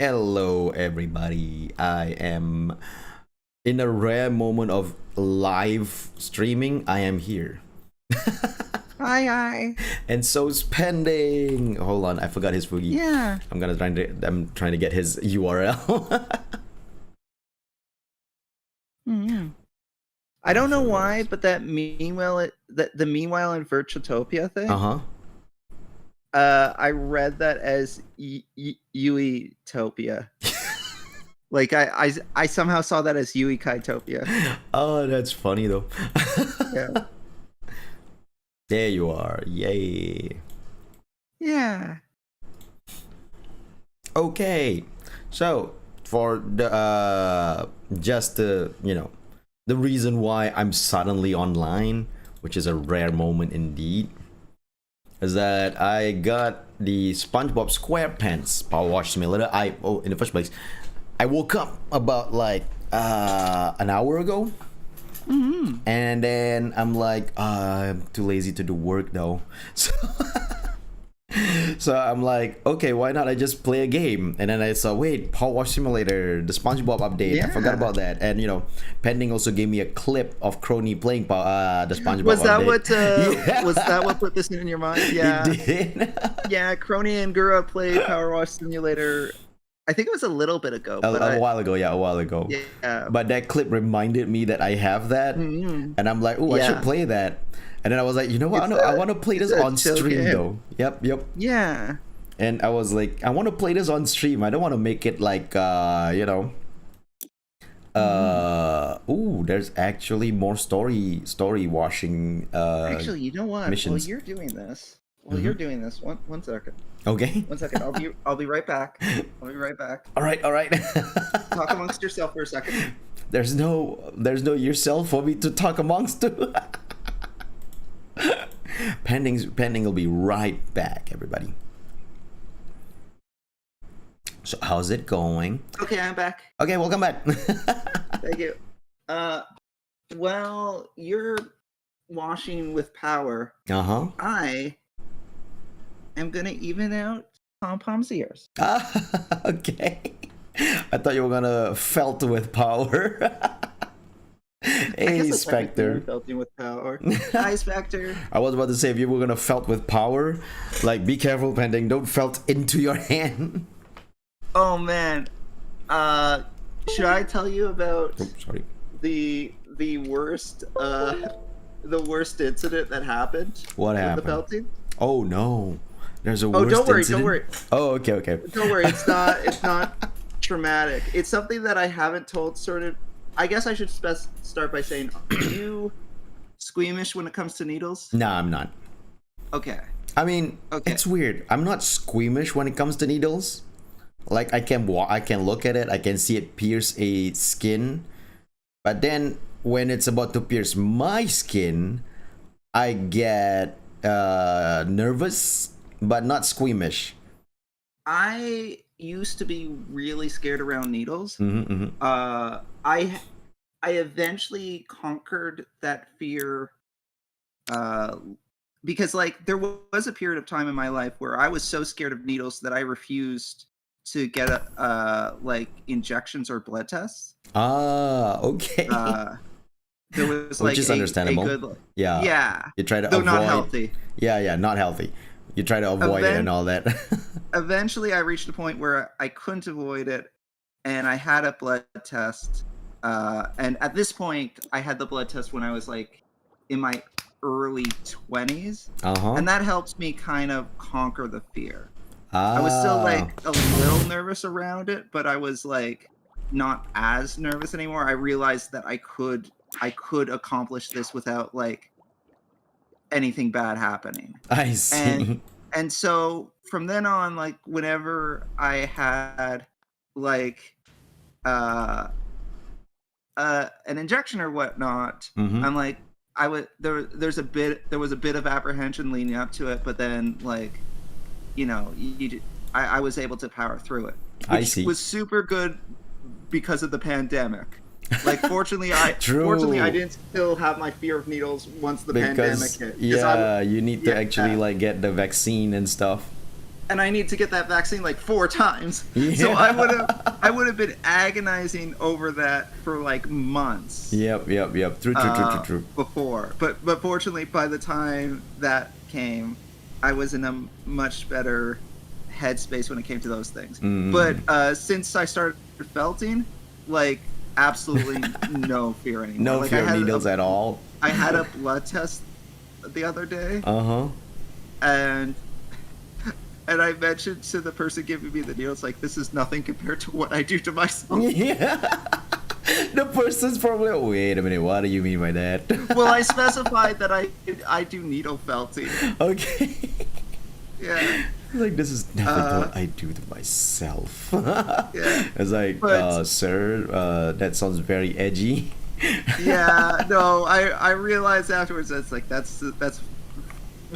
Hello, everybody. I am in a rare moment of live streaming. I am here. Hi, hi. And so's pending. Hold on, I forgot his boogie. Yeah. I'm trying to get his URL. I don't know why, but that meanwhile, the meanwhile in Virtuotopia thing. I read that as Yui-topia. Like I somehow saw that as Yui Kaitopia. Oh, that's funny though. Yeah. There you are. Yay. Yeah. Okay. So for the just the the reason why I'm suddenly online, which is a rare moment indeed, is that I got the SpongeBob SquarePants Powerwash Simulator. In the first place, I woke up about like an hour ago. And then I'm like, I'm too lazy to do work though. So I'm like, okay, why not I just play a game? And then I saw, wait, Powerwash Simulator, the SpongeBob update. Yeah. I forgot about that. And Pending also gave me a clip of Crony playing the SpongeBob Was that update. what was that what put this in your mind? Yeah. It did. Yeah, Crony and Gura played Powerwash Simulator. I think it was a little bit ago. A while ago. Yeah. But that clip reminded me that I have that. And I'm like, oh, I should play that. And then I was like, you know what? I want to play this on stream though. Yep. Yeah. And I was like, I want to play this on stream. I don't want to make it like, ooh, there's actually more story washing. Actually, you know what? Missions. While you're doing this, one second. Okay. 1 second. I'll be right back. I'll be right back. All right. Talk amongst yourself for a second. There's no yourself for me to talk amongst. Pending will be right back, everybody. So how's it going? Okay, I'm back. Okay, welcome back. Thank you. Well, you're washing with power. I am gonna even out Pom Pom's ears. Okay. I thought you were gonna felt with power. Hey, Spectre. Felting with power. Hi, Spectre. I was about to say, if you were gonna felt with power, like, be careful, Pending. Don't felt into your hand. Oh man. Should I tell you about the worst incident that happened? What happened? With the felting? Oh no. There's a worst incident? Don't worry. Oh, okay. Don't worry, it's not traumatic. It's something that I haven't told sort of. I guess I should start by saying, are you squeamish when it comes to needles? No, I'm not. Okay. I mean, It's weird. I'm not squeamish when it comes to needles. Like, I can look at it, I can see it pierce a skin. But then when it's about to pierce my skin, I get nervous, but not squeamish. I used to be really scared around needles. I eventually conquered that fear because like there was a period of time in my life where I was so scared of needles that I refused to get like injections or blood tests. Okay. There was which is understandable. a good, yeah. You try to avoid. Not healthy. Yeah, not healthy. You try to avoid it and all that. Eventually, I reached a point where I couldn't avoid it, and I had a blood test. And at this point, I had the blood test when I was like in my early 20s, and that helped me kind of conquer the fear. I was still like a little nervous around it, but I was like not as nervous anymore. I realized that I could accomplish this without like anything bad happening. I see. And so from then on, like whenever I had like an injection or whatnot, I'm like there was a bit of apprehension leading up to it, but then like I was able to power through it, which was super good because of the pandemic. Like, fortunately, I didn't still have my fear of needles once the pandemic hit. Yeah, you need to actually like get the vaccine and stuff. and I need to get that vaccine like 4 times. Yeah. So I would have been agonizing over that for like months. Yep. True. Before, but fortunately, by the time that came, I was in a much better headspace when it came to those things. But since I started felting, like absolutely no fear anymore. No like, fear of needles at all. I had a blood test the other day. And I mentioned to the person giving me the needles, like, this is nothing compared to what I do to myself. Yeah. The person's probably like, wait a minute, what do you mean by that? Well, I specified that I do needle felting. Okay. Yeah. Like, this is nothing what I do to myself. Yeah. It's like, sir, that sounds very edgy. Yeah, no, I realized afterwards that's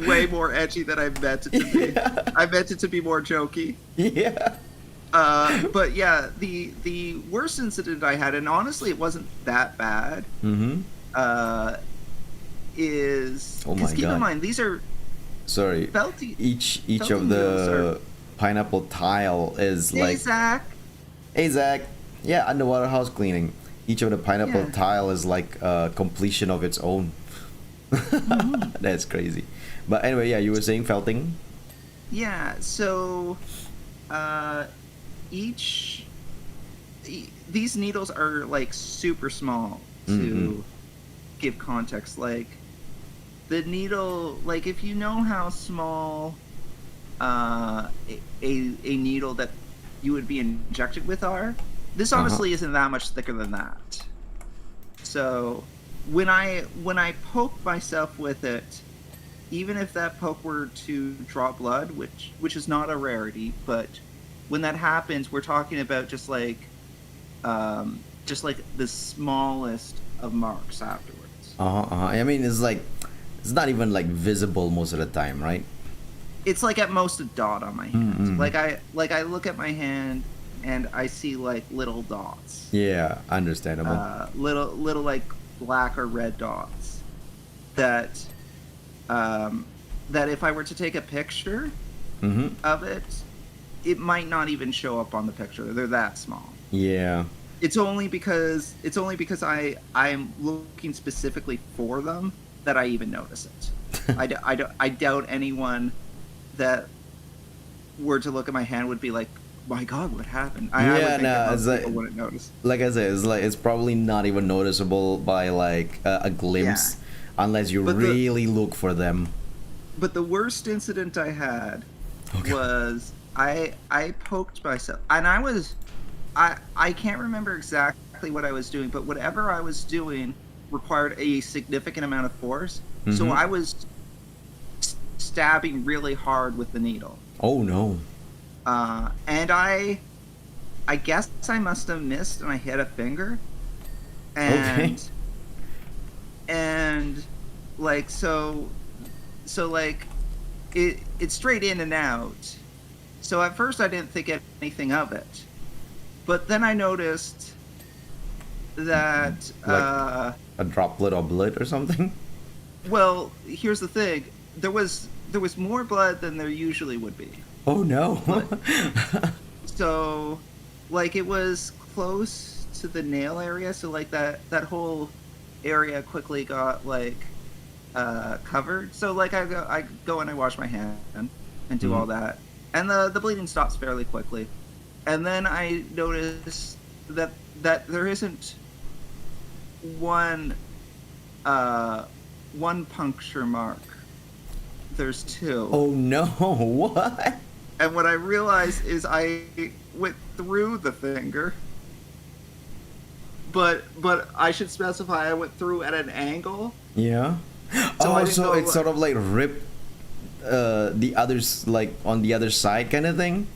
way more edgy than I meant it to be. Yeah. I meant it to be more jokey. Yeah. But yeah, the worst incident I had, and honestly it wasn't that bad, is oh my keep God. in mind these are felty. Each felty of the pineapple tile is hey, like Zach. Hey Zach. Yeah, underwater house cleaning. Each of the pineapple tile is like a completion of its own. That's crazy. But anyway, yeah, you were saying felting? Yeah, so these needles are like super small to give context. Like the needle, like if you know how small a needle that you would be injected with are, this honestly isn't that much thicker than that. So when I poke myself with it, even if that poke were to draw blood, which is not a rarity, but when that happens, we're talking about just like the smallest of marks afterwards. I mean, it's not even like visible most of the time, right? It's like at most a dot on my hand. Like I look at my hand and I see like little dots. Yeah, understandable. Little like black or red dots that if I were to take a picture of it, it might not even show up on the picture. They're that small. Yeah. It's only because I'm looking specifically for them that I even notice it. I doubt anyone that were to look at my hand would be like, my God, what happened? I would think that most people wouldn't notice. Like I said, it's probably not even noticeable by like a glimpse, unless you really look for them. But the worst incident I had was I poked myself, and I can't remember exactly what I was doing, but whatever I was doing required a significant amount of force. So I was stabbing really hard with the needle. Oh no. And I guess I must have missed, and I hit a finger. And and like so like it's straight in and out. So at first I didn't think anything of it, but then I noticed that like a droplet of blood or something. Well, here's the thing: there was more blood than there usually would be. Oh no! So, like, it was close to the nail area, so like that whole area quickly got like covered. So like I go and I wash my hand and do all that, and the bleeding stops fairly quickly. And then I notice that there isn't one puncture mark. There's 2. Oh no! What? And what I realized is I went through the finger, but I should specify I went through at an angle. Yeah. So it's sort of like ripped the others, like on the other side kind of thing.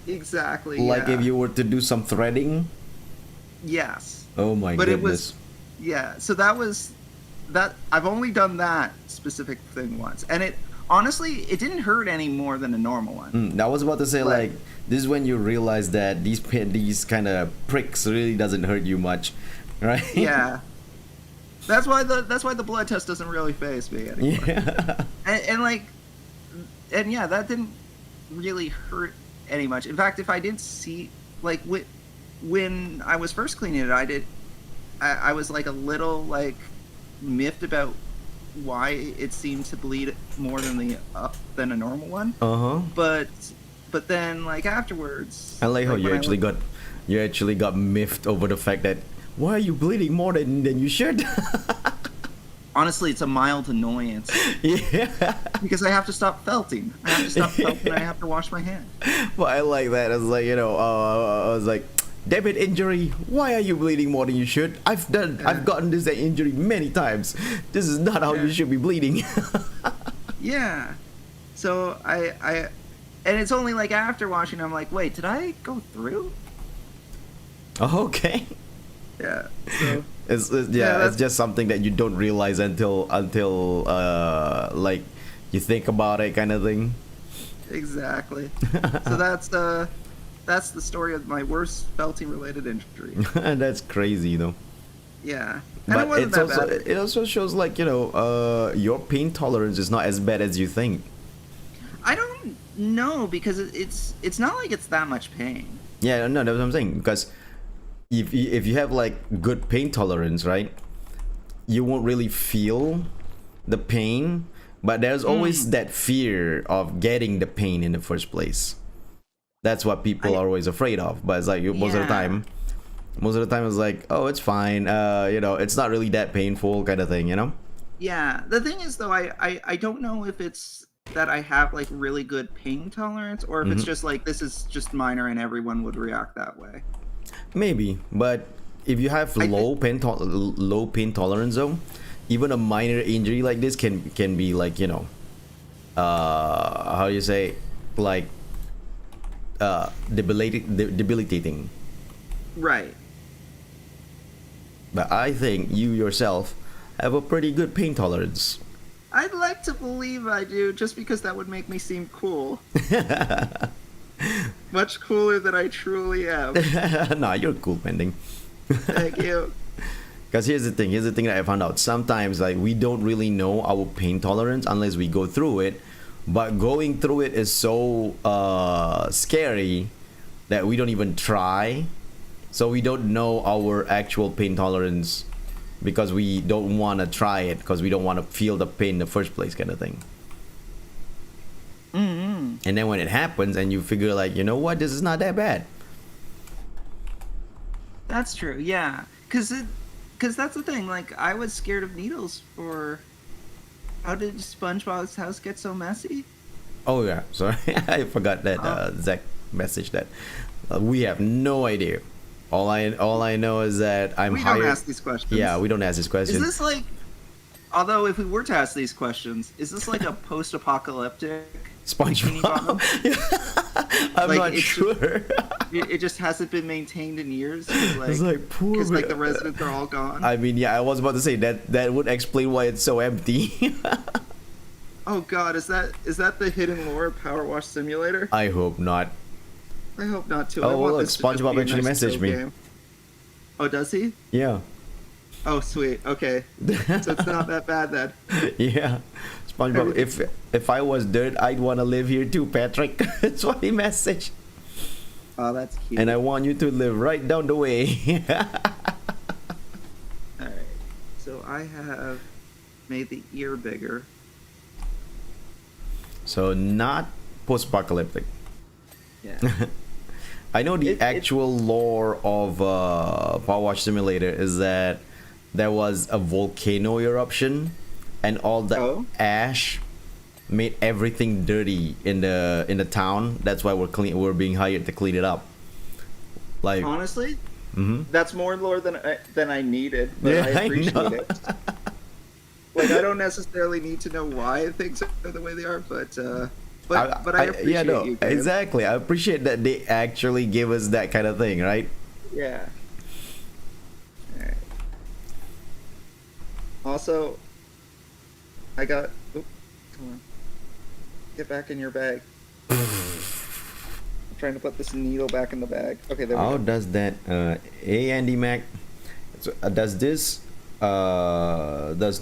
Exactly. Like if you were to do some threading. Yes. Oh my but goodness. It was So that was that. I've only done that specific thing once, and it. Honestly, it didn't hurt any more than a normal one. I was about to say, like, this is when you realize that these kind of pricks really doesn't hurt you much, right? Yeah. That's why the blood test doesn't really faze me anymore. Yeah. And yeah, that really hurt any much. In fact, if I did see, like, when I was first cleaning it, I was like a little like miffed about why it seemed to bleed more than a normal one. But then like afterwards, I like how like, you actually got miffed over the fact that why are you bleeding more than you should? honestly, it's a mild annoyance. Yeah. Because I have to stop felting. I have to stop felting. I have to wash my hand. But I like that. I was like, I was like, damn it, injury. Why are you bleeding more than you should? I've gotten this injury many times. This is not how you should be bleeding. Yeah. So and it's only like after washing, I'm like, wait, did I go through? Okay. Yeah. So it's just something that you don't realize until like you think about it, kind of thing. Exactly. So that's the story of my worst felting related injury. That's crazy, Yeah. And but it wasn't that bad. it also shows like your pain tolerance is not as bad as you think. I don't know, because it's not like it's that much pain. Yeah, no, that's what I'm saying, because if you have like good pain tolerance, right, you won't really feel the pain, but there's always that fear of getting the pain in the first place. That's what people are always afraid of. But it's like most of the time it's like, oh, it's fine, it's not really that painful, kind of thing, Yeah. The thing is, though, I don't know if it's that I have like really good pain tolerance, or if it's just like this is just minor and everyone would react that way. Maybe, but if you have low pain tolerance, though, even a minor injury like this can be like, how do you say, like debilitating. Right. But I think you yourself have a pretty good pain tolerance. I'd like to believe I do, just because that would make me seem cool. Much cooler than I truly am. Nah, you're cool, Pending. Thank you. Because here's the thing that I found out. Sometimes, like, we don't really know our pain tolerance unless we go through it. But going through it is so scary that we don't even try. So we don't know our actual pain tolerance because we don't want to try it, because we don't want to feel the pain in the first place, kind of thing. And then when it happens and you figure like, you know what, this is not that bad. That's true, yeah. Because that's the thing, like, I was scared of needles for... How did SpongeBob's house get so messy? Oh yeah, sorry. I forgot that Zach messaged that. We have no idea. All I know is that we don't ask these questions. Yeah, we don't ask these questions. Is this like... Although, if we were to ask these questions, is this like a post-apocalyptic SpongeBob? I'm like, not sure. It just hasn't been maintained in years. Like, it's like poor. Because like the residents are all gone. I mean, yeah, I was about to say that would explain why it's so empty. Oh God, is that the hidden lore of Powerwash Simulator? I hope not. I hope not too. Oh, look, SpongeBob actually messaged me. Game. Oh, does he? Yeah. Oh, sweet. Okay, so it's not that bad then. Yeah, SpongeBob. If I was dirt, I'd want to live here too, Patrick. That's what he messaged. Oh, that's cute. And I want you to live right down the way. All right. So I have made the ear bigger. So not post-apocalyptic. Yeah. I know the actual lore of Powerwash Simulator is that there was a volcano eruption, and all the ash made everything dirty in the town. That's why we're being hired to clean it up. Like, honestly, that's more lore than I needed, but yeah, I appreciate it. Like, I don't necessarily need to know why things are the way they are, but I appreciate you. Game. Exactly. I appreciate that they actually give us that kind of thing, right? Yeah. All right. Also, I got... Come on. Get back in your bag. I'm trying to put this needle back in the bag. Okay, there we go. How does that... Hey, Andy Mac. So, does the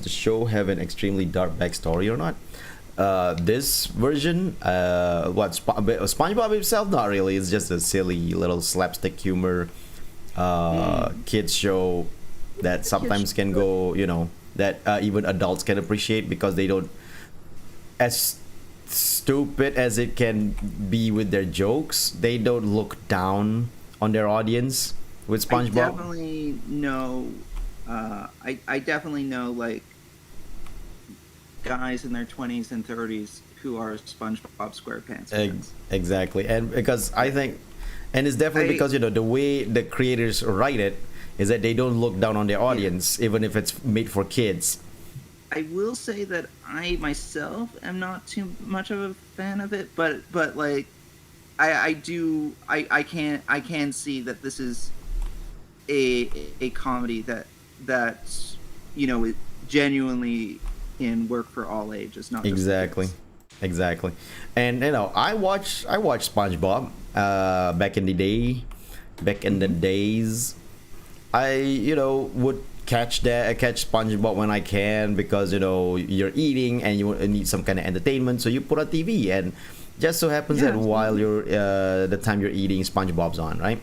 show have an extremely dark backstory or not? this version, SpongeBob himself, not really. It's just a silly little slapstick humor kids show that sometimes can go, that even adults can appreciate because they don't, as stupid as it can be with their jokes, they don't look down on their audience with SpongeBob. I definitely know like guys in their 20s and 30s who are SpongeBob SquarePants fans. Exactly, and because I think, and it's definitely because the way the creators write it is that they don't look down on their audience, even if it's made for kids. I will say that I myself am not too much of a fan of it, but like I can see that this is a comedy that it genuinely can work for all ages, not just exactly kids. Exactly. And I watched SpongeBob back in the days. I would catch SpongeBob when I can, because you're eating and you need some kind of entertainment, so you put on TV, and just so happens that while you're the time you're eating, SpongeBob's on, right?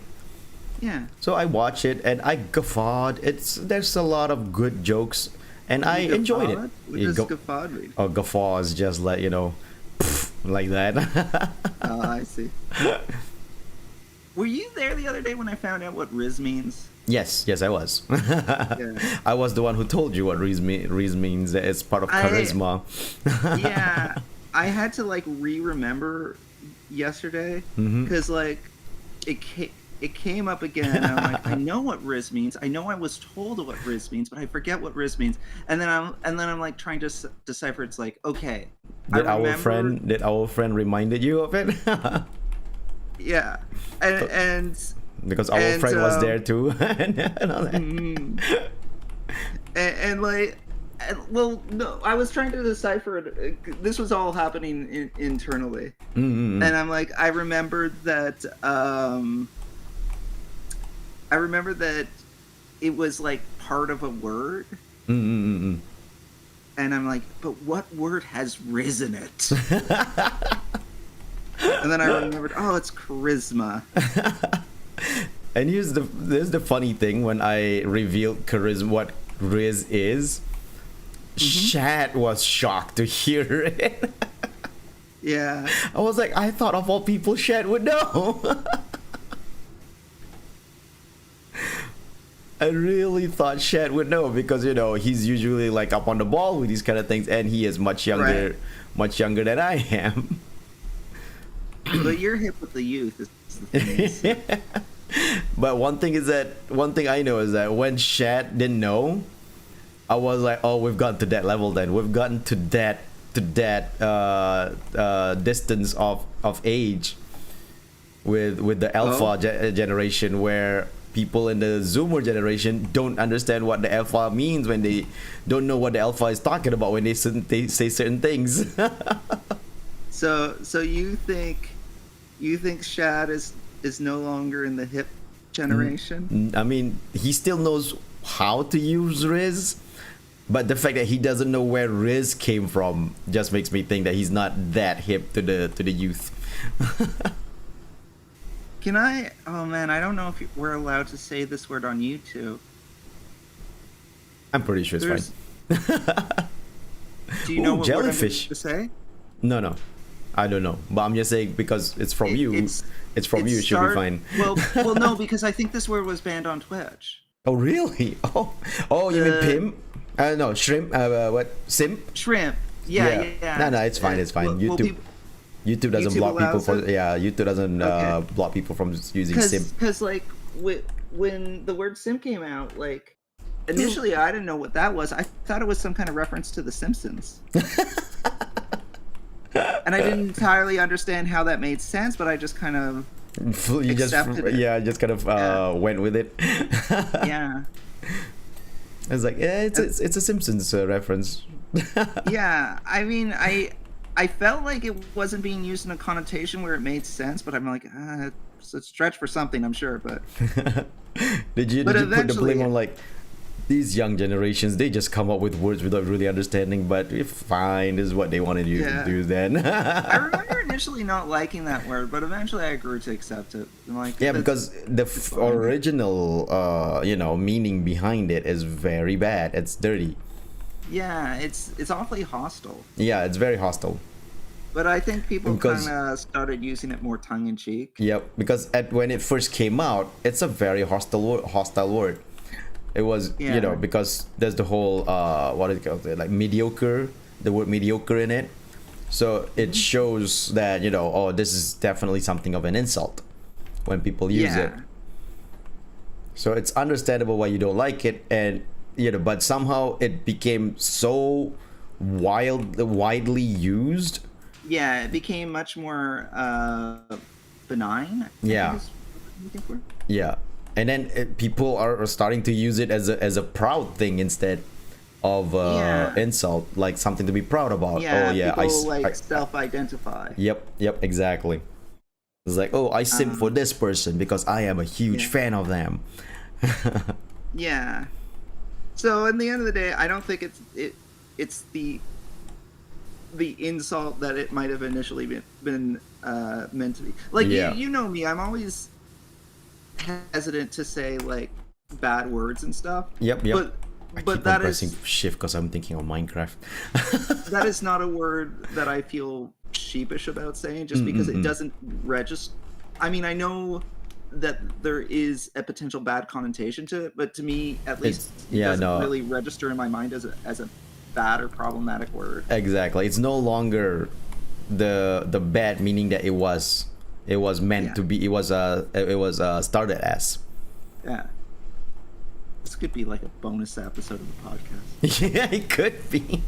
Yeah. So I watch it and I guffawed. There's a lot of good jokes and I enjoyed it. What does guffawed mean? Oh, guffaw is just like like that. Oh, I see. Were you there the other day when I found out what Riz means? Yes, I was. I was the one who told you what Riz means. It's part of charisma. Yeah, I had to like remember yesterday because like it came up again. And I'm like, I know what Riz means. I know I was told what Riz means, but I forget what Riz means. And then I'm like trying to decipher. It's like, okay, did our friend reminded you of it? Yeah, and because our friend was there too. Well, no, I was trying to decipher it. This was all happening internally, and I'm like, I remembered that it was like part of a word, and I'm like, but what word has Riz in it? And then I remembered, oh, it's charisma. And here's the funny thing: when I revealed charisma, what Riz is, Shad was shocked to hear it. Yeah, I was like, I thought of all people, Shad would know. I really thought Shad would know because he's usually like up on the ball with these kind of things, and he is much younger than I am. But you're hip with the youth. Is the thing. But one thing I know is that when Shad didn't know, I was like, oh, we've gotten to that level. Then we've gotten to that distance of age with the Alpha generation, where people in the Zoomer generation don't understand what the Alpha means when they don't know what the Alpha is talking about when they say certain things. So you think Shad is no longer in the hip generation? I mean, he still knows how to use Riz, but the fact that he doesn't know where Riz came from just makes me think that he's not that hip to the youth. Can I? Oh man, I don't know if we're allowed to say this word on YouTube. I'm pretty sure it's fine. Do you know what jellyfish word I'm to say? No, I don't know, but I'm just saying because it's from you. It's from you. It should be fine. Well, no, because I think this word was banned on Twitch. Oh really? Oh, you mean pimp? No, shrimp. What? Simp? Shrimp. Yeah. No, it's fine. It's fine. YouTube doesn't block people YouTube doesn't block people from using simp. Because like when the word simp came out, like initially I didn't know what that was. I thought it was some kind of reference to The Simpsons. And I didn't entirely understand how that made sense, but I just kind of accepted it. Just kind of went with it. Yeah. I was like, it's a Simpsons reference. Yeah, I mean, I felt like it wasn't being used in a connotation where it made sense, but I'm like, it's a stretch for something, I'm sure. But did you put the blame on like These young generations, they just come up with words without really understanding, but if fine is what they wanted you to do then. I remember initially not liking that word, but eventually I grew to accept it. I'm like, Yeah, because the original meaning behind it is very bad. It's dirty. Yeah, it's awfully hostile. Yeah, it's very hostile. But I think people kind of started using it more tongue in cheek. Yep, because when it first came out, it's a very hostile word. It was, because there's the whole what is it called, like mediocre, the word mediocre in it. So it shows that, this is definitely something of an insult when people use it. So it's understandable why you don't like it, and but somehow it became so widely used. Yeah, it became much more benign. Yeah. Yeah, and then people are starting to use it as a proud thing instead of insult, like something to be proud about. People I self-identify. Yep, exactly. It's like, I simp for this person because I am a huge fan of them. Yeah. So in the end of the day, I don't think it's the insult that it might have initially been meant to be. Like you know me, I'm always hesitant to say like bad words and stuff. Yep. But that is pressing shift because I'm thinking of Minecraft. That is not a word that I feel sheepish about saying, just because it doesn't register. I mean, I know that there is a potential bad connotation to it, but to me, at least, it doesn't really register in my mind as a bad or problematic word. Exactly. It's no longer the bad meaning that it was meant to be. It was started as. Yeah. This could be like a bonus episode of the podcast. Yeah, it could be.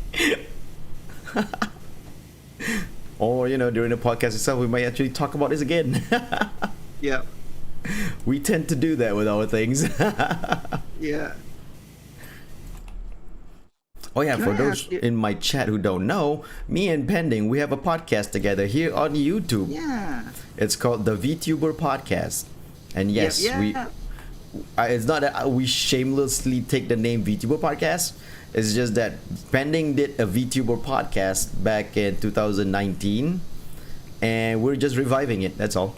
Or during the podcast itself, we might actually talk about this again. Yeah. We tend to do that with our things. Yeah. Oh yeah, for those in my chat who don't know, me and Pending, we have a podcast together here on YouTube. Yeah. It's called the VTuber Podcast. And yes, it's not that we shamelessly take the name VTuber Podcast. It's just that Pending did a VTuber podcast back in 2019, and we're just reviving it. That's all.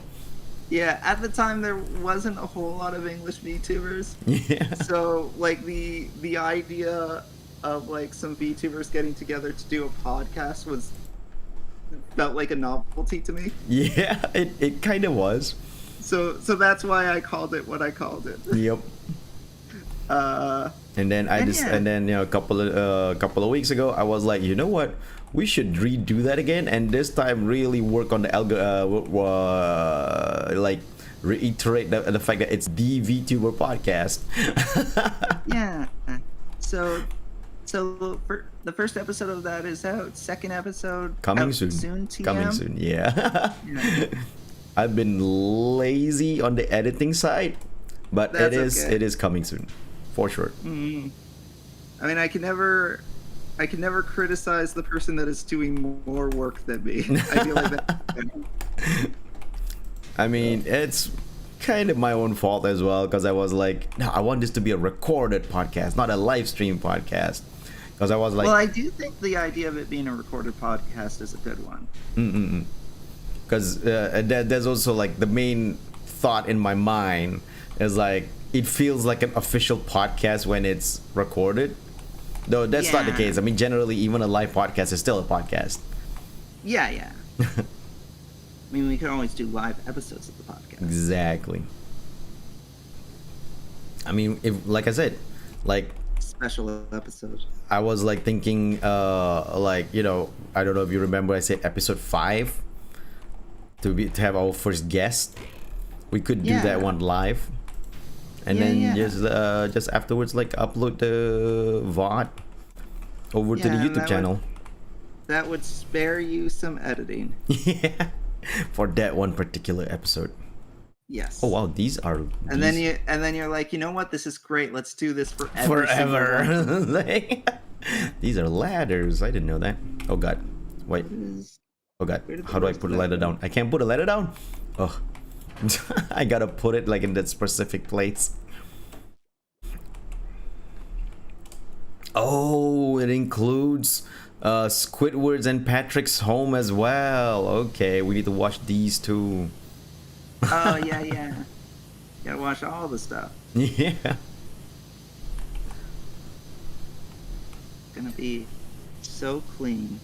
Yeah, at the time there wasn't a whole lot of English VTubers. Yeah. So like the idea of like some VTubers getting together to do a podcast felt like a novelty to me. Yeah, it kind of was. So that's why I called it what I called it. Yep. And then a couple of weeks ago, I was like, you know what? We should redo that again, and this time really work on the like reiterate the fact that it's the VTuber podcast. Yeah. So for the first episode of that is out. Second episode coming soon. TM. Coming soon. Yeah. I've been lazy on the editing side, but it is coming soon, for sure. Mm-hmm. I mean, I can never criticize the person that is doing more work than me. I feel like that. I mean, it's kind of my own fault as well, because I was like, no, I want this to be a recorded podcast, not a live stream podcast. Because I was like, well, I do think the idea of it being a recorded podcast is a good one. Because there's also like the main thought in my mind is like, it feels like an official podcast when it's recorded. Though that's not the case. I mean, generally, even a live podcast is still a podcast. Yeah. I mean, we can always do live episodes of the podcast. Exactly. I mean, like I said, like special episodes. I was like thinking, I don't know if you remember, I said episode 5 to have our first guest. We could do that one live. And then just afterwards, like upload the VOD over to the YouTube channel. That would spare you some editing. Yeah, for that one particular episode. Yes. Oh wow, these are. And then you're like, you know what? This is great. Let's do this forever. These are ladders. I didn't know that. Oh god, wait. Oh god, how do I put a ladder down? I can't put a ladder down. Oh. I gotta put it like in that specific place. Oh, it includes Squidward's and Patrick's home as well. Okay, we need to watch these too. Oh yeah. Gotta watch all the stuff. Yeah. It's gonna be so clean.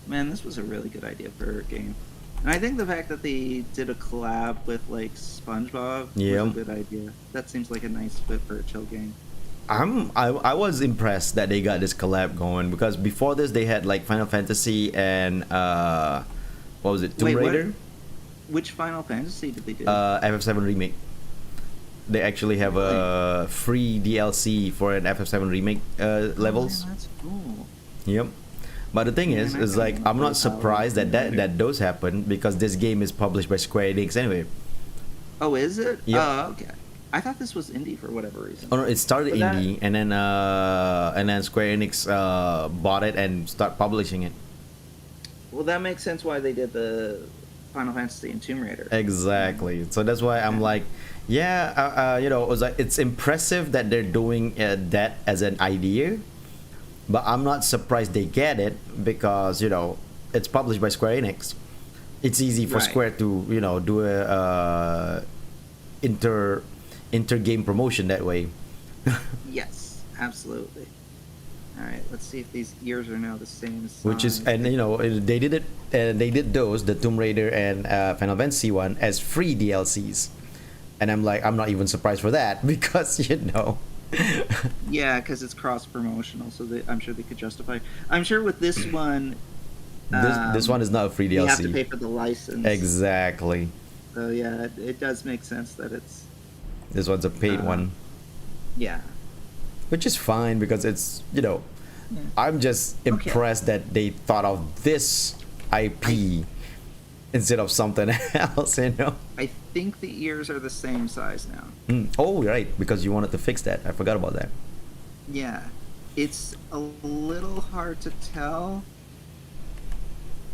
Man, this was a really good idea for a game. And I think the fact that they did a collab with like SpongeBob Yeah. was a good idea. That seems like a nice fit for a chill game. I was impressed that they got this collab going, because before this they had like Final Fantasy and what was it, Tomb Wait, what? Raider? Which Final Fantasy did they do? FF7 remake. They actually have a free DLC for an FF7 remake levels. Oh, that's cool. Yep. But the thing is I like, I'm not Powerwash surprised that Simulator. those happen, because this game is published by Square Enix anyway. Oh, is it? Yep. Oh, okay. I thought this was indie for whatever reason. Oh no, it started But that- indie, and then Square Enix bought it and start publishing it. Well, that makes sense why they did the Final Fantasy and Tomb Raider. Exactly. So that's why I'm like, yeah, you know, it was like, it's impressive that they're doing that as an idea, but I'm not surprised they get it, because you know it's published by Square Enix. It's easy for Right. Square to, you know, do a inter game promotion that way. Yes, absolutely. All right, let's see if these ears are now the same size. Which is, and you know, they did it, they did those, the Tomb Raider and Final Fantasy one, as free DLCs, and I'm like, I'm not even surprised for that, because you know. Yeah, because it's cross promotional, so I'm sure they could justify. I'm sure with this one, This one is not a free DLC. you have to pay for the license. Exactly. So yeah, it does make sense that it's This one's a paid one, yeah. which is fine, because it's, you know, Yeah. I'm just impressed that they thought of this IP instead of something else, you know. I think the ears are the same size now. Oh, right, because you wanted to fix that. I forgot about that. Yeah, it's a little hard to tell.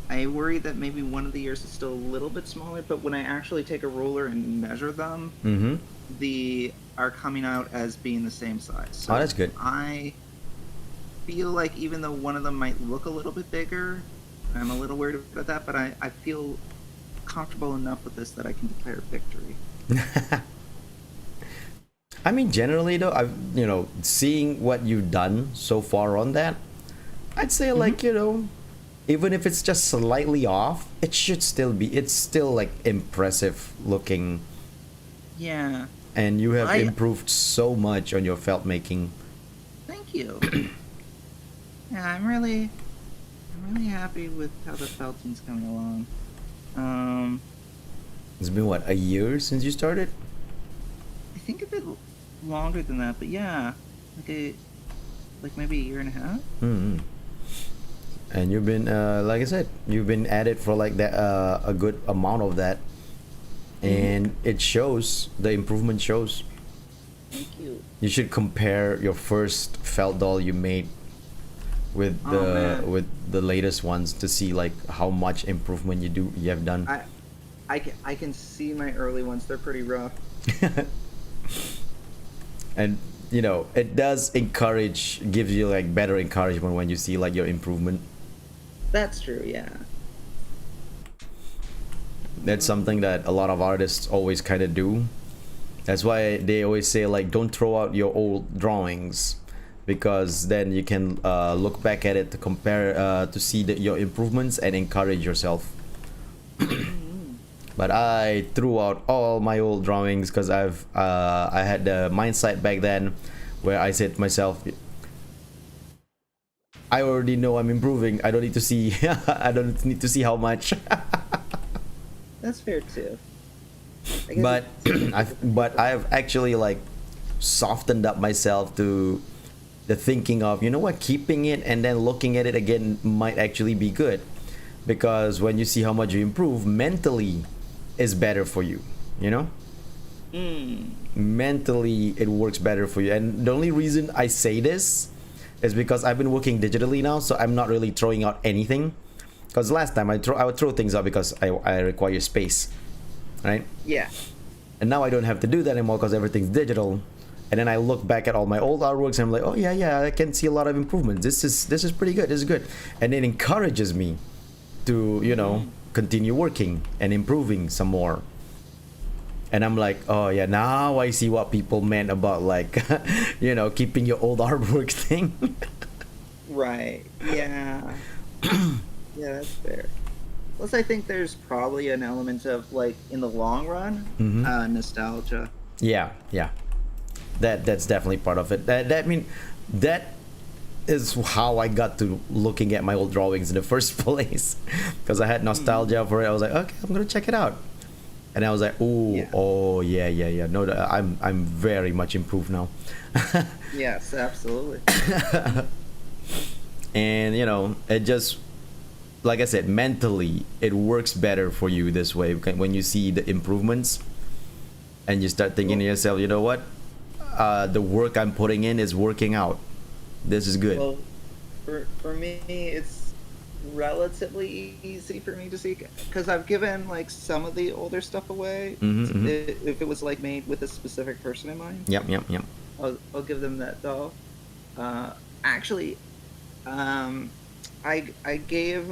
I worry that maybe one of the ears is still a little bit smaller, but when I actually take a ruler and measure them, Mm-hmm. they are coming out as being the same size. So Oh, that's good. I feel like even though one of them might look a little bit bigger, I'm a little worried about that, but I feel comfortable enough with this that I can declare victory. I mean, generally though, I've, you know, seeing what you've done so far on that, I'd say like, you know, even if it's just slightly off, it should still be, it's still like impressive looking, Yeah, and you have I- improved so much on your felt making. thank you. Yeah, I'm really happy with how the felting's coming along. It's been what, a year since you started? I think a bit longer than that, but yeah, like maybe a year and a half. Mm-hmm. And you've been, like I said, you've been at it for like that, a good amount of that, and it shows. The improvement shows. Thank you. You should compare your first felt doll you made with Oh, man. with the latest ones to see like how much improvement you have done. I can see my early ones. They're pretty rough. And you know, it does gives you like better encouragement when you see like your improvement. That's true. Yeah. That's something that a lot of artists always kind of do. That's why they always say like, don't throw out your old drawings, because then you can look back at it to compare, to see your improvements and encourage yourself. But I threw out all my old drawings because I had the mindset back then where I said to myself, I already know I'm improving. I don't need to see I don't need to see how much. That's fair too. I guess But it's- I've actually like softened up myself to the thinking of, you know what, keeping it and then looking at it again might actually be good, because when you see how much you improve mentally is better for you, you know. Mentally it works better for you. And the only reason I say this is because I've been working digitally now, so I'm not really throwing out anything, because last time I would throw things out because I require space, right? Yeah. and now I don't have to do that anymore because everything's digital. And then I look back at all my old artworks and I'm like, oh yeah, I can see a lot of improvements. This is pretty good. This is good, and it encourages me to continue working and improving some more. And I'm like, oh yeah, now I see what people meant about like keeping your old artwork thing. Right. Yeah. Yeah, that's fair. Plus, I think there's probably an element of like in the long run, nostalgia. Yeah. That's definitely part of it. That is how I got to looking at my old drawings in the first place, because I had nostalgia for it. I was like, okay, I'm gonna check it out, and I was like, oh yeah. No, I'm very much improved now. Yes, absolutely. And it just, like I said, mentally it works better for you this way when you see the improvements, and you start thinking to yourself, you know what, the work I'm putting in is working out. This is good. Well, for me, it's relatively easy for me to see because I've given like some of the older stuff away. If it was like made with a specific person in mind. Yep. I'll give them that doll. Actually, I gave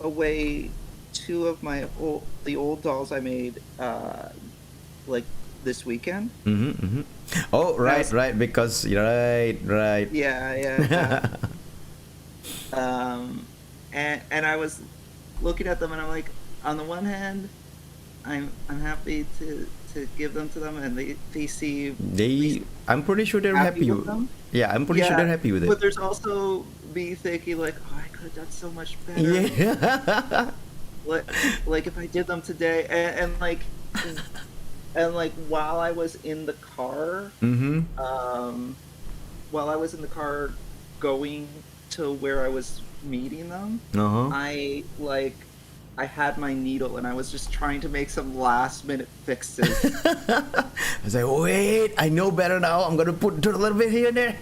away two of the old dolls I made like this weekend. Oh, right, because right. Yeah. And I was looking at them and I'm like, on the one hand, I'm happy to give them to them, and they seem I'm pretty sure they're happy with them. Yeah, I'm pretty sure they're happy with it. But there's also me thinking like, oh, I could have done so much better. Yeah. like if I did them today, and like while I was in the car, while I was in the car going to where I was meeting them, I had my needle and I was just trying to make some last minute fixes. I was like, wait, I know better now. I'm gonna do a little bit here and there.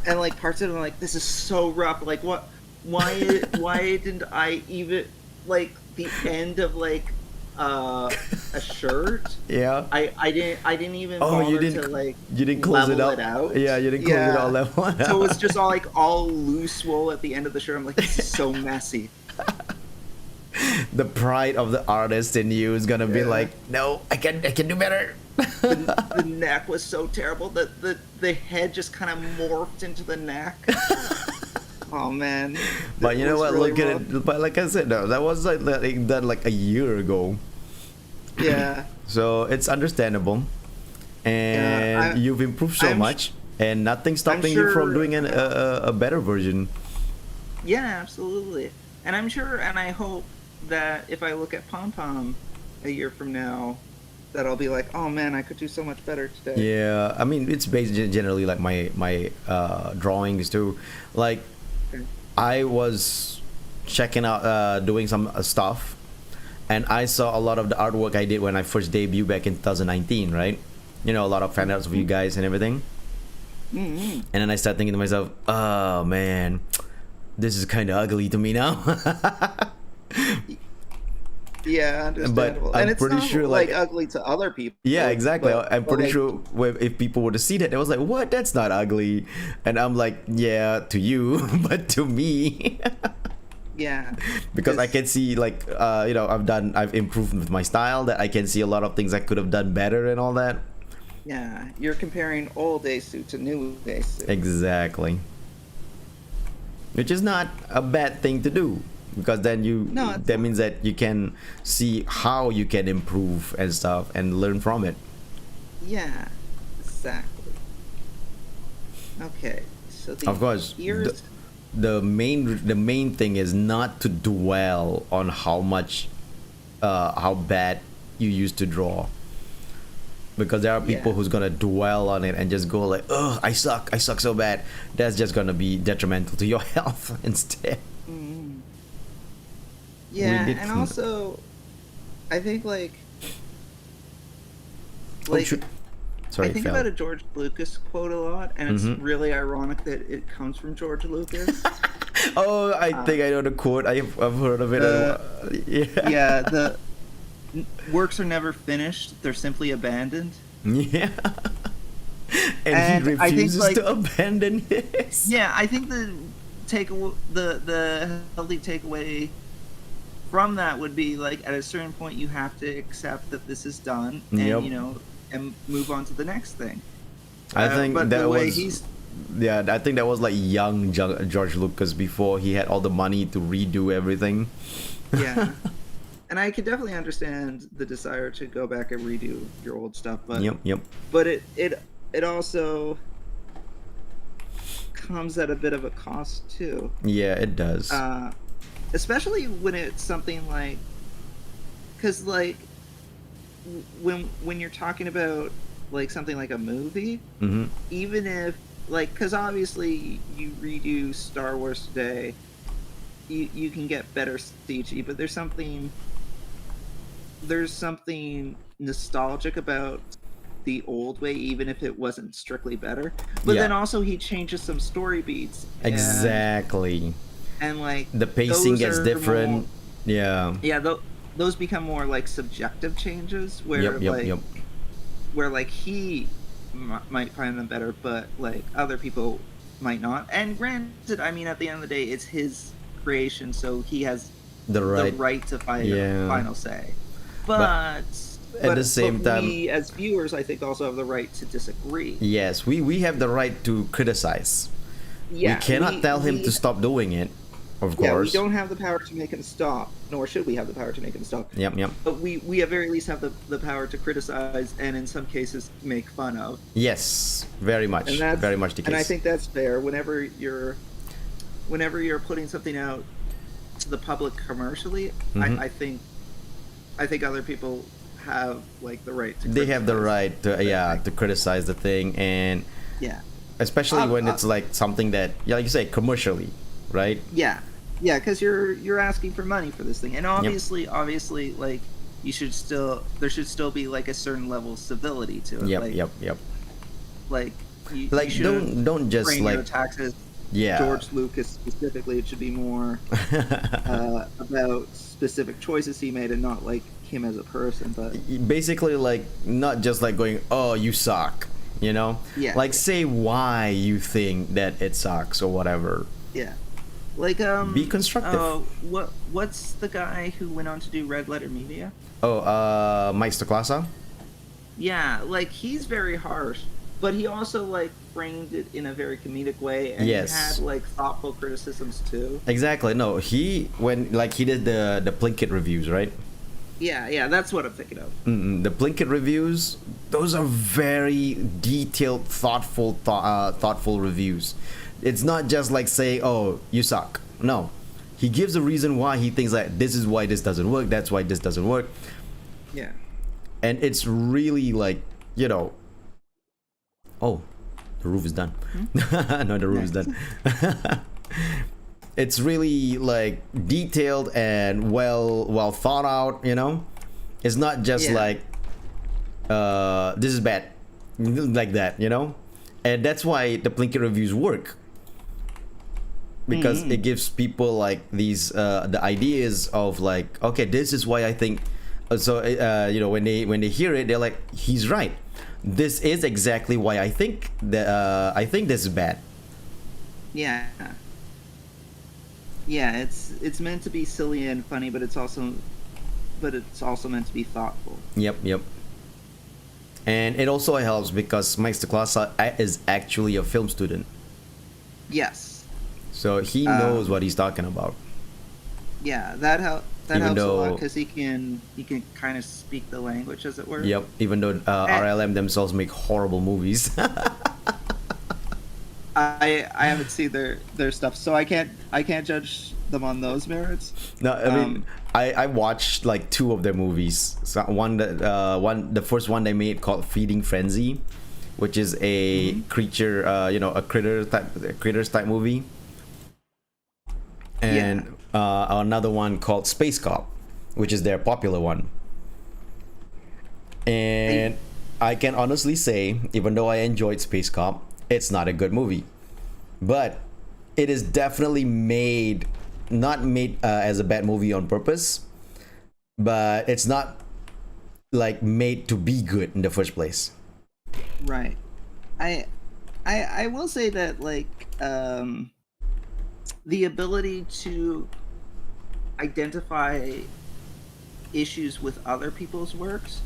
And like parts of it, I'm like, this is so rough. Like, what? Why didn't I even like the end of like a shirt? Yeah. I didn't even bother you didn't close it out. Yeah, you didn't close it all that one. So it was just all loose wool at the end of the shirt. I'm like, this is so messy. The pride of the artist in you is gonna be like, no, I can do better. The neck was so terrible that the head just kind of morphed into the neck. Oh man! But you know what? Really look at it. But like I said, no, that was done like a year ago. Yeah. So it's understandable, and you've improved so much, and nothing's stopping you from doing a better version. Yeah, absolutely. And I'm sure, and I hope that if I look at Pom Pom a year from now, that I'll be like, oh man, I could do so much better today. Yeah, I mean, it's based generally like my drawings too. Like, I was checking out doing some stuff, and I saw a lot of the artwork I did when I first debuted back in 2019, right? A lot of fan arts of you guys and everything. And then I started thinking to myself, oh man, this is kind of ugly to me now. Yeah, understandable. But I'm and it's pretty not sure like ugly to other people. Yeah, exactly. I'm pretty like, sure if people were to see that, they was like, what? That's not ugly. And I'm like, yeah, to you, but to me. Yeah. Because I can see like I've improved with my style, that I can see a lot of things I could have done better and all that. Yeah, you're comparing old Asu to new Asu. Exactly. Which is not a bad thing to do, because then that means that you can see how you can improve and stuff and learn from it. Yeah, exactly. Okay, so of course, the main thing is not to dwell on how bad you used to draw, because there are people who's gonna dwell on it and just go like, oh, I suck so bad. That's just gonna be detrimental to your health instead. Yeah, and also I think I think about a George Lucas quote a lot, and it's really ironic that it comes from George Lucas. Oh, I think I know the quote. I've heard of it. works are never finished; they're simply abandoned. Yeah. And he And I think, refuses like, to abandon his. yeah, I think the healthy takeaway from that would be, like, at a certain point you have to accept that this is done, and Yep. and move on to the next thing. I think but that the way was he's yeah. I think that was like young George Lucas before he had all the money to redo everything. yeah, and I could definitely understand the desire to go back and redo your old stuff, but Yep. but it also comes at a bit of a cost too. Yeah, it does. Especially when it's something like, because, like, when you're talking about, like, something like a movie, Mm-hmm. even if, like, because obviously you redo Star Wars today, you can get better CG, but there's something nostalgic about the old way, even if it wasn't strictly better. But Yeah. then also he changes some story beats, Exactly. and like, The pacing those gets are different. more, Yeah. yeah, those become more like subjective changes, where Yep. he might find them better, but like other people might not. And granted, I mean, at the end of the day, it's his creation, so he has The the right. right to Yeah. final say. But But at the same time, we as viewers, I think, also have the right to disagree. yes, we have the right to criticize. Yeah, we cannot tell him to stop doing it, of Yeah, we course. don't have the power to make him stop, nor should we have the power to make him stop. Yep. But we at very least have the power to criticize, and in some cases make fun of. Yes, very much. And that's Very much the case. And I think that's fair. Whenever you're putting something out to the public commercially, Mhm. I think other people have, like, the right to they have the criticize. right to criticize the thing, and Yeah. especially when it's like something that, yeah, like you say, commercially, right? Yeah, because you're asking for money for this thing, and obviously, like, there should still be, like, a certain level of civility to it. Yep. Like, you Like, shouldn't don't just frame your like, attacks as yeah. George Lucas specifically. It should be more about specific choices he made, and not like him as a person. But Basically, like, not just like going, oh, you suck, you know? Yeah. Like, say why you think that it sucks or whatever. yeah, like, Be constructive. What's the guy who went on to do Red Letter Media? Oh, Mike Stoklasa? Yeah, like, he's very harsh, but he also, like, framed it in a very comedic way, and Yes. he had, like, thoughtful criticisms too. Exactly. No, he did the Plinkett reviews, right? Yeah, that's what I'm thinking of. The Plinkett reviews, those are very detailed, thoughtful reviews. It's not just like say, "Oh, you suck." No, he gives a reason why he thinks that this is why this doesn't work. That's why this doesn't work, Yeah. and it's really like, oh, the roof is done. No, the roof is done. It's really like detailed and well thought out. It's not just Yeah. like this is bad, like that. And that's why the Plinkett reviews work, because it gives people like these the ideas of like, okay, this is why I think. So when they hear it, they're like, he's right. This is exactly why I think that I think this is bad. Yeah. Yeah, it's meant to be silly and funny, but it's also meant to be thoughtful. Yep. And it also helps because Mike Stoklasa is actually a film student, Yes. so he knows what he's talking about. Yeah, that helps Even a though- lot, because he can kind of speak the language, as it were. Yep. Even though RLM themselves make horrible movies. I haven't seen their stuff, so I can't judge them on those merits. No, I mean, I watched like 2 of their movies. So the first one they made called Feeding Frenzy, which is a creature, a critters type movie, and another one called Space Cop, which is their popular one. And I can honestly say, even though I enjoyed Space Cop, it's not a good movie, but it is definitely not made as a bad movie on purpose, but it's not like made to be good in the first place. Right. I I will say that the ability to identify issues with other people's works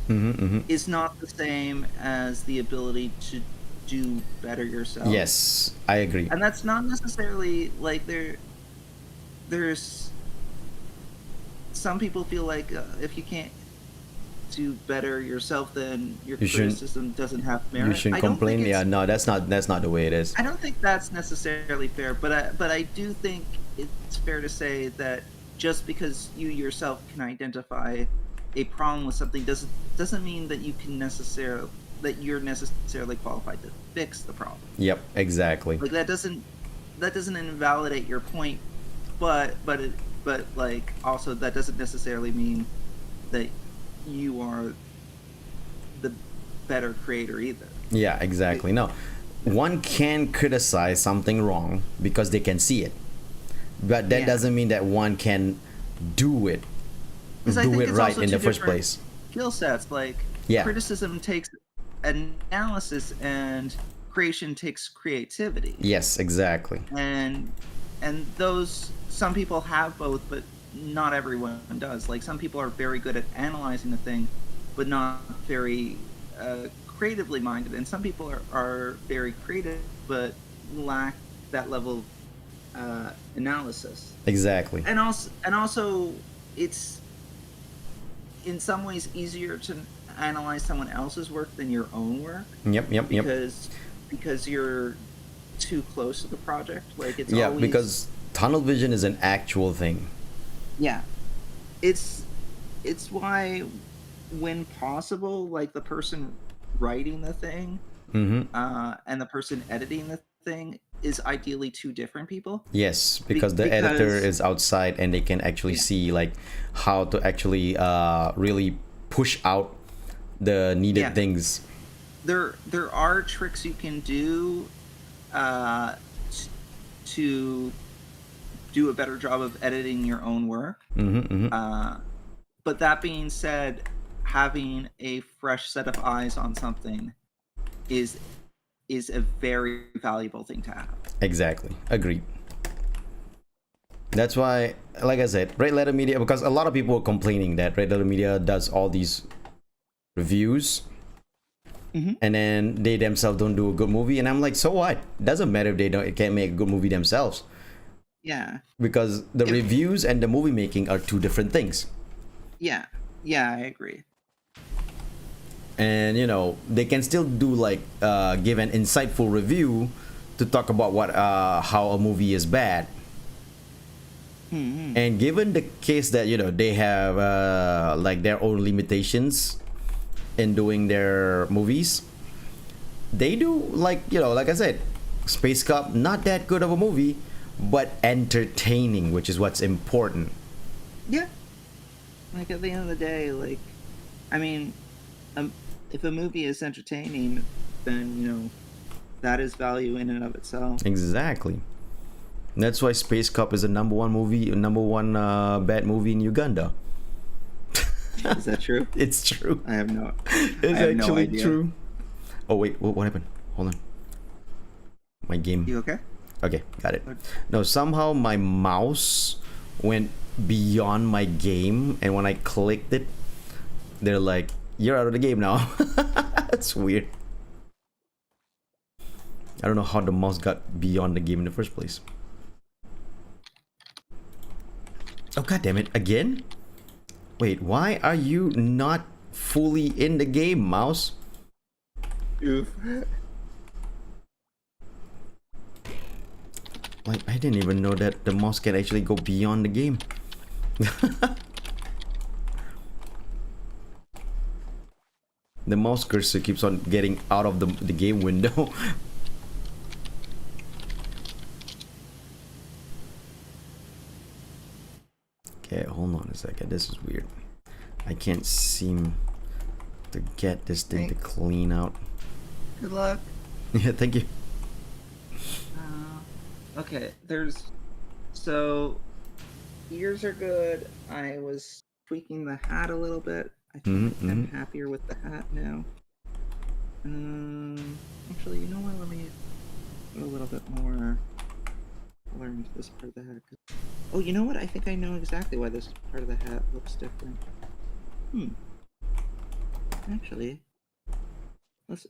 is not the same as the ability to do better yourself. Yes, I agree. And that's not necessarily like there's some people feel like if you can't do better yourself, then your You shouldn't. criticism doesn't have You merit. shouldn't I don't think complain. Yeah, it's no, that's not the way it is. I don't think that's necessarily fair, but I do think it's fair to say that just because you yourself can identify a problem with something doesn't mean that you're necessarily qualified to fix the problem. Yep, exactly. Like that doesn't invalidate your point, but like also that doesn't necessarily mean that you are the better creator either. Yeah, exactly. No, one can criticize something wrong because they can see it, but that Yeah. doesn't mean that one can do it, 'Cause I do think it it's right also in two the first different place. skill sets. Like Yeah. criticism takes analysis and creation takes creativity. Yes, exactly. And those some people have both, but not everyone does. Like some people are very good at analyzing a thing, but not very creatively minded. And some people are very creative, but lack that level of analysis. Exactly. And also, it's in some ways easier to analyze someone else's work than your own work Yep, yep, yep. because you're too close to the project. Like it's Yeah, always because tunnel vision is an actual thing. yeah. It's why when possible, like the person writing the thing and the person editing the thing is ideally two different people. Yes, because the editor Because is outside and they can actually yeah, see like how to actually really push out the needed yeah, things. there are tricks you can do uh, t- to do a better job of editing your own work. Uh, but that being said, having a fresh set of eyes on something is a very valuable thing to have. Exactly. Agreed. That's why, like I said, Red Letter Media, because a lot of people are complaining that Red Letter Media does all these reviews and then they themselves don't do a good movie. And I'm like, so what? Doesn't matter if they can't make a good movie themselves. Yeah. Because the If, reviews and the movie making are two different things. yeah. Yeah, I agree. And you know, they can still do like give an insightful review to talk about what how a movie is bad. And given the case that you know they have like their own limitations in doing their movies, they do like you know like I said, Space Cop not that good of a movie, but entertaining, which is what's important. Yeah. Like at the end of the day, like I mean, if a movie is entertaining, then you know that is value in and of itself. Exactly. That's why Space Cop is the number one movie, number one bad movie in Uganda. Is that true? It's true. I have no. It's I have no actually idea. true. Oh wait, what happened? Hold on. My game. You okay? Okay, got it. No, somehow my mouse went beyond my game, and when I clicked it, they're like, "You're out of the game now." That's weird. I don't know how the mouse got beyond the game in the first place. Oh god damn it! Again? Wait, why are you not fully in the game, mouse? Oof. Like, I didn't even know that the mouse can actually go beyond the game. The mouse cursor keeps on getting out of the game window. Okay, hold on a second. This is weird. I can't seem to get this thing to clean out. Good luck. Yeah, thank you. Okay, so ears are good. I was tweaking the hat a little bit. I think I'm happier with the hat now. Actually, you know what? Let me put a little bit more color into this part of the hat. Oh, you know what? I think I know exactly why this part of the hat looks different. Actually, let's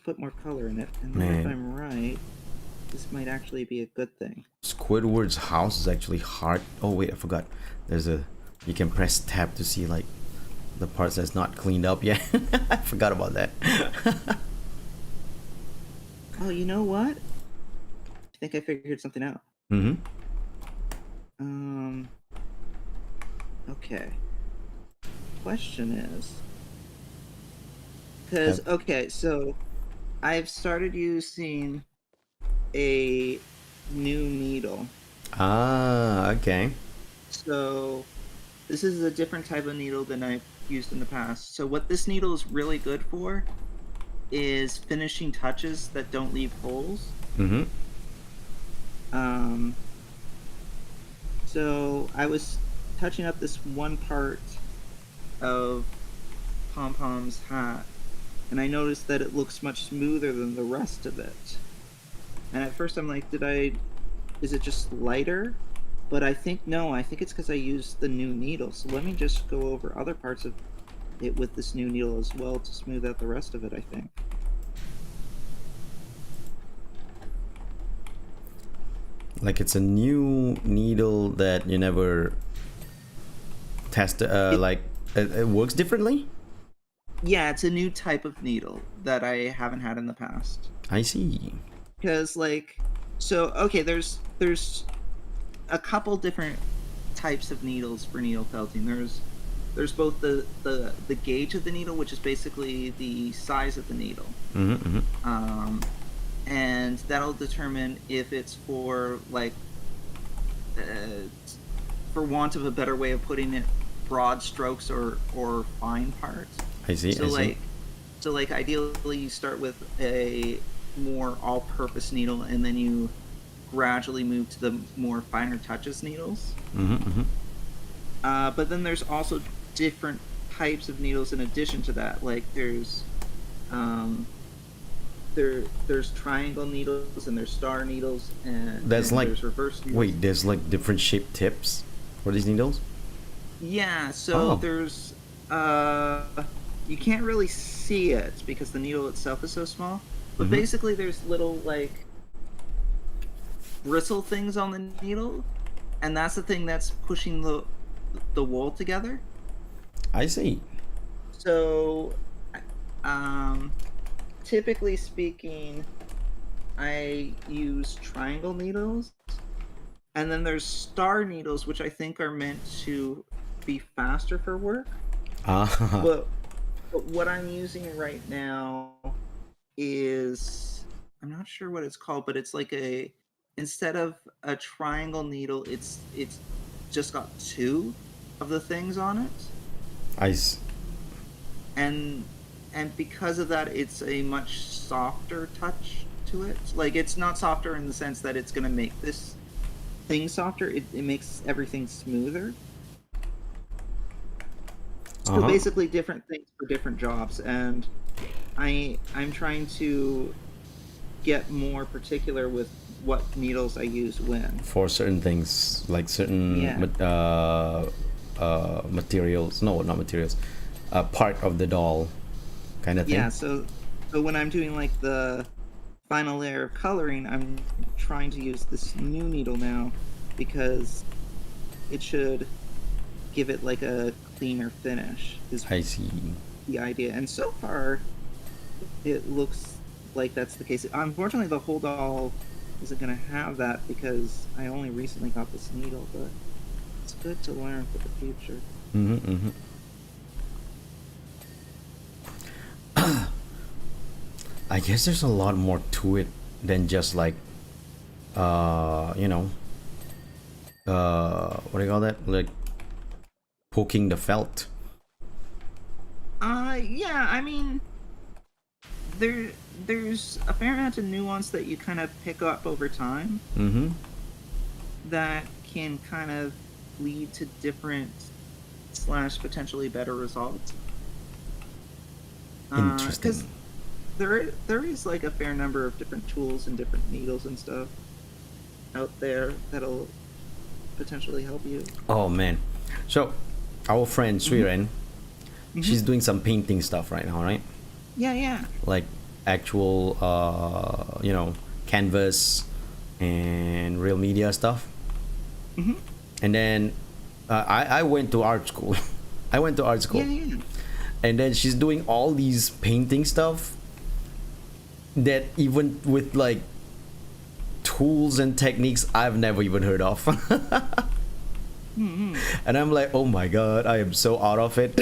put more color in it, and then if I'm right, this might actually be a good thing. Squidward's house is actually hard. Oh wait, I forgot. You can press tab to see like the parts that's not cleaned up yet. I forgot about that. Oh, you know what? I think I figured something out. Okay. Question is, because okay, so I've started using a new needle. Okay. So this is a different type of needle than I've used in the past. So what this needle is really good for is finishing touches that don't leave holes. So I was touching up this one part of Pom Pom's hat, and I noticed that it looks much smoother than the rest of it. And at first I'm like, is it just lighter? But I think it's because I used the new needle. So let me just go over other parts of it with this new needle as well to smooth out the rest of it, I think. Like it's a new needle that you never tested. It works differently. Yeah, it's a new type of needle that I haven't had in the past. I see. Because there's a couple different types of needles for needle felting. There's both the gauge of the needle, which is basically the size of the needle. And that'll determine if it's for for want of a better way of putting it, broad strokes or fine parts. I see. So ideally you start with a more all-purpose needle, and then you gradually move to the more finer touches needles. But then there's also different types of needles in addition to that. Like there's triangle needles, and there's star needles, and there's reverse needles. Wait, there's like different shaped tips for these needles? Yeah, so there's you can't really see it because the needle itself is so small. But basically there's little like bristle things on the needle, and that's the thing that's pushing the wool together. I see. So typically speaking, I use triangle needles, and then there's star needles, which I think are meant to be faster for work. But what I'm using right now is, I'm not sure what it's called, but it's like instead of a triangle needle, it's just got two of the things on it. And because of that, it's a much softer touch to it. Like, it's not softer in the sense that it's going to make this thing softer. It makes everything smoother. So basically different things for different jobs. And I'm trying to get more particular with what needles I use when. For certain things, like certain materials. No, not materials. Part of the doll kind of thing. Yeah, so when I'm doing like the final layer of coloring, I'm trying to use this new needle now because it should give it like a cleaner finish. I see. The idea. And so far it looks like that's the case. Unfortunately, the whole doll isn't going to have that because I only recently got this needle, but it's good to learn for the future. I guess there's a lot more to it than just like what do you call that, like poking the felt. Yeah, I mean, there's a fair amount of nuance that you kind of pick up over time that can kind of lead to different / potentially better results. Interesting. Because there is like a fair number of different tools and different needles and stuff out there that'll potentially help you. Oh man, so our friend Swiren, she's doing some painting stuff right now, right? Yeah. Like actual canvas and real media stuff. And then I went to art school. I went to art school. Yeah. And then she's doing all these painting stuff that even with like tools and techniques I've never even heard of. And I'm like, oh my god, I am so out of it.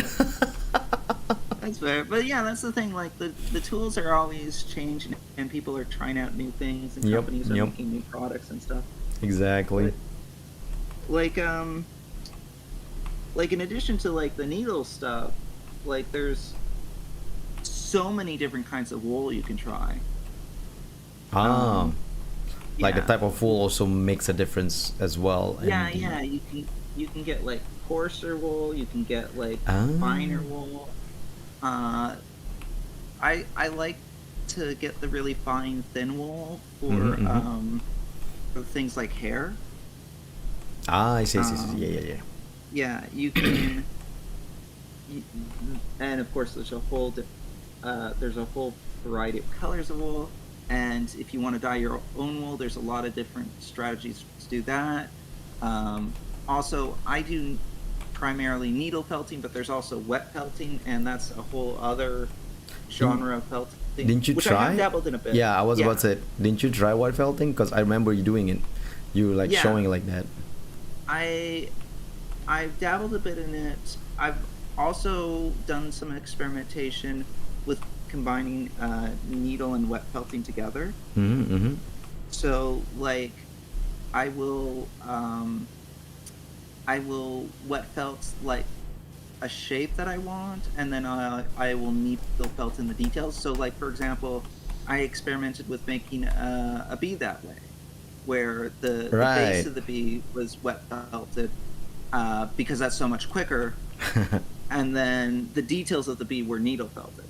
That's fair. But yeah, that's the thing. Like the tools are always changing, and people are trying out new things, and companies are making new products and stuff. Exactly. Like in addition to like the needle stuff, like there's so many different kinds of wool you can try. Like the Yeah. type of wool also makes a difference as well. Yeah. You can get like coarser wool. You can get like finer wool. I like to get the really fine thin wool for things like hair. I see. Yeah. Yeah, you can. And of course, there's a whole variety of colors of wool. And if you want to dye your own wool, there's a lot of different strategies to do that. Also, I do primarily needle felting, but there's also wet felting, and that's a whole other genre of felting. Didn't you which try? I have dabbled in a bit. Yeah, I was about to say, didn't you try wet felting? Because I remember you doing it. You were like showing it like that. I've dabbled a bit in it. I've also done some experimentation with combining needle and wet felting together. So like I will wet felt like a shape that I want, and then I will needle felt in the details. So like for example, I experimented with making a bee that way, where the base of the bee was wet felted because that's so much quicker. And then the details of the bee were needle felted.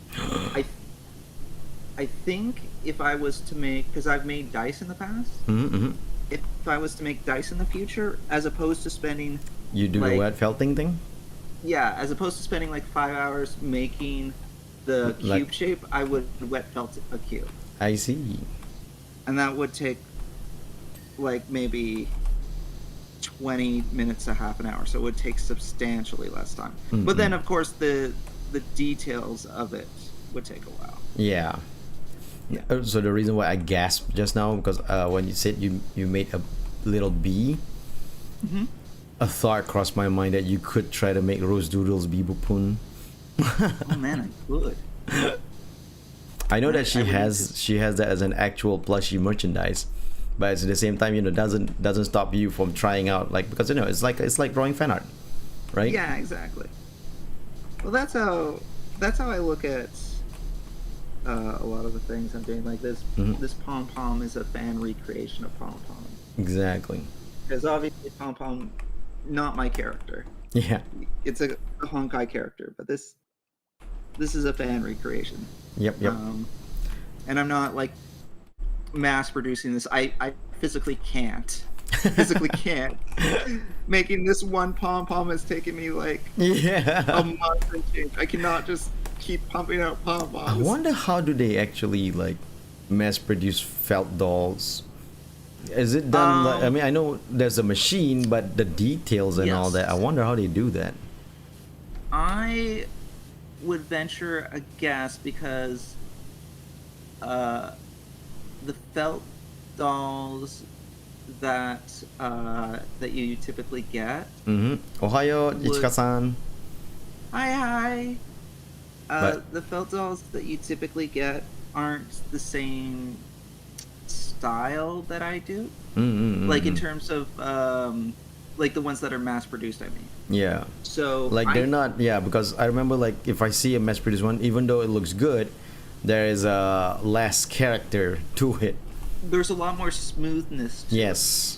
I think if I was to make, because I've made dice in the past, if I was to make dice in the future, as opposed to spending, you do the wet felting thing? Yeah, as opposed to spending like 5 hours making the cube shape, I would wet felt a cube. I see. And that would take like maybe 20 minutes to half an hour, so it would take substantially less time. But then of course the details of it would take a while. Yeah. So the reason why I gasped just now, because when you said you made a little bee, a thought crossed my mind that you could try to make Rose Doodle's bee bupun. Oh man, I could. I know that she has that as an actual plushie merchandise, but at the same time, doesn't stop you from trying out, like, because it's like drawing fan art, right? Yeah, exactly. Well, that's how I look at a lot of the things I'm doing. Like this pom pom is a fan recreation of pom pom. Exactly. Because obviously pom pom, not my character. Yeah. It's a Honkai character, but this is a fan recreation. Yep. And I'm not like mass producing this. I physically can't. Making this one pom pom has taken me like a month and change. I cannot just keep pumping out pom poms. I wonder how do they actually like mass produce felt dolls? Is it done? I mean, I know there's a machine, but the details and all that. I wonder how they do that. I would venture a guess because the felt dolls that you typically get. Ohayo, Ichika-san. Hi. The felt dolls that you typically get aren't the same style that I do. Like in terms of like the ones that are mass produced, I mean. Yeah. So like they're not, because I remember like if I see a mass produced one, even though it looks good, there is less character to it. There's a lot more smoothness to it.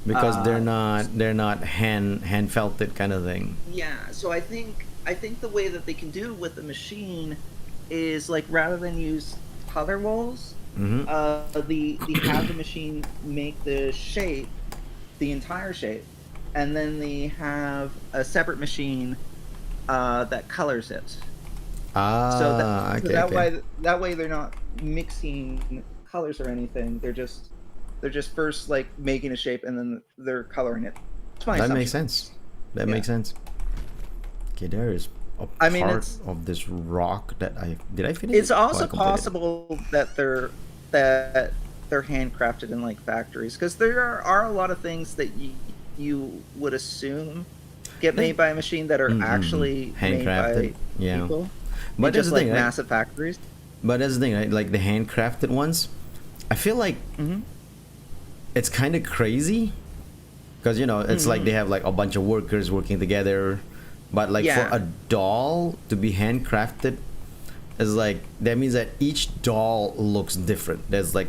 Because they're not hand felted kind of thing. Yeah, so I think the way that they can do it with the machine is like rather than use color walls, the have the machine make the shape, the entire shape, and then they have a separate machine that colors it. So that way they're not mixing colors or anything. They're just first like making a shape and then they're coloring it. That makes sense. That makes sense. Okay, there is a part of this rock that I finish. It's also possible that they're handcrafted in like factories, because there are a lot of things that you would assume get made by a machine that are actually handcrafted made by people. But just like massive factories. But that's the thing, right? Like the handcrafted ones, I feel like it's kind of crazy, because it's like they have like a bunch of workers working together, but like for a doll to be handcrafted is like, that means that each doll looks different. There's got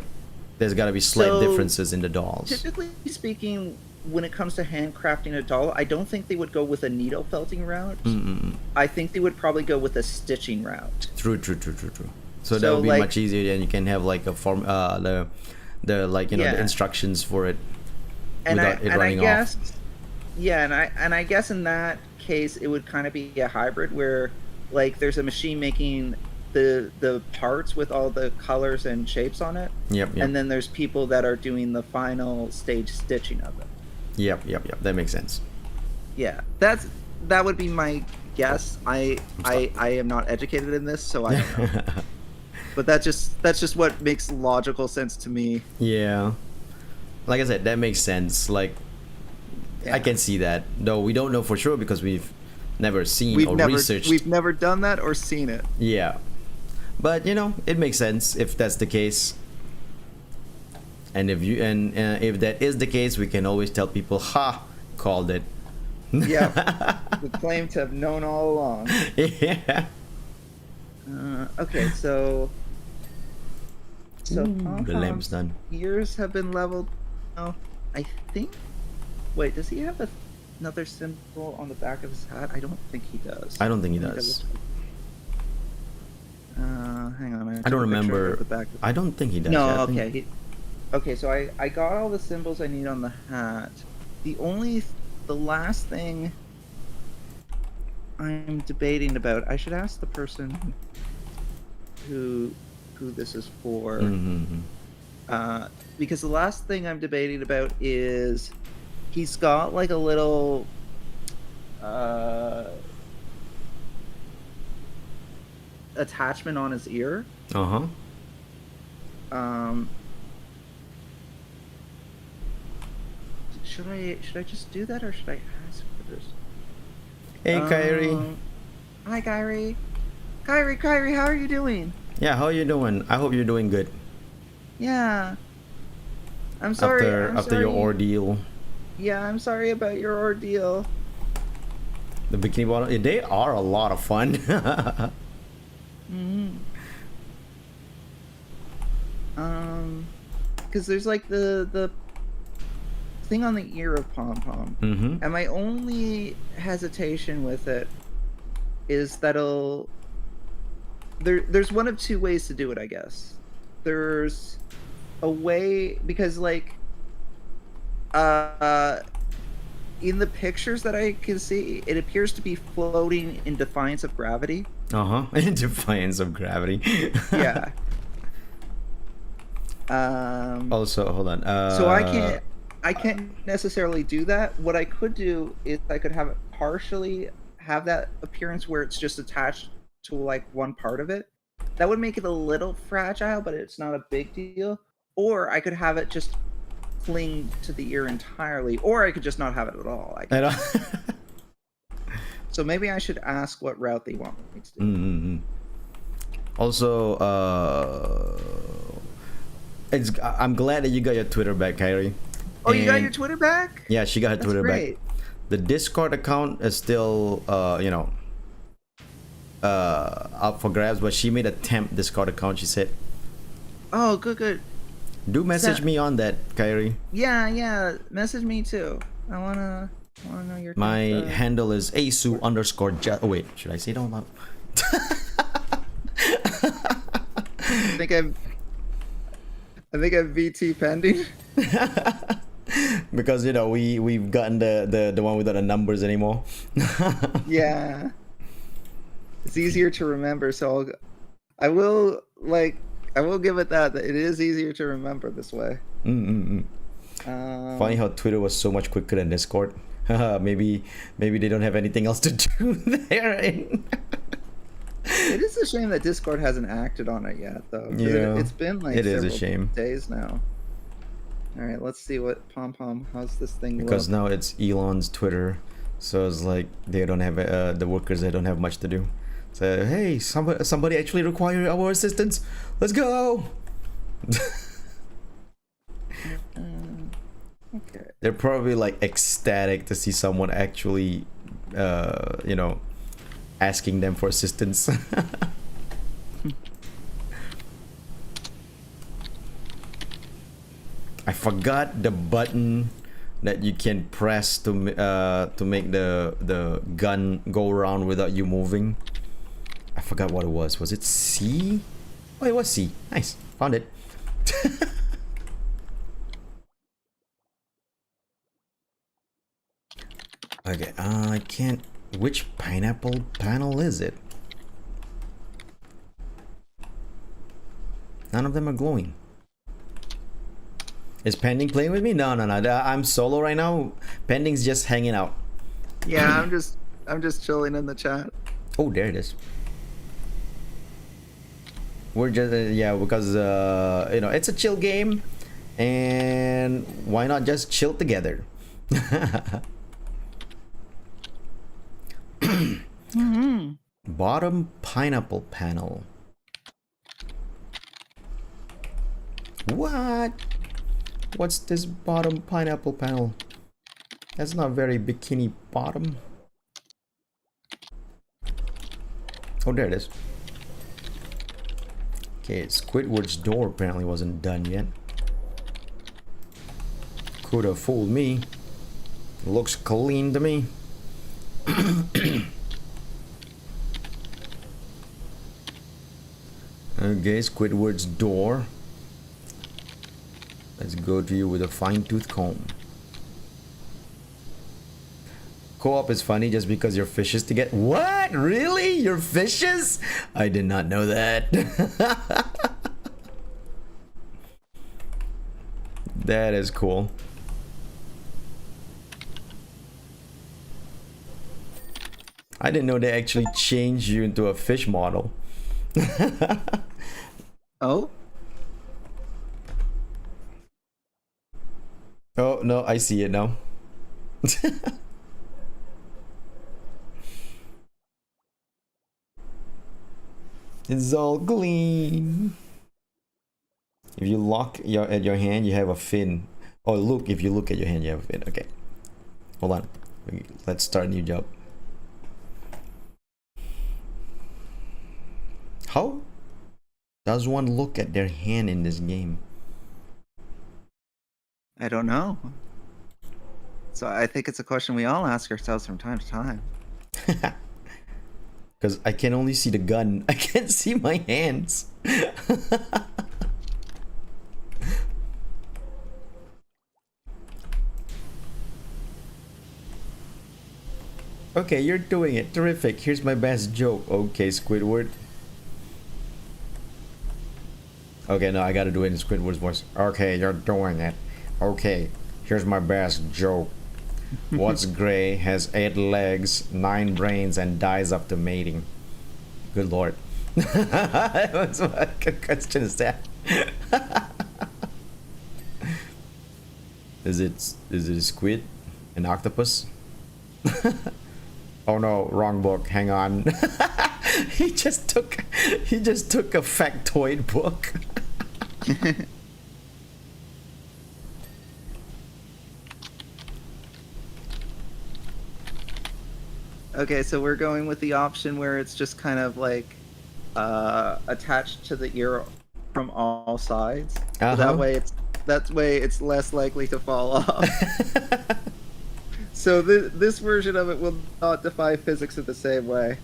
to be slight differences in the dolls. Typically speaking, when it comes to handcrafting a doll, I don't think they would go with a needle felting route. I think they would probably go with a stitching route. True. So that would be much easier, and you can have like a form, the the instructions for it without it running off. Yeah, and I guess in that case it would kind of be a hybrid where like there's a machine making the parts with all the colors and shapes on it. Yep. And then there's people that are doing the final stage stitching of it. Yep. That makes sense. Yeah, that would be my guess. I am not educated in this, so I don't know. But that's just what makes logical sense to me. Yeah, like I said, that makes sense. Like, I can see that, though we don't know for sure because we've never seen researched. We've never done that or seen it. Yeah, but it makes sense if that's the case. And if that is the case, we can always tell people, "Ha, called it." Yeah, we claim to have known all along. Yeah. Okay, so the lamp's done. Ears have been leveled. Oh, I think. Wait, does he have another symbol on the back of his hat? I don't think he does. I don't think he does. Hang on. I don't remember. I don't think he does. No, okay. Okay, so I got all the symbols I need on the hat. The last thing I'm debating about, I should ask the person who this is for. Because the last thing I'm debating about is he's got like a little attachment on his ear. Should I just do that, or should I ask for this? Hey, Kyrie. Hi, Kyrie. Kyrie, how are you doing? Yeah, how are you doing? I hope you're doing good. Yeah. I'm sorry. After your ordeal. Yeah, I'm sorry about your ordeal. The bikini bottom, they are a lot of fun. Because there's like the thing on the ear of Pom Pom, and my only hesitation with it is that'll there's one of two ways to do it, I guess. There's a way, because like in the pictures that I can see, it appears to be floating in defiance of gravity. In defiance of gravity. Yeah. Also, hold on. So I can't necessarily do that. What I could do is I could have it partially have that appearance where it's just attached to like one part of it. That would make it a little fragile, but it's not a big deal. Or I could have it just cling to the ear entirely, or I could just not have it at all. So maybe I should ask what route they want me to do. Also, I'm glad that you got your Twitter back, Kyrie. Oh, you got your Twitter back? Yeah, she got her Twitter back. The Discord account is still, up for grabs, but she made a temp Discord account, she said. Oh, good. Do message me on that, Kyrie. Yeah. Message me too. I wanna know your. My handle is asu_. Oh wait, should I say it out loud? I think I'm VT pending. Because you know we've gotten the one without the numbers anymore. Yeah, it's easier to remember. So I will give it that it is easier to remember this way. Funny how Twitter was so much quicker than Discord. maybe they don't have anything else to do there. It is a shame that Discord hasn't acted on it yet, though. Yeah, it's been like it is several a shame. days now. All right, let's see what how's this thing Because look? now it's Elon's Twitter, so it's like they don't have the workers. They don't have much to do. So hey, somebody actually require our assistance. Let's go. Okay. They're probably like ecstatic to see someone actually, you know, asking them for assistance. I forgot the button that you can press to make the gun go around without you moving. I forgot what it was. Was it C? Oh, it was C. Nice, found it. Okay, I can't. Which pineapple panel is it? None of them are glowing. Is Pending playing with me? No. I'm solo right now. Pending's just hanging out. Yeah, I'm just chilling in the chat. Oh, there it is. We're just yeah, because you know, it's a chill game, and why not just chill together? Bottom pineapple panel. What? What's this bottom pineapple panel? That's not very bikini bottom. Oh, there it is. Okay, Squidward's door apparently wasn't done yet. Could have fooled me. Looks clean to me. Okay, Squidward's door. Let's go to you with a fine-tooth comb. Co-op is funny just because you're fishes to get. What? Really? You're fishes? I did not know that. That is cool. I didn't know they actually changed you into a fish model. Oh? Oh, no, I see it now. It's all clean. If you look at your hand, you have a fin. Oh, look, if you look at your hand, you have a fin. Okay. Hold on. Let's start a new job. How does one look at their hand in this game? I don't know. So I think it's a question we all ask ourselves from time to time. Because I can only see the gun. I can't see my hands. Okay, you're doing it. Terrific. Here's my best joke. Okay, Squidward. Okay, no, I gotta do it in Squidward's voice. Okay, you're doing it. Okay, here's my best joke. What's gray, has 8 legs, 9 brains, and dies after mating? Good lord. What question is that? Is it a squid? An octopus? Oh no, wrong book. Hang on. he just took a factoid book. Okay, so we're going with the option where it's just kind of like attached to the ear from all sides. So that way it's less likely to fall off. So this version of it will not defy physics in the same way.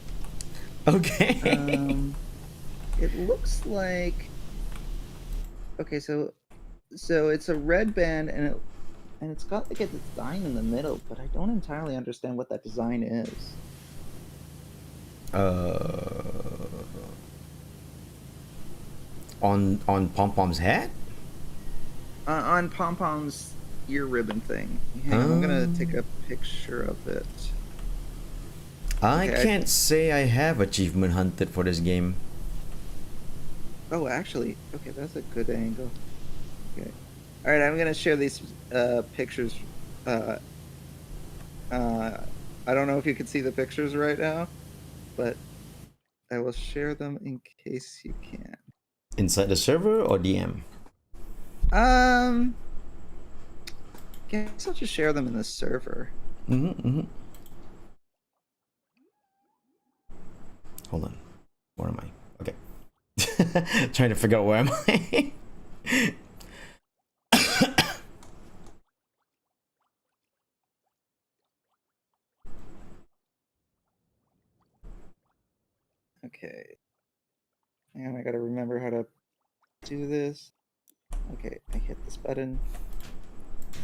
Okay. It looks like Okay, so it's a red band, and it's got like a design in the middle, but I don't entirely understand what that design is. On Pom Pom's head? On Pom Pom's ear ribbon thing. Hang on, I'm gonna take a picture of it. I Okay, can't say I have achievement hunted for this game. Oh, actually, okay, that's a good angle. Okay, all right, I'm gonna share these pictures. I don't know if you can see the pictures right now, but I will share them in case you can. Inside the server or DM? Guess I'll just share them in the server. Hold on. Where am I? Okay. Trying to figure out where am I. Okay. Hang on, I gotta remember how to do this. Okay, I hit this button.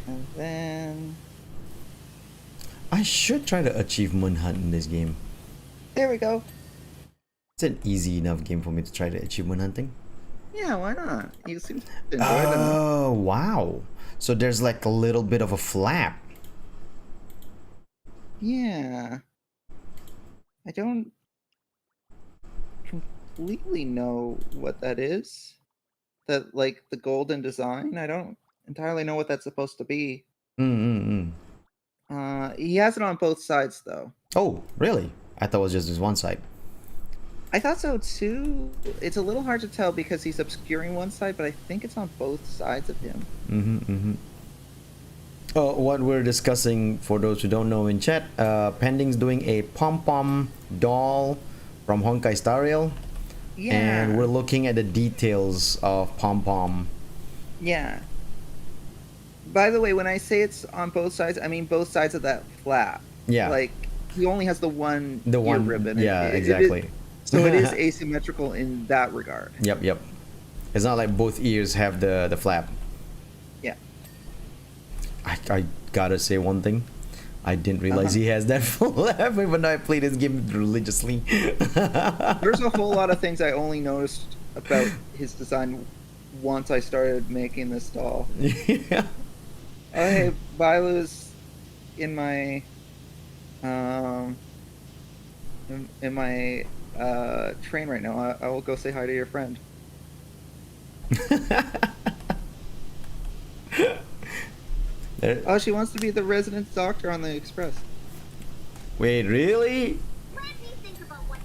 And then... I should try to achievement hunt in this game. There we go. It's an easy enough game for me to try the achievement hunting. Yeah, why not? You seem to enjoy it. Oh, wow. So there's like a little bit of a flap. Yeah. I don't completely know what that is. That, like, the golden design, I don't entirely know what that's supposed to be. He has it on both sides, though. Oh, really? I thought it was just this one side. I thought so, too. It's a little hard to tell because he's obscuring one side, but I think it's on both sides of him. What we're discussing, for those who don't know in chat, Pending's doing a Pom Pom doll from Honkai Star Rail. Yeah. And we're looking at the details of Pom Pom. Yeah. By the way, when I say it's on both sides, I mean both sides of that flap. Yeah. Like, he only has the one ear ribbon. Yeah, exactly. So it is asymmetrical in that regard. Yep. It's not like both ears have the flap. Yeah. I gotta say one thing. I didn't realize he has that flap even though I played this game religiously. There's a whole lot of things I only noticed about his design once I started making this doll. Yeah. Oh, hey, Bailu's in my train right now. I will go say hi to your friend. Oh, she wants to be the resident doctor on the express. Wait, really? Let me think about what.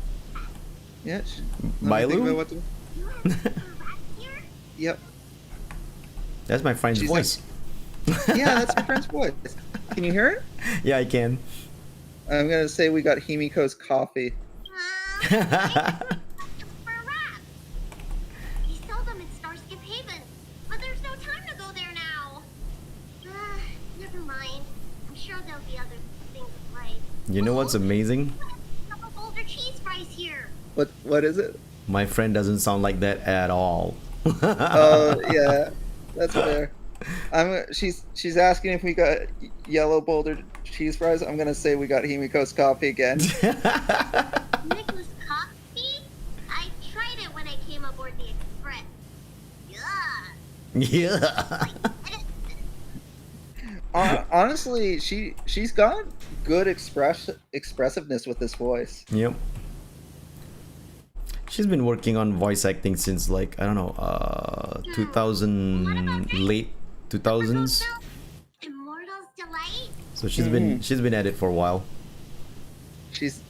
Yeah. Bailu? Here? Yep. That's my friend's voice. Yeah, that's my friend's voice. Can you hear it? Yeah, I can. I'm gonna say we got Himiko's coffee. For a wrap. He sold them in Starscape Haven, but there's no time to go there now. Never mind. I'm sure there'll be other things of life. You know what's amazing? Couple Boulder cheese fries here. What is it? My friend doesn't sound like that at all. Oh yeah, that's fair. She's asking if we got yellow Boulder cheese fries. I'm gonna say we got Himiko's coffee again. Nicholas coffee? I tried it when I came aboard the Express. Yeah. Yeah. Honestly, she's got good expressiveness with this voice. Yep. She's been working on voice acting since like I don't know, 2000, late 2000s. Immortal's Delight? So she's been at it for a while. She's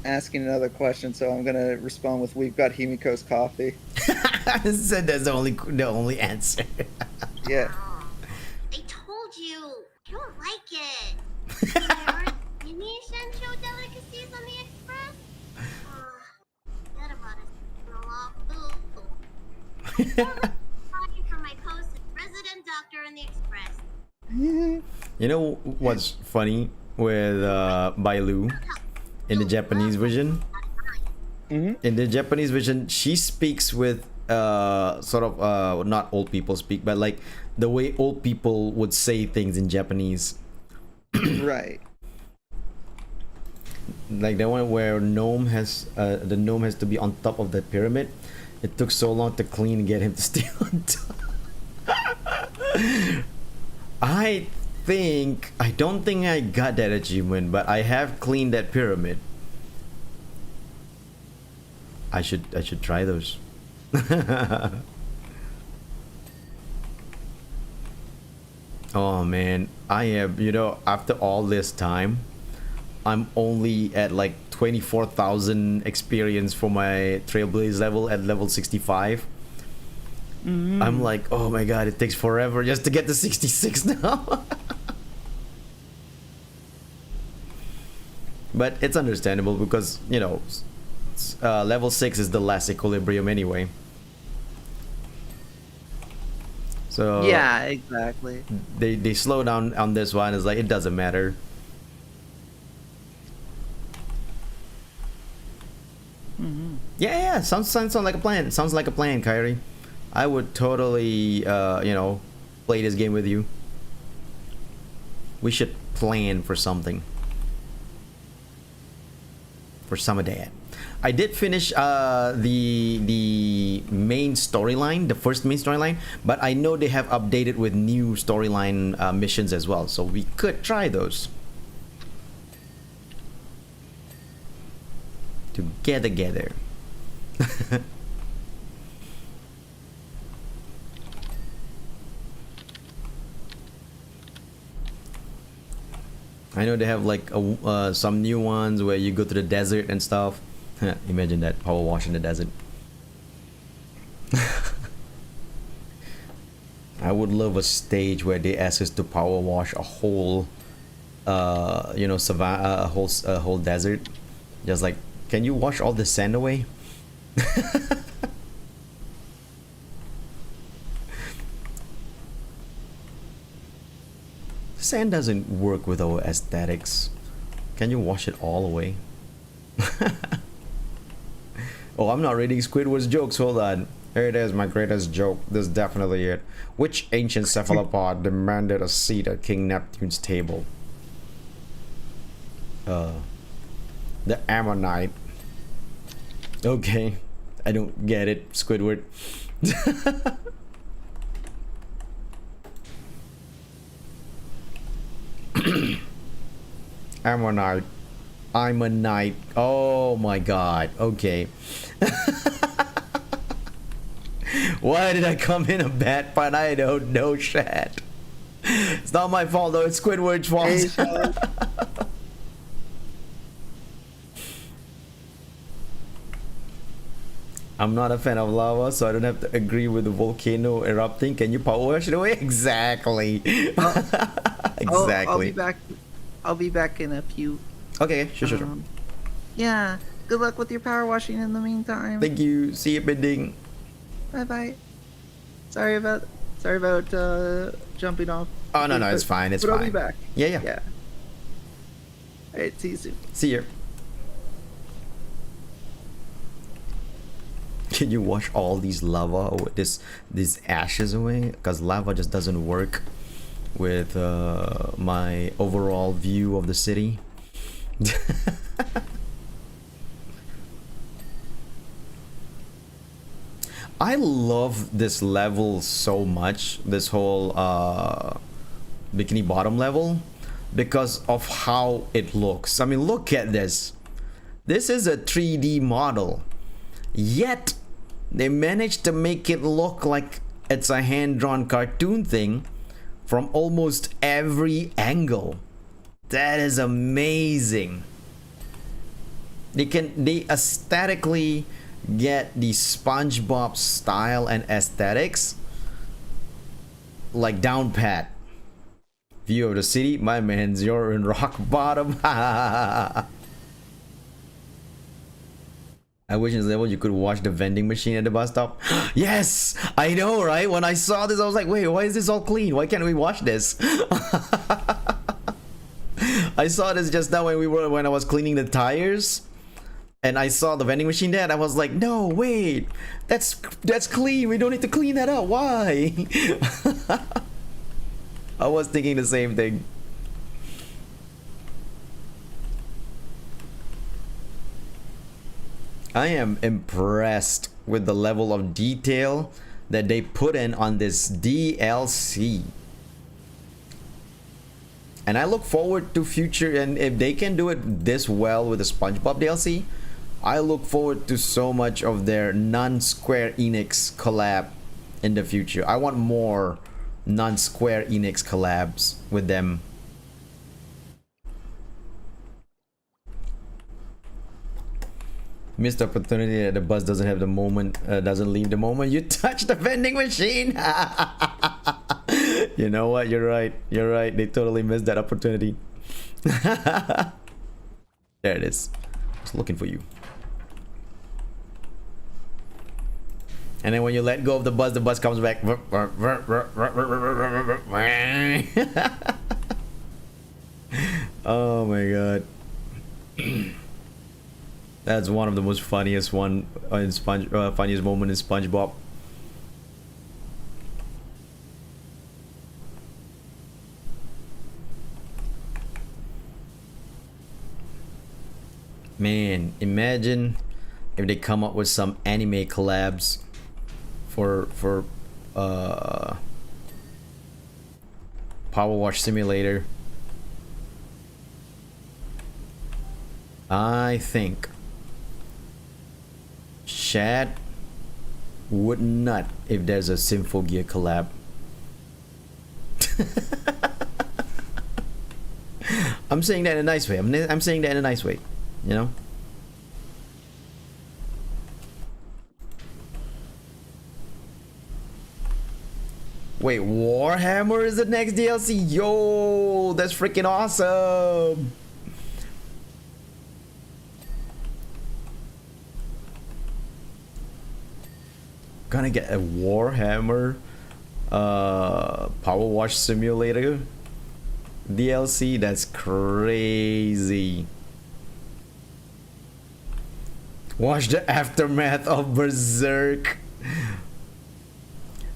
asking another question, so I'm gonna respond with "We've got Himiko's coffee." Said that's the only answer. Yeah. I told you, I don't like it. There aren't any essential delicacies on the Express? Forget about it. No law food. For my post as resident doctor in the Express. You know what's funny with Bailu in the Japanese version? In the Japanese version, she speaks with sort of not old people speak, but like the way old people would say things in Japanese. Right. Like the one where gnome has the gnome has to be on top of the pyramid. It took so long to clean and get him to stay on top. I don't think I got that achievement, but I have cleaned that pyramid. I should try those. Oh man, I have, you know, after all this time, I'm only at like 24,000 experience for my Trailblaze level at level 65. I'm like, oh my god, it takes forever just to get to 66 now. But it's understandable because, you know, level 6 is the last equilibrium anyway. So Yeah, exactly. they slow down on this one. It's like it doesn't matter. Yeah, sounds like a plan. Sounds like a plan, Kyrie. I would totally, you know, play this game with you. We should plan for something. For some of that. I did finish the main storyline, the first main storyline, but I know they have updated with new storyline missions as well, so we could try those. Together. I know they have like some new ones where you go to the desert and stuff. Imagine that, power wash in the desert. I would love a stage where they ask us to power wash a whole, you know, savannah, a whole desert. Just like, can you wash all the sand away? Sand doesn't work with our aesthetics. Can you wash it all away? Oh, I'm not reading Squidward's jokes. Hold on. Here it is, my greatest joke. This is definitely it. Which ancient cephalopod demanded a seat at King Neptune's table? The Ammonite. Okay. I don't get it, Squidward. Ammonite. I'm a knight. Oh my god. Okay. Why did I come in a bad part? I don't know, chat. It's not my fault though, it's Squidward's fault. Hey, I'm not a fan of lava, so I don't have to agree with the volcano erupting. Can you power wash it away? Exactly. Exactly. I'll be back in a few. Okay, sure. Yeah. Good luck with your power washing in the meantime. Thank you. See you, Bending. Bye bye. Sorry about jumping off. Oh no, it's fine. It's but fine. I'll be back. Yeah. Yeah. All right. See you soon. See you. Can you wash all these lava or these ashes away? Because lava just doesn't work with my overall view of the city. I love this level so much, this whole Bikini Bottom level, because of how it looks. I mean, look at this. This is a 3D model, yet they managed to make it look like it's a hand-drawn cartoon thing from almost every angle. That is amazing. They aesthetically get the SpongeBob style and aesthetics like down pat. View of the city, my man's, you're in rock bottom. I wish in this level you could watch the vending machine at the bus stop. Yes, I know, right? When I saw this, I was like, wait, why is this all clean? Why can't we watch this? I saw this just now when I was cleaning the tires, and I saw the vending machine there, and I was like, no, wait, that's clean. We don't need to clean that up. Why? I was thinking the same thing. I am impressed with the level of detail that they put in on this DLC. And I look forward to future, and if they can do it this well with the SpongeBob DLC, I look forward to so much of their non-Square Enix collab in the future. I want more non-Square Enix collabs with them. Missed opportunity that the bus doesn't have the moment, doesn't leave the moment you touch the vending machine. You know what? You're right. You're right. They totally missed that opportunity. There it is. I was looking for you. And then when you let go of the bus comes back. Oh my god. That's one of the most funniest one in funniest moment in SpongeBob. Man, imagine if they come up with some anime collabs for Powerwash Simulator. I think Shad would nut if there's a Symphogear collab. I'm saying that in a nice way. I'm saying that in a nice way, you know. Wait, Warhammer is the next DLC? Yo, that's freaking awesome. Gonna get a Warhammer Powerwash Simulator DLC. That's crazy. Watch the aftermath of Berserk.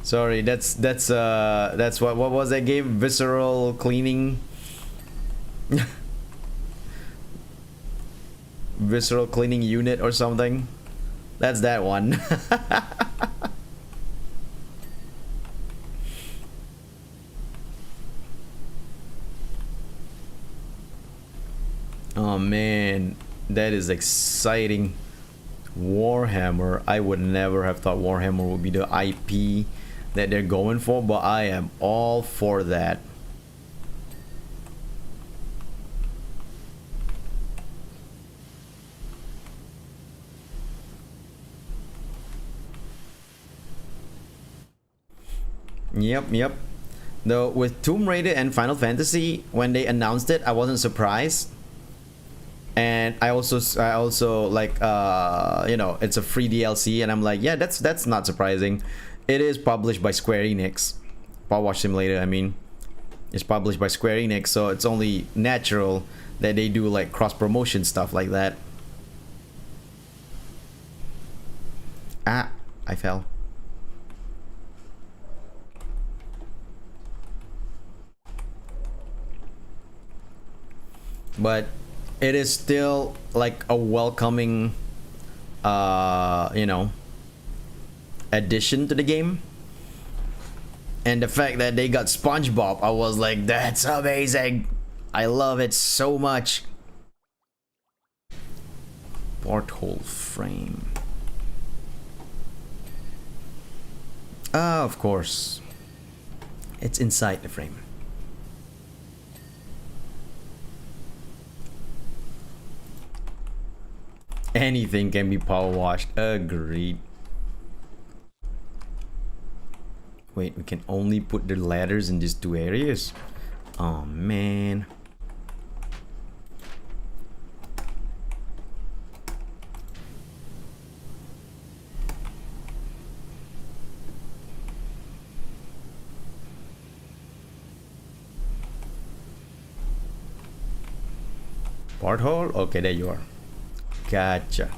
Sorry, that's what was that game? Visceral cleaning. Visceral cleaning unit or something. That's that one. Oh man, that is exciting. Warhammer. I would never have thought Warhammer would be the IP that they're going for, but I am all for that. Yep. Though with Tomb Raider and Final Fantasy, when they announced it, I wasn't surprised. And I also like you know, it's a free DLC, and I'm like, yeah, that's not surprising. It is published by Square Enix. Powerwash Simulator, I mean, it's published by Square Enix, so it's only natural that they do like cross promotion stuff like that. Ah, I fell. But it is still like a welcoming you know, addition to the game. And the fact that they got SpongeBob, I was like, that's amazing. I love it so much. Porthole frame. Of course. It's inside the frame. Anything can be power washed. Agreed. Wait, we can only put the ladders in these two areas? Oh man. Porthole? Okay, there you are. Gotcha.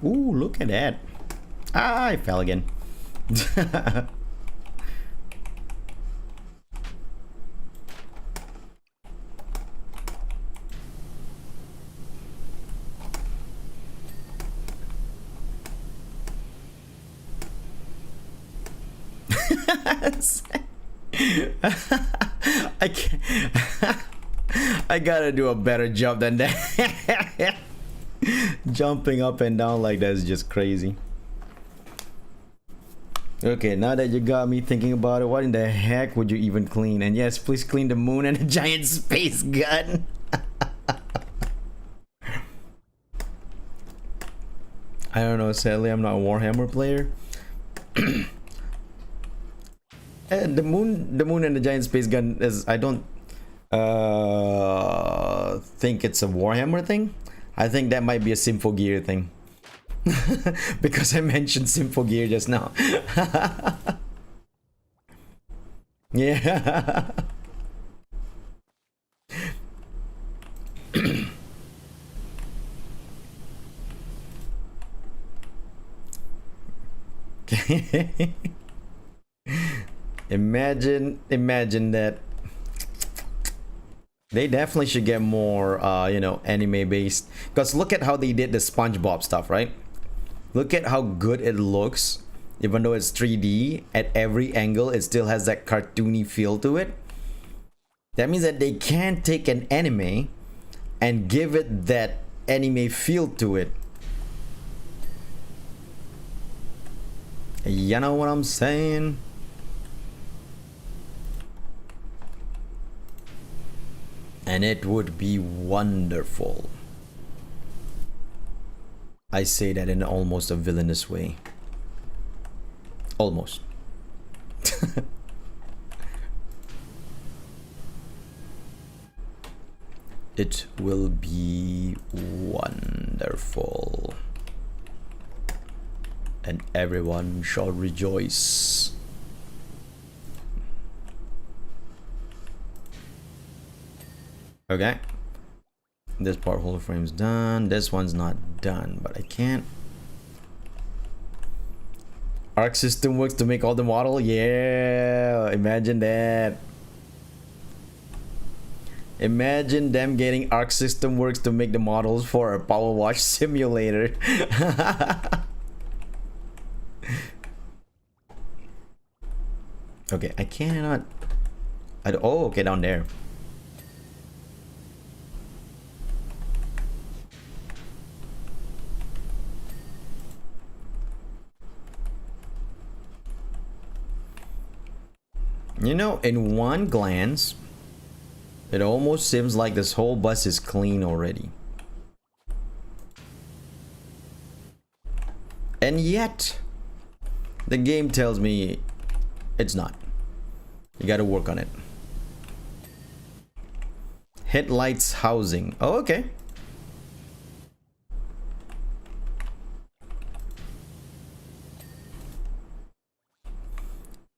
Ooh, look at that. Ah, I fell again. I can't. I gotta do a better job than that. Jumping up and down like that is just crazy. Okay, now that you got me thinking about it, what in the heck would you even clean? And yes, please clean the moon and a giant space gun. I don't know, sadly I'm not a Warhammer player. And the moon and the giant space gun is, I don't think it's a Warhammer thing. I think that might be a Simple Gear thing. Because I mentioned Simple Gear just now. Yeah. Imagine that. They definitely should get more you know, anime based, because look at how they did the SpongeBob stuff, right? Look at how good it looks. Even though it's 3D, at every angle it still has that cartoony feel to it. That means that they can take an anime and give it that anime feel to it. You know what I'm saying? And it would be wonderful. I say that in almost a villainous way. Almost. It will be wonderful. And everyone shall rejoice. Okay. This part holder frame's done. This one's not done, but I can't. Arc system works to make all the model. Yeah, imagine that. Imagine them getting Arc system works to make the models for a Powerwash Simulator. Okay, I cannot. Oh, okay, down there. You know, in one glance, it almost seems like this whole bus is clean already. And yet, the game tells me it's not. You gotta work on it. Headlights housing. Oh, okay.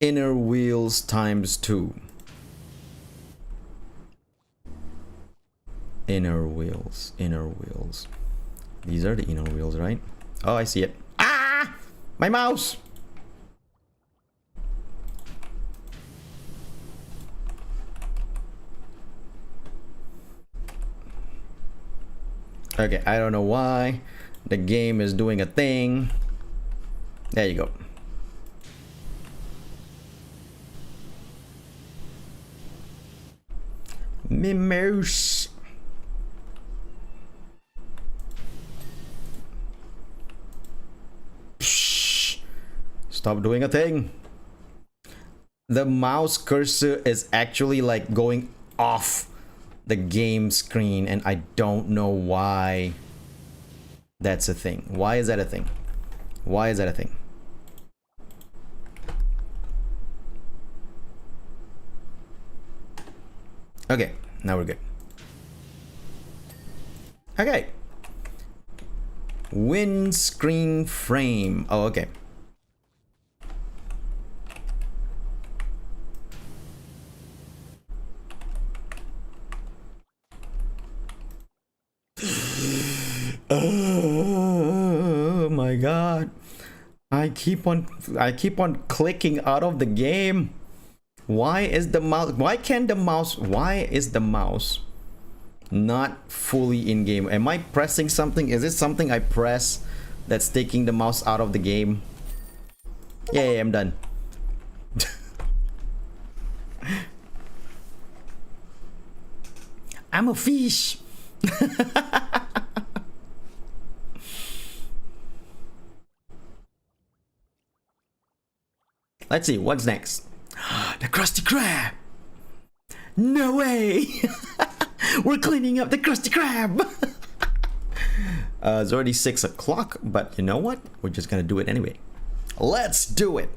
Inner wheels ×2. Inner wheels. These are the inner wheels, right? Oh, I see it. Ah! My mouse! Okay, I don't know why. The game is doing a thing. There you go. Me mouse. Psh, stop doing a thing. The mouse cursor is actually like going off the game screen, and I don't know why that's a thing. Why is that a thing? Why is that a thing? Okay, now we're good. Okay. Windscreen frame. Oh, okay. I keep on clicking out of the game. Why is the mouse? Why is the mouse not fully in game? Am I pressing something? Is it something I press that's taking the mouse out of the game? Yeah, I'm done. I'm a fish. Let's see, what's next? The Krusty Krab! No way! We're cleaning up the Krusty Krab! It's already 6 o'clock, but you know what? We're just gonna do it anyway. Let's do it!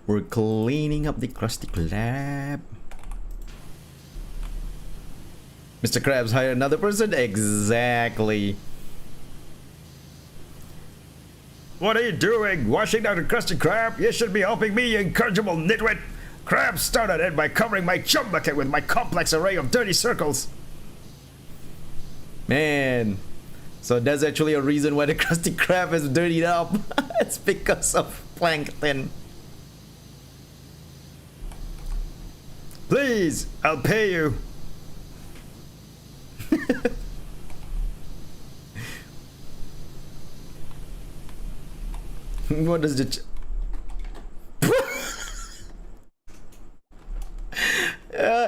We're cleaning up the Krusty Krab. Mr. Krabs hire another person? Exactly. What are you doing? Washing down the Krusty Krab? You should be helping me, you incorrigible nitwit. Krabs started it by covering my chum bucket with my complex array of dirty circles. Man. So there's actually a reason why the Krusty Krab is dirtied up. It's because of plankton. Please, I'll pay you. What does the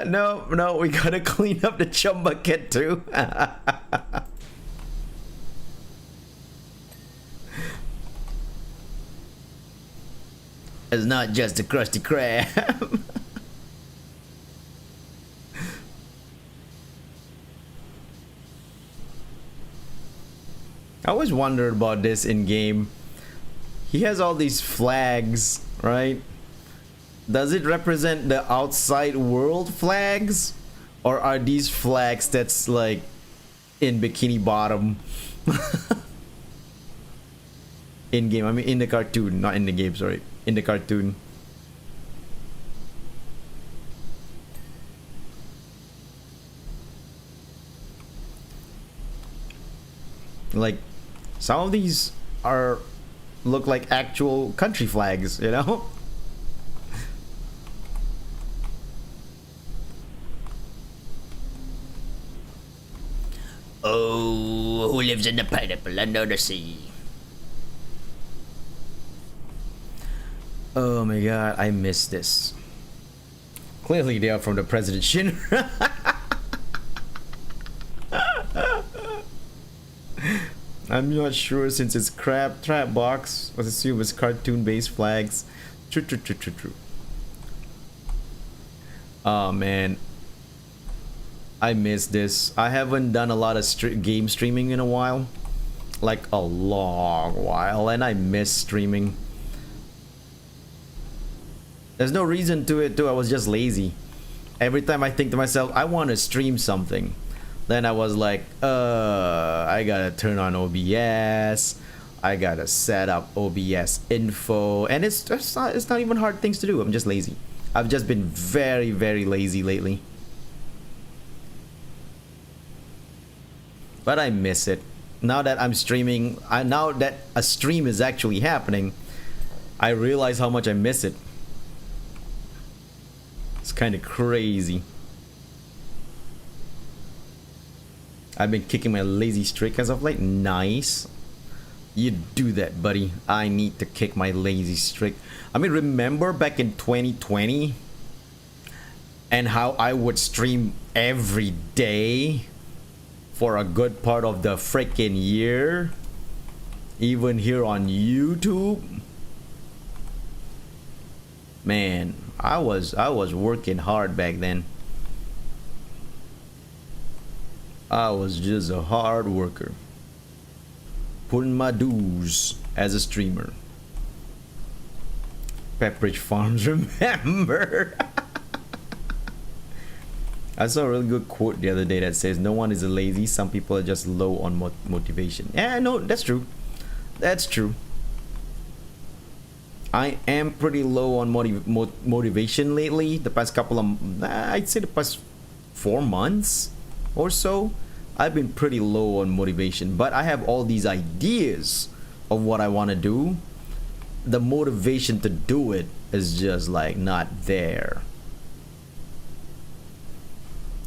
no, we gotta clean up the chum bucket too. It's not just a Krusty Krab. I always wondered about this in game. He has all these flags, right? Does it represent the outside world flags? Or are these flags that's like in Bikini Bottom? In game, I mean in the cartoon, not in the game, sorry. In the cartoon. Like, some of these look like actual country flags, you know? Oh, who lives in the pineapple under the sea? Oh my god, I miss this. Clearly they are from the President Shin. I'm not sure since it's crab trap box. Let's assume it's cartoon-based flags. True. Oh man, I miss this. I haven't done a lot of game streaming in a while, like a long while, and I miss streaming. There's no reason to it too. I was just lazy. Every time I think to myself, I want to stream something, then I was like, I gotta turn on OBS. I gotta set up OBS info, and it's not even hard things to do. I'm just lazy. I've just been very, very lazy lately. But I miss it. Now that I'm streaming, now that a stream is actually happening, I realize how much I miss it. It's kind of crazy. I've been kicking my lazy streak as of late. Nice. You do that, buddy. I need to kick my lazy streak. I mean, remember back in 2020 and how I would stream every day for a good part of the freaking year, even here on YouTube. Man, I was working hard back then. I was just a hard worker, putting my dues as a streamer. Pepperidge Farms, remember? I saw a really good quote the other day that says, "No one is lazy. Some people are just low on motivation." Yeah, no, that's true. That's true. I am pretty low on motivation lately. The past couple of, I'd say the past 4 months or so, I've been pretty low on motivation, but I have all these ideas of what I want to do. The motivation to do it is just like not there.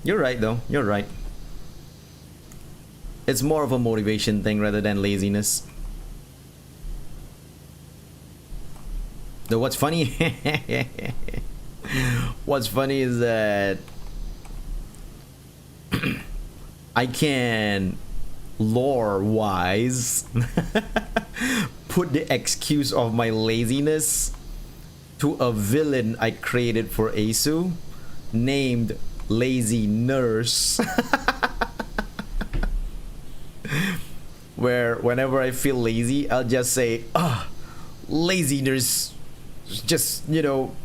You're right though, you're right. It's more of a motivation thing rather than laziness. Though what's funny what's funny is that I can lore wise put the excuse of my laziness to a villain I created for Asu named Lazy Nurse. Where whenever I feel lazy, I'll just say, lazy nurse, just, you know,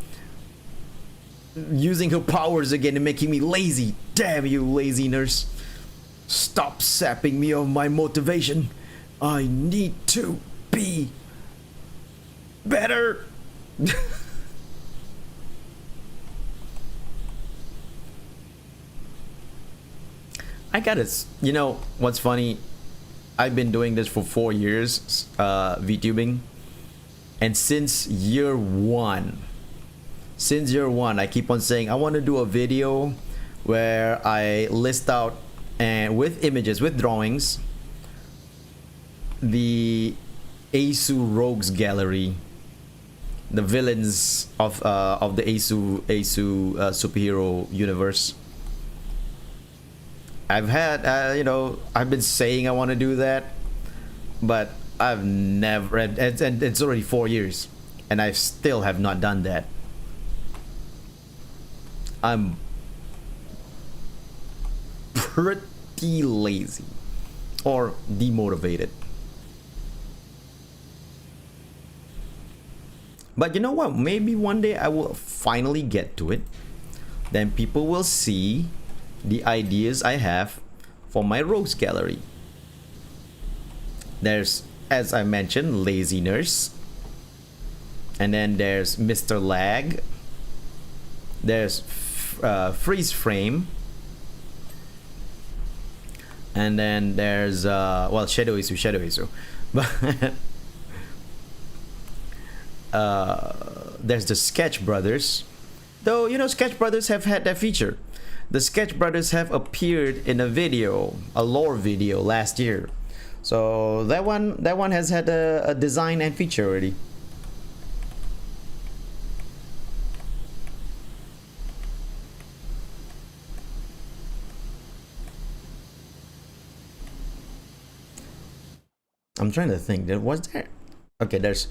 using her powers again and making me lazy. Damn you, lazy nurse. Stop sapping me of my motivation. I need to be better. I gotta, you know, what's funny? I've been doing this for 4 years, VTubing. And since year one, I keep on saying I want to do a video where I list out and with images, with drawings, the Asu Rogues Gallery, the villains of the Asu superhero universe. I've had, you know, I've been saying I want to do that, but I've never, and it's already 4 years, and I still have not done that. I'm pretty lazy or demotivated. But you know what? Maybe one day I will finally get to it. Then people will see the ideas I have for my rogues gallery. There's, as I mentioned, Lazy Nurse, and then there's Mr. Lag, there's Freeze Frame, and then there's well, Shadow Isu, but there's the Sketch Brothers. Though, you know, Sketch Brothers have had that feature. The Sketch Brothers have appeared in a video, a lore video last year. So that one has had a design and feature already. I'm trying to think. Was there? Okay, there's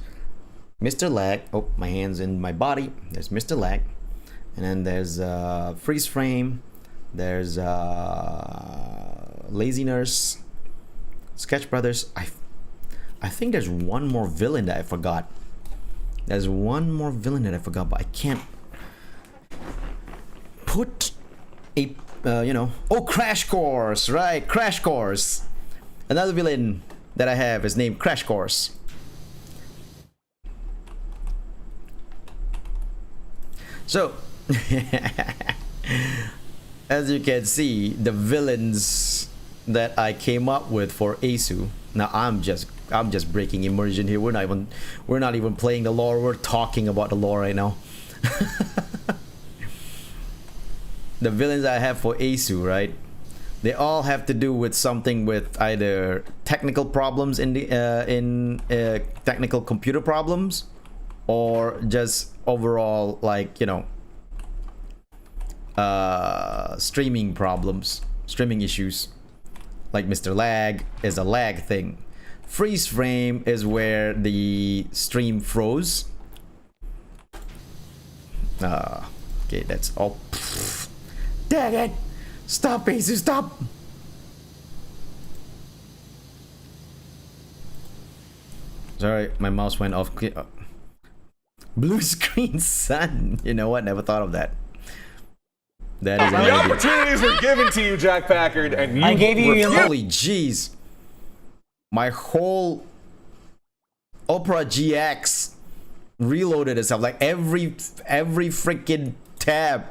Mr. Lag. Oh, my hand's in my body. There's Mr. Lag, and then there's Freeze Frame. There's Lazy Nurse, Sketch Brothers. I think there's one more villain that I forgot. There's one more villain that I forgot, but I can't put a you know. Oh, Crash Course, right? Crash Course. Another villain that I have is named Crash Course. So as you can see, the villains that I came up with for Asu. Now I'm just breaking immersion here. We're not even playing the lore. We're talking about the lore right now. The villains I have for Asu, right? They all have to do with something with either technical problems in the technical computer problems, or just overall, like, you know, streaming problems, streaming issues. Like Mr. Lag is a lag thing. Freeze Frame is where the stream froze. Okay, that's all. Dang it! Stop, Asu, stop! Sorry, my mouse went off. Blue screen sun. You know what? Never thought of that. That is the opportunities were given to you, Jack Packard, and you I gave you your holy jeez. My whole Opera GX reloaded itself. Like every freaking tab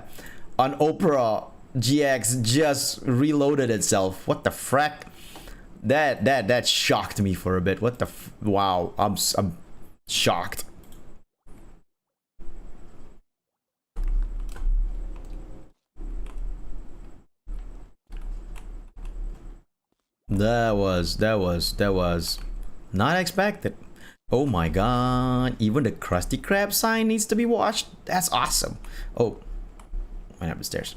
on Opera GX just reloaded itself. What the frack? That shocked me for a bit. What the wow, I'm shocked. That was not expected. Oh my god, even the Krusty Krab sign needs to be washed. That's awesome. Oh, went up the stairs.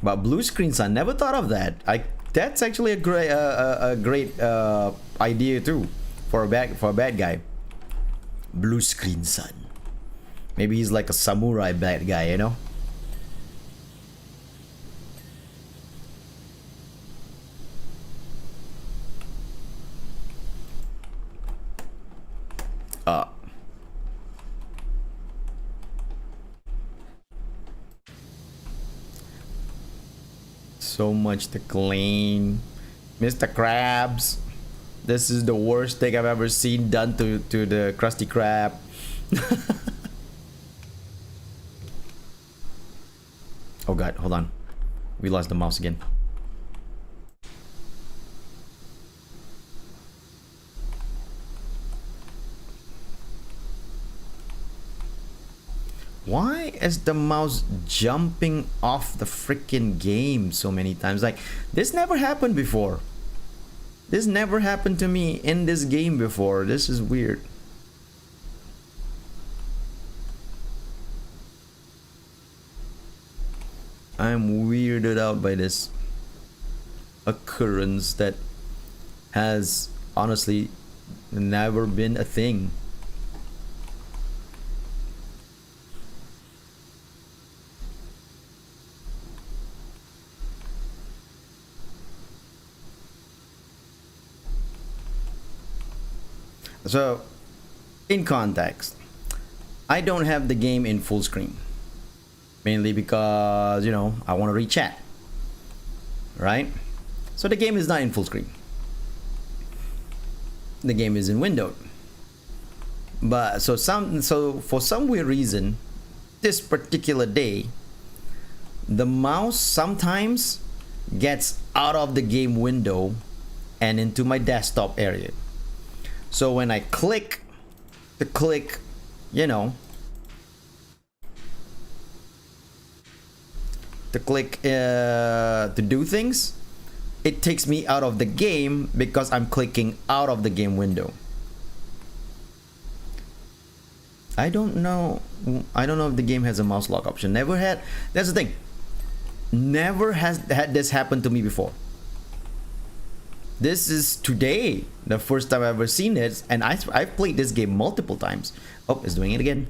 But blue screens, I never thought of that. That's actually a great idea too for a bad guy. Blue screen son. Maybe he's like a samurai bad guy, you know? So much to clean. Mr. Krabs. This is the worst thing I've ever seen done to the Krusty Krab. Oh god, hold on. We lost the mouse again. Why is the mouse jumping off the freaking game so many times? Like, this never happened before. This never happened to me in this game before. This is weird. I'm weirded out by this occurrence that has honestly never been a thing. So, in context, I don't have the game in full screen. Mainly because, you know, I want to read chat. Right? So the game is not in full screen. The game is in windowed. But so for some weird reason, this particular day, the mouse sometimes gets out of the game window and into my desktop area. So when I click, you know, to do things, it takes me out of the game because I'm clicking out of the game window. I don't know if the game has a mouse lock option. Never had. That's the thing. Never has had this happen to me before. This is today the first time I've ever seen it, and I've played this game multiple times. Oh, it's doing it again.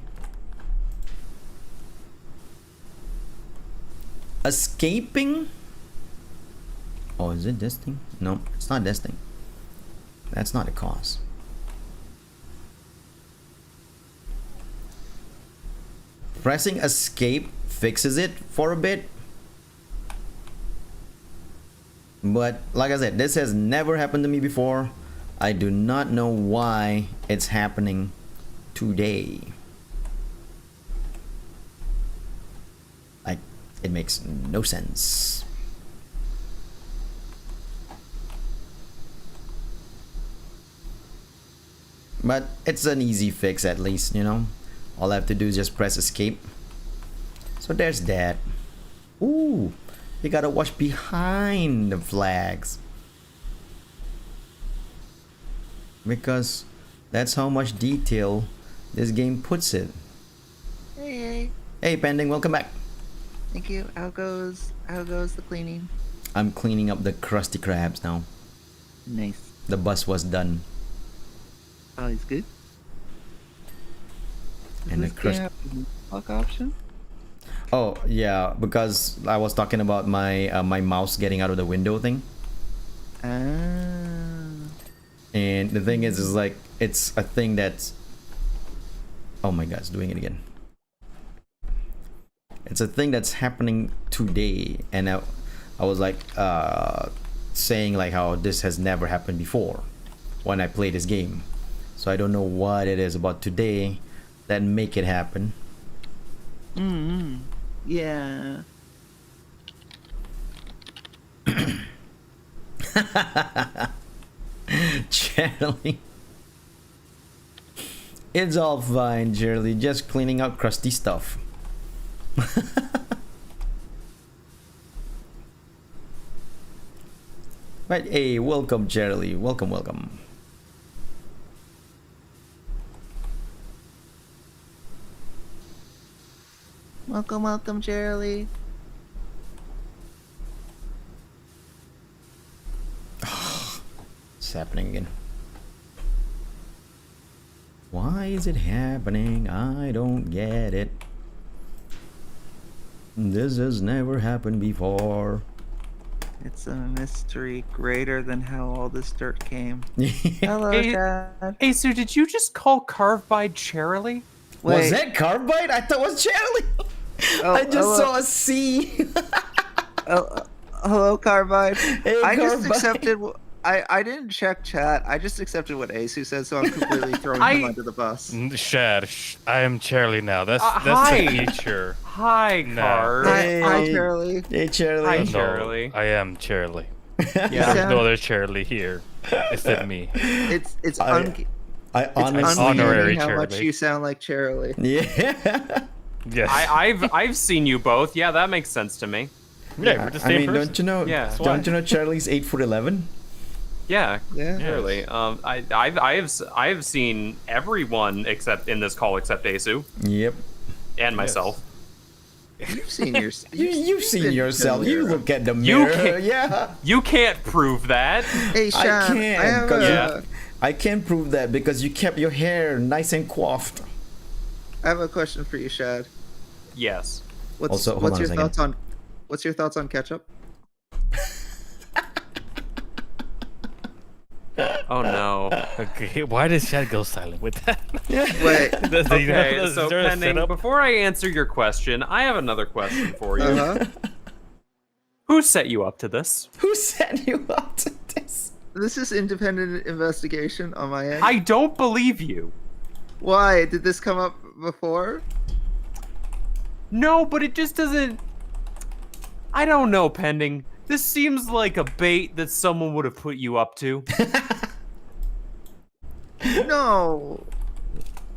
Escaping. Oh, is it this thing? No, it's not this thing. That's not a cause. Pressing escape fixes it for a bit. But like I said, this has never happened to me before. I do not know why it's happening today. Like, it makes no sense. But it's an easy fix at least, you know. All I have to do is just press escape. So there's that. Ooh. You gotta watch behind the flags. Because that's how much detail this game puts it. Hey. Hey, Pending, welcome back. Thank you. How goes the cleaning? I'm cleaning up the Krusty Krabs now. Nice. The bus was done. Oh, he's good. And the crust. Lock option? Oh yeah, because I was talking about my my mouse getting out of the window thing. And the thing is like it's a thing that's. Oh my god, it's doing it again. It's a thing that's happening today, and I was like saying like how this has never happened before when I play this game. So I don't know what it is about today that make it happen. Yeah. Charlie. It's all fine, Charlie. Just cleaning up crusty stuff. Right, hey, welcome, Charlie. Welcome, welcome. Welcome, welcome, Charlie. It's happening again. Why is it happening? I don't get it. This has never happened before. It's a mystery greater than how all this dirt came. Hello, Hey, Dad. Hey, Sue, did you just call Carvebide Charlie? Was that Carbide? I thought it was Charlie. I just hello. saw a C. Hello, Carbide. Hey, I just Carbide. accepted. I didn't check chat. I just accepted what Asu said, so I'm completely throwing him under the bus. Shad, I am Charlie now. That's hi. the future. Hi, No. Carv. Hi, Charlie. Hey, Charlie. Hi, No, Charlie. I am Charlie. Yeah. There's no other Charlie here except me. It's I honestly. Honorary uncanny how much Charlie. you sound like Charlie. Yeah. Yes. I've seen you both. Yeah, that makes sense to me. yeah, we're the same person. don't you know? Yeah. Don't you know Charlie's 8'11"? Yeah, Yeah. clearly. I've seen everyone except in this call except Asu Yep. and myself. You've seen your. You've seen been yourself. familiar. You look at the You mirror. can't- Yeah. You can't prove that. Hey, Sean. I can't. have 'cause a- I can't prove that because you kept your hair nice and coiffed. I have a question for you, Shad. Yes. What's Also, hold on a your second. thoughts on what's your thoughts on ketchup? Oh no. Okay, why does Shad go silent with that? Wait. Does he know- Okay, is so there a pending, setup? before I answer your question, I have another question for you. Uh-huh. Who set you up to this? Who set you up to this? This is independent investigation on my end. I don't believe you. Why did this come up before? No, but it just doesn't. I don't know, pending. This seems like a bait that someone would have put you up to. No.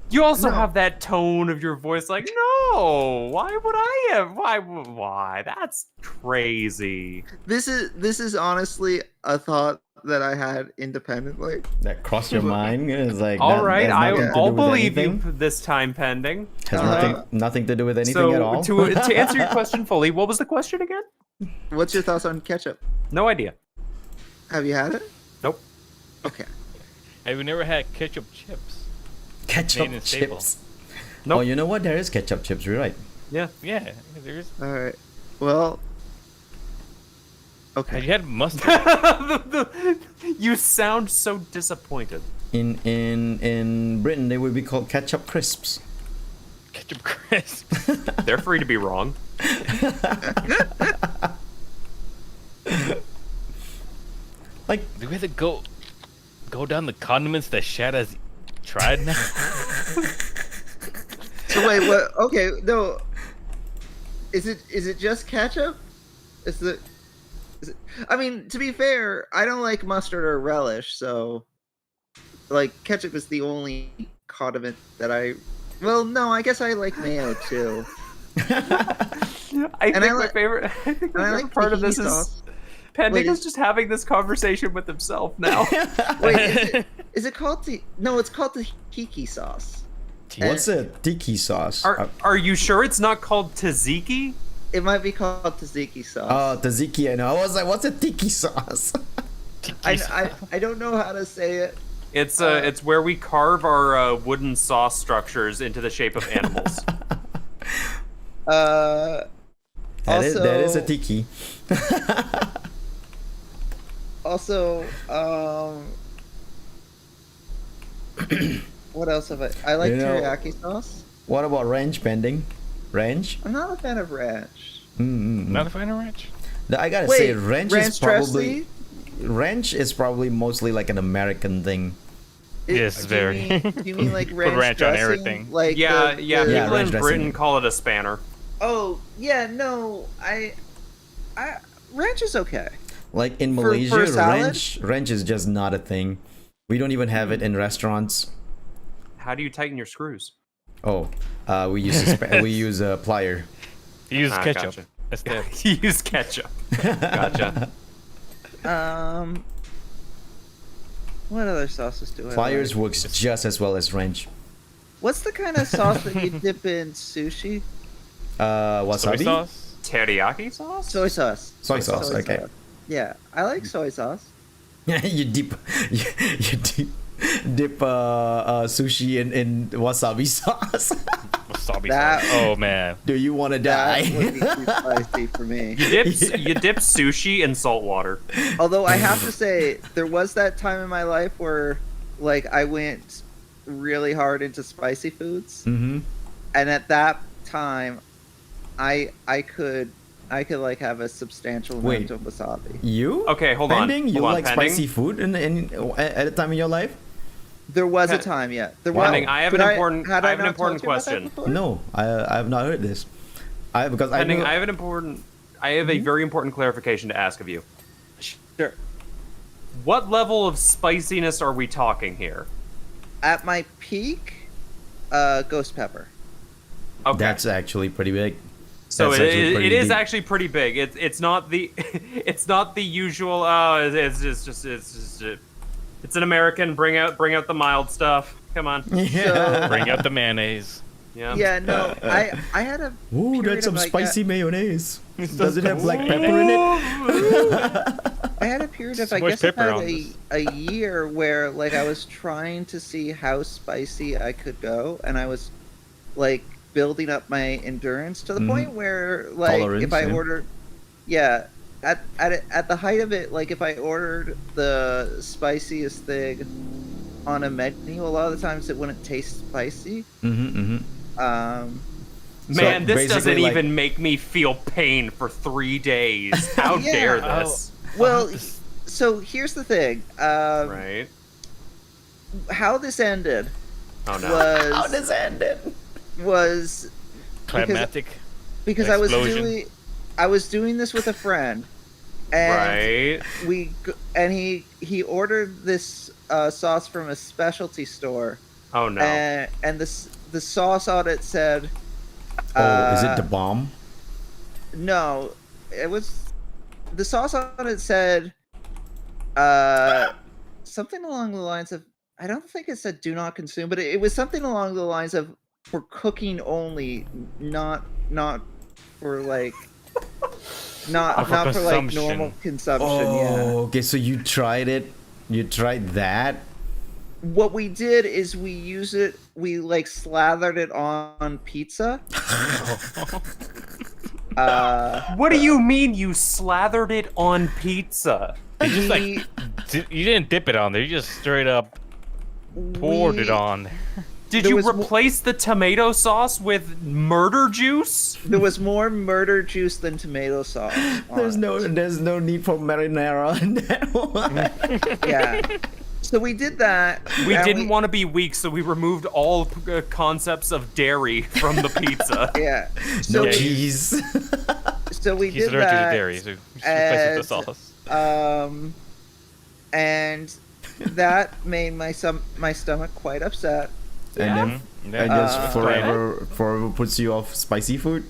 You also No. have that tone of your voice like, no, why would I have? Why? That's crazy. This is honestly a thought that I had independently. That crossed your mind? It's like All that right, has nothing to I'll do with believe anything? you this time, pending. Has nothing to do with anything So at all. to answer your question fully, what was the question again? What's your thoughts on ketchup? No idea. Have you had it? Nope. Okay. Have you never had ketchup chips? Ketchup Main and staple. chips. Nope. Oh, you know what? There is ketchup chips. You're right. Yeah. Yeah, there's. All right. Well. Have Okay. you had mustard? You sound so disappointed. In Britain, they would be called ketchup crisps. ketchup crisp. They're free to be wrong. Like, Do we have to go down the condiments that Shad has tried now? So wait, what? Okay, no. Is it just ketchup? Is it? I mean, to be fair, I don't like mustard or relish, so like ketchup is the only condiment that I. Well, no, I guess I like mayo too. I think I my like- favorite, I think my And I favorite like part of tahini this sauce. is Pending Wait, is just having this conversation with himself now. Wait, is it called no? It's called the Kiki sauce. what's a tiki sauce? Are you sure it's not called tzatziki? It might be called tzatziki sauce. Oh, tzatziki, I know. I was like, what's a tiki sauce? I don't know how to say it. It's where we carve our wooden sauce structures into the shape of animals. Uh, That is a also- tiki. Also, what else have I like You know- teriyaki sauce. What about ranch pending? Ranch? I'm not a fan of ranch. Not a fan of ranch. I gotta Wait, say, ranch is probably dressing? ranch is probably mostly like an American thing. Yes, do you very. mean- Do you mean like ranch ranch on dressing? everything. Like yeah, the- yeah. the- Yeah, People ranch in dressing. Britain call it a spanner. Oh yeah, no, I ranch is okay. Like in For Malaysia, a salad? wrench is just not a thing. We don't even have it in restaurants. How do you tighten your screws? Oh, we use we use a plier. Use ketchup. Gotcha. Instead. You use ketchup. Gotcha. What other sauces do I Pliers like? works just as well as wrench. What's the kind of sauce that you dip in sushi? Soy Wasabi. sauce. Teriyaki sauce? Soy sauce. Soy sauce. Okay. sauce. Yeah, I like soy sauce. you dip sushi in wasabi sauce. Wasabi That- sauce. Oh man. Do you want to That die? would be too spicy for me. You dip sushi in salt water. Although I have to say, there was that time in my life where, like, I went really hard into spicy foods, Mm-hmm. and at that time, I could like have a substantial amount Wait. of wasabi. You? Okay, hold on. Pending? You Hold on, like pending. spicy food at a time in your life? There was a Pe- time, yeah. There Wow. was. I have But an important. had I have an not important told you about that question. before? No, I have not heard this. Because Pending, I know, I have an important. I have a very important clarification to ask of you. Sure. What level of spiciness are we talking here? At my peak, ghost pepper. Okay. that's actually pretty big. So That's actually it pretty is deep. actually pretty big. It's not the it's not the usual. Oh, it's an American. Bring out the mild stuff. Come on. Yeah. Bring out the mayonnaise. Yeah. Yeah, no, I had a. Ooh, period that's some of, like, spicy mayonnaise. Does it have black pepper in it? I had a period of, So I much guess, pepper about on this. a year where, like, I was trying to see how spicy I could go, and I was, like, building up my endurance to the Mhm. point where, like, Tolerance, if I yeah. ordered, yeah, at the height of it, like, if I ordered the spiciest thing on a menu, a lot of the times it wouldn't taste spicy. Mm-hmm. Man, So, this basically, doesn't like- even make me feel pain for 3 days. How Yeah. dare this? Well, so here's the thing. Right. How this ended Oh no. How was does it end? was Climatic. because Explosion. I was doing this with a friend, and Right. he ordered this sauce from a specialty store, Oh no. and the sauce on it said, Oh, is it the bomb? no, it was the sauce on it said something along the lines of, I don't think it said do not consume, but it was something along the lines of for cooking only, not for like not For not for like consumption. normal consumption. Oh, okay. So you tried it. You tried that. Yeah. What we did is we like slathered it on pizza. What do you mean you slathered it on pizza? You just like we- you didn't dip it on there. You just straight up poured it we- on. Did There you was mo- replace the tomato sauce with murder juice? There was more murder juice than tomato sauce. on There's it. no need for marinara in that one. Yeah. So we did that. We and didn't want to be weak, so we removed all concepts of dairy from the pizza. Yeah. No So Yeah, cheese. so we He's did allergic that. to dairy, so you just replace it with the as- sauce. And that made my stomach quite upset. And then Yeah. and just Uh, forever puts you off spicy food.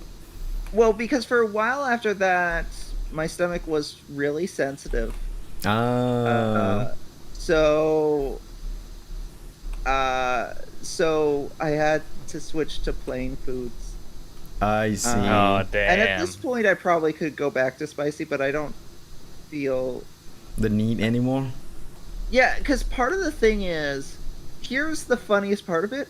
Well, because for a while after that, my stomach was really sensitive. So I had to switch to plain foods. I see. Oh damn. And at this point, I probably could go back to spicy, but I don't feel. The need anymore. Yeah, because part of the thing is, here's the funniest part of it.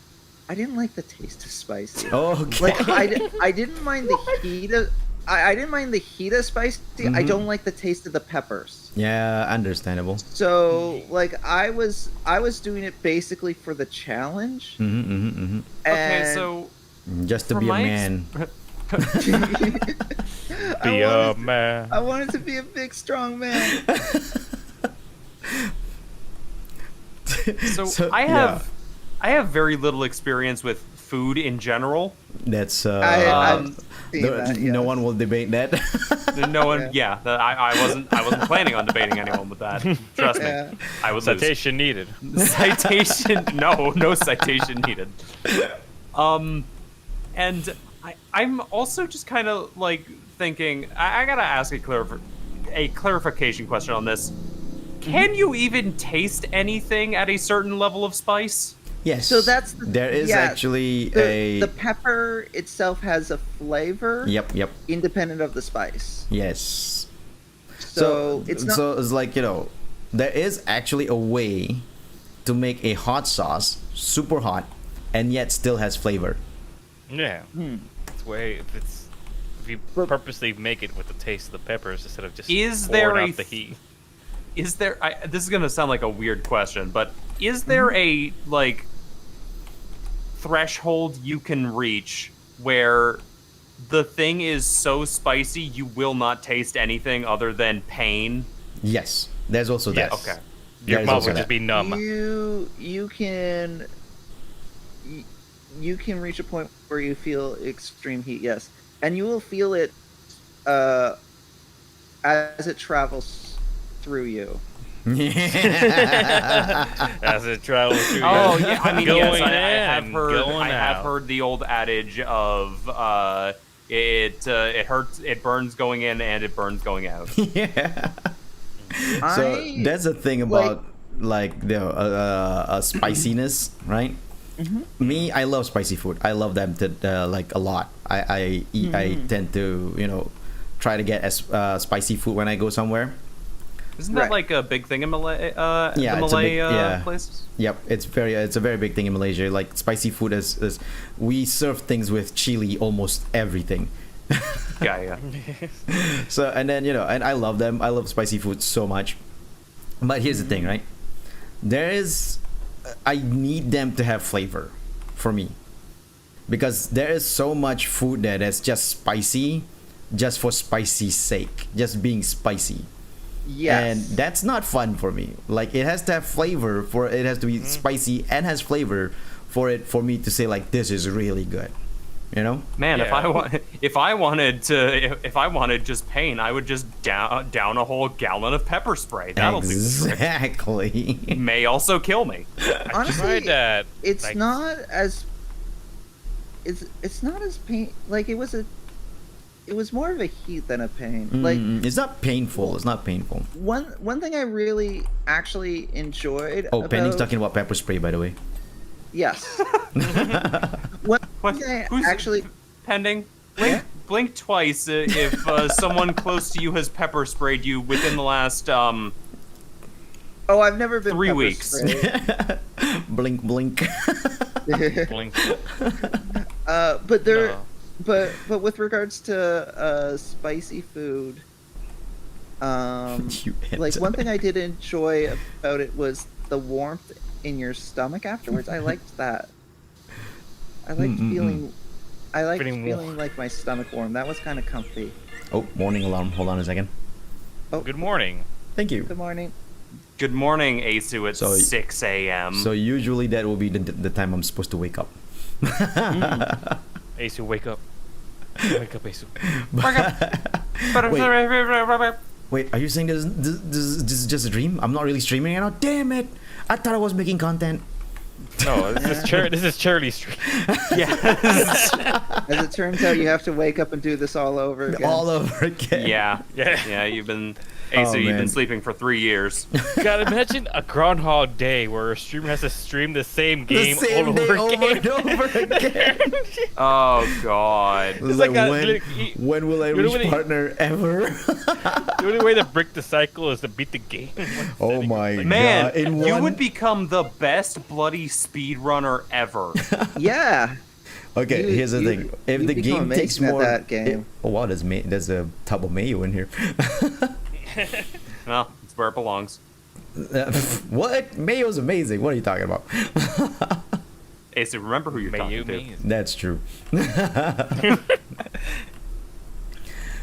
I didn't like the taste of spicy. Oh, okay. Like I didn't mind the heat of. I didn't mind the heat of spicy. I Mhm. don't like the taste of the peppers. Yeah, understandable. So like I was doing it basically for the challenge. Mm-hmm. Okay, and so Just to From be a my man. Be a man. I wanted to be a big strong man. so I have very little experience with food in general. That's I seen that, No yes. one will debate that. No one. Yeah, I wasn't planning on debating anyone with that. Trust me, Yeah. I would lose. Citation needed. Citation. No citation needed. And I'm also just kind of like thinking. I gotta ask a clarification question on this. Can you even taste anything at a certain level of spice? Yes. So that's there is yeah, actually the pepper itself has a flavor. Yep. Independent of the spice. Yes. So it's not. So it's like, there is actually a way to make a hot sauce super hot and yet still has flavor. Yeah. It's way if you purposely make it with the taste of the peppers instead of just Is there pouring a out the heat. Is there? This is gonna sound like a weird question, but is there a like threshold you can reach where the thing is so spicy you will not taste anything other than pain? Yes. There's also that. Yes. Okay. Your There's mouth also would just that. be numb. You can reach a point where you feel extreme heat, yes, and you will feel it as it travels through you. As it travels through. Oh your- yeah, I mean Going yes, I have in, heard. going I have out. heard the old adage of it hurts, it burns going in, and it burns going out. Yeah. So that's the thing about like the spiciness, right? Me, I love spicy food. I love them to like a lot. I tend to try to get spicy food when I go somewhere. Isn't that Right. like a big thing in Malay? Yeah, the it's a Malay big- yeah. places. Yep, it's a very big thing in Malaysia. Like spicy food is we serve things with chili almost everything. Yeah. So and then and I love them. I love spicy food so much. But here's the thing, right? I need them to have flavor for me. Because there is so much food that's just spicy just for spicy's sake, just being spicy. Yes. And that's not fun for me. Like it has to have flavor it has to be spicy and has flavor for me to say like this is really good. Man, Yeah. if I wanted just pain, I would just down a whole gallon of pepper spray. That'll do the trick. Exactly. May also kill me. Honestly, tried that. it's like, not as it's not as pain. Like it was more of a heat than a pain. Like It's not painful. It's not painful. one thing I really actually enjoyed. Oh, Penny's about, talking about pepper spray, by the way. Yes. One What? thing I Who's actually. pending? Blink twice if someone close to you has pepper sprayed you within the last Oh, I've never been 3 pepper weeks. sprayed. Blink, blink. blink. But there, No. but with regards to spicy food, You like hit. one thing I did enjoy about it was the warmth in your stomach afterwards. I liked that. I liked feeling. I liked Feeling feeling warm. like my stomach warm. That was kind of comfy. Oh, morning alarm. Hold on a second. Good morning. Thank you. Good morning. Good morning, Asu at So- 6 a.m. So usually that will be the time I'm supposed to wake up. Asu, wake up. Wake up, Asu. Wait, are you saying this is just a dream? I'm not really streaming right now? Damn it! I thought I was making content. No, this is Charlie's stream. As it turns out, you have to wake up and do this all over again. All over again. Yeah. Yeah. You've been Asu, you've man. been sleeping for 3 years. God, imagine a Groundhog Day where a streamer has to stream the same The game same all day over over again. and over again. Oh God. It's like like, a- when will I you know reach when it- partner ever? The only way to break the cycle is to beat the game. in one Oh sitting. my Like, Man, God, in you one- would become the best bloody speedrunner ever. Yeah. Okay, You- here's the you- thing. If you the become game takes amazing at more, that game. oh wow, there's a tub of mayo in here. Well, it's where it belongs. What? Mayo's amazing. What are you talking about? Asu, remember who you're May talking you to. me. That's true.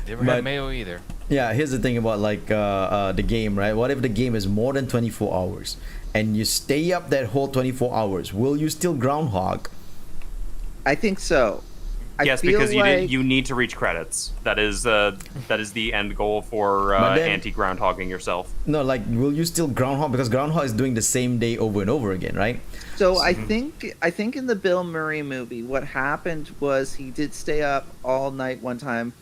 Never But- had mayo either. Yeah, here's the thing about like the game, right? What if the game is more than 24 hours and you stay up that whole 24 hours? Will you still groundhog? I think so. Yes, feel because like, you need to reach credits. That is the end goal for anti-groundhogging yourself. No, like, will you still groundhog? Because groundhog is doing the same day over and over again, right? So I think in the Bill Murray movie, what happened was he did stay up all night one time,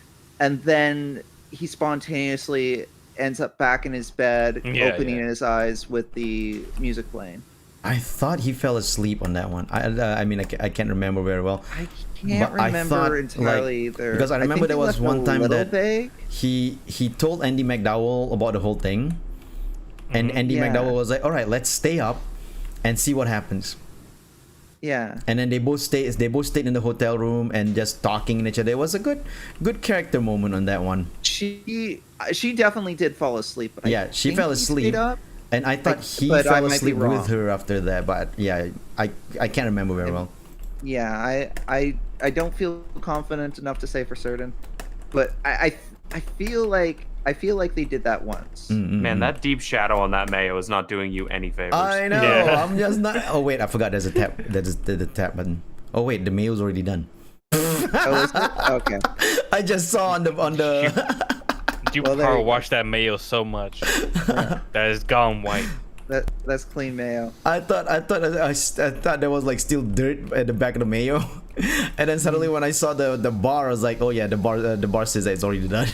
and then he spontaneously ends up back in his bed, opening his eyes with the music playing. I thought he fell asleep on that one. I mean, I can't remember very well. I can't remember entirely either. Because I remember there was one time that vague. he told Andy McDowell about the whole thing, and Andy McDowell was like, "All right, let's stay up and see what happens." Yeah. And then they both stayed in the hotel room and just talking in each other. It was a good character moment on that one. She definitely did fall asleep. But She fell asleep. And I thought he but I fell might be asleep wrong. with her after that, but yeah, I can't remember very well. Yeah, I don't feel confident enough to say for certain, but I feel like they did that once. Man, that deep shadow on that Mayo is not doing you any favors. I know. Yeah. I'm just not. Oh wait, I forgot. There's a tap. That is the tap button. Oh wait, the mail's already done. Oh, is it? Okay. I just saw on the. You Well, there power you go. wash that mayo so much that it's gone white. That's clean mayo. I thought there was like still dirt at the back of the mayo, and then suddenly when I saw the bar, I was like, oh yeah, the bar says that it's already done.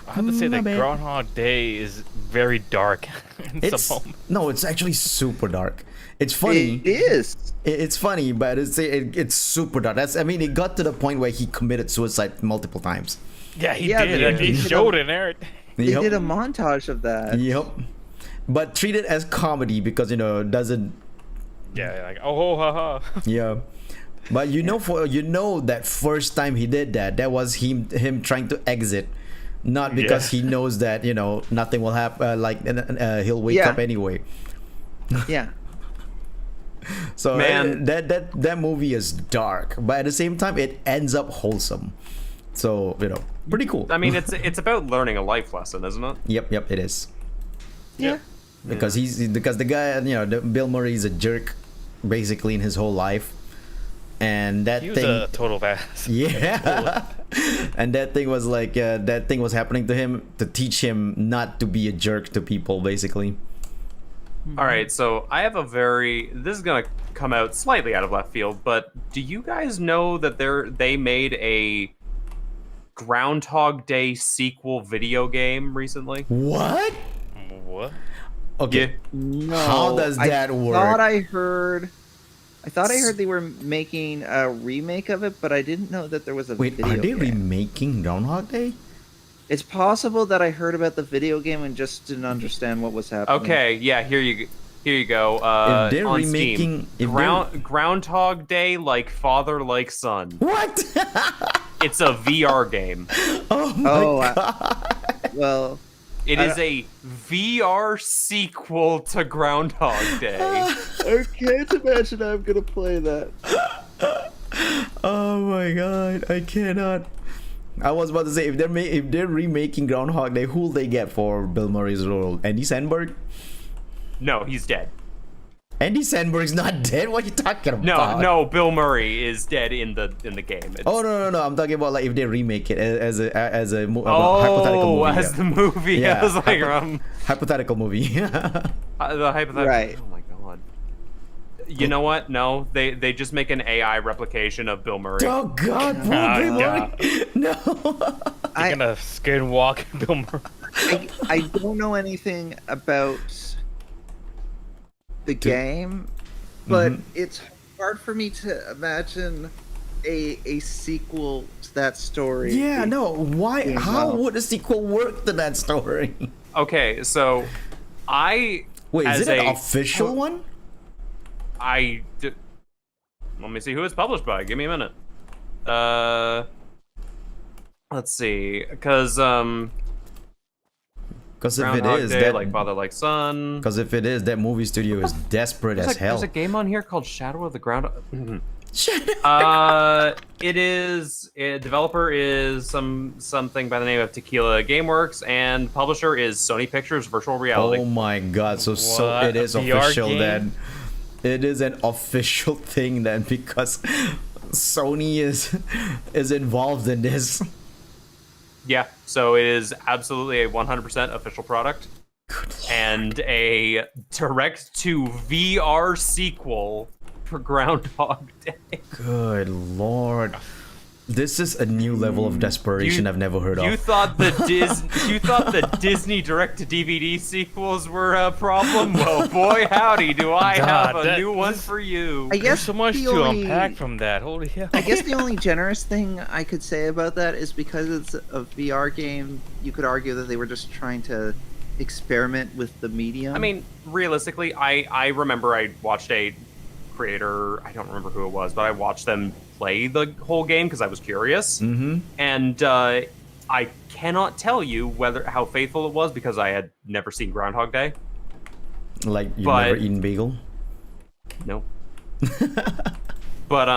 I have to say My that bad. Groundhog Day is very dark in some moments. No, it's actually super dark. It's funny. It is. It's funny, but it's super dark. It got to the point where he committed suicide multiple times. Yeah, he Yeah, did. they And he did showed it there. They did a montage of that. Yep. But treat it as comedy because it doesn't. Yeah, like oh ha ha. Yeah. But that first time he did that was him trying to exit, not because he knows that nothing will happen. He'll wake Yeah. up anyway. Yeah. So Man. that movie is dark, but at the same time it ends up wholesome. So pretty cool. I mean, it's about learning a life lesson, isn't it? Yep, it is. Yeah. Because the guy, Bill Murray is a jerk, basically in his whole life, and that He was thing. a total badass. Yeah. And that thing was like that thing was happening to him to teach him not to be a jerk to people, basically. All right, so I have this is gonna come out slightly out of left field, but do you guys know that they made a Groundhog Day sequel video game recently? What? What? Okay. No. How does that work? I thought I heard they were making a remake of it, but I didn't know that there was a Wait, video are they game. remaking Groundhog Day? It's possible that I heard about the video game and just didn't understand what was happening. Okay, yeah, here you go. If they're on remaking- Steam. Groundhog Day, like father, like son. What? It's a VR game. Oh my Oh, god. well, It is a VR sequel to Groundhog Day. I can't imagine I'm gonna play that. Oh my god, I cannot. I was about to say if they're remaking Groundhog Day, who'll they get for Bill Murray's role? Andy Samberg? No, he's dead. Andy Samberg's not dead. What are you talking about? No, Bill Murray is dead in the game. It's, Oh no! I'm talking about like if they remake it as a hypothetical movie. as the movie. Yeah, I was like, hypothetical movie. the hypothetical. Right. Oh my god. You know what? No, they just make an AI replication of Bill Murray. Oh god, poor Oh, Bill Murray. God. No. You're gonna skinwalk Bill Murray. I don't know anything about the game, but it's hard for me to imagine a sequel to that story. Yeah, no. Why? Yeah, How no. would a sequel work to that story? Okay, so Wait, is as it an a- official one? Let me see who it's published by. Give me a minute. Let's see, because Because if it Groundhog is Day, that, like father, like son. because if it is, that movie studio is desperate as hell. There's a game on here called Shadow of the Ground. Shut up. Developer is something by the name of Tequila Gameworks, and publisher is Sony Pictures Virtual Reality. Oh my god! So What? it is A VR official game? then. It is an official thing then because Sony is involved in this. Yeah, so it is absolutely a 100% official product. And a direct-to VR sequel for Groundhog Day. Good lord. This is a new level of desperation I've never heard You of. thought the Disney direct-to-DVD sequels were a problem? Well, boy, howdy, do I have a new one for you. I There's guess so much the to only- unpack from that. Holy hell. I guess the only generous thing I could say about that is because it's a VR game, you could argue that they were just trying to experiment with the medium. I mean, realistically, I remember I watched a creator, I don't remember who it was, but I watched them play the whole game because I was curious. Mm-hmm. And I cannot tell you how faithful it was because I had never seen Groundhog Day. Like you've But- never eaten bagel? No. But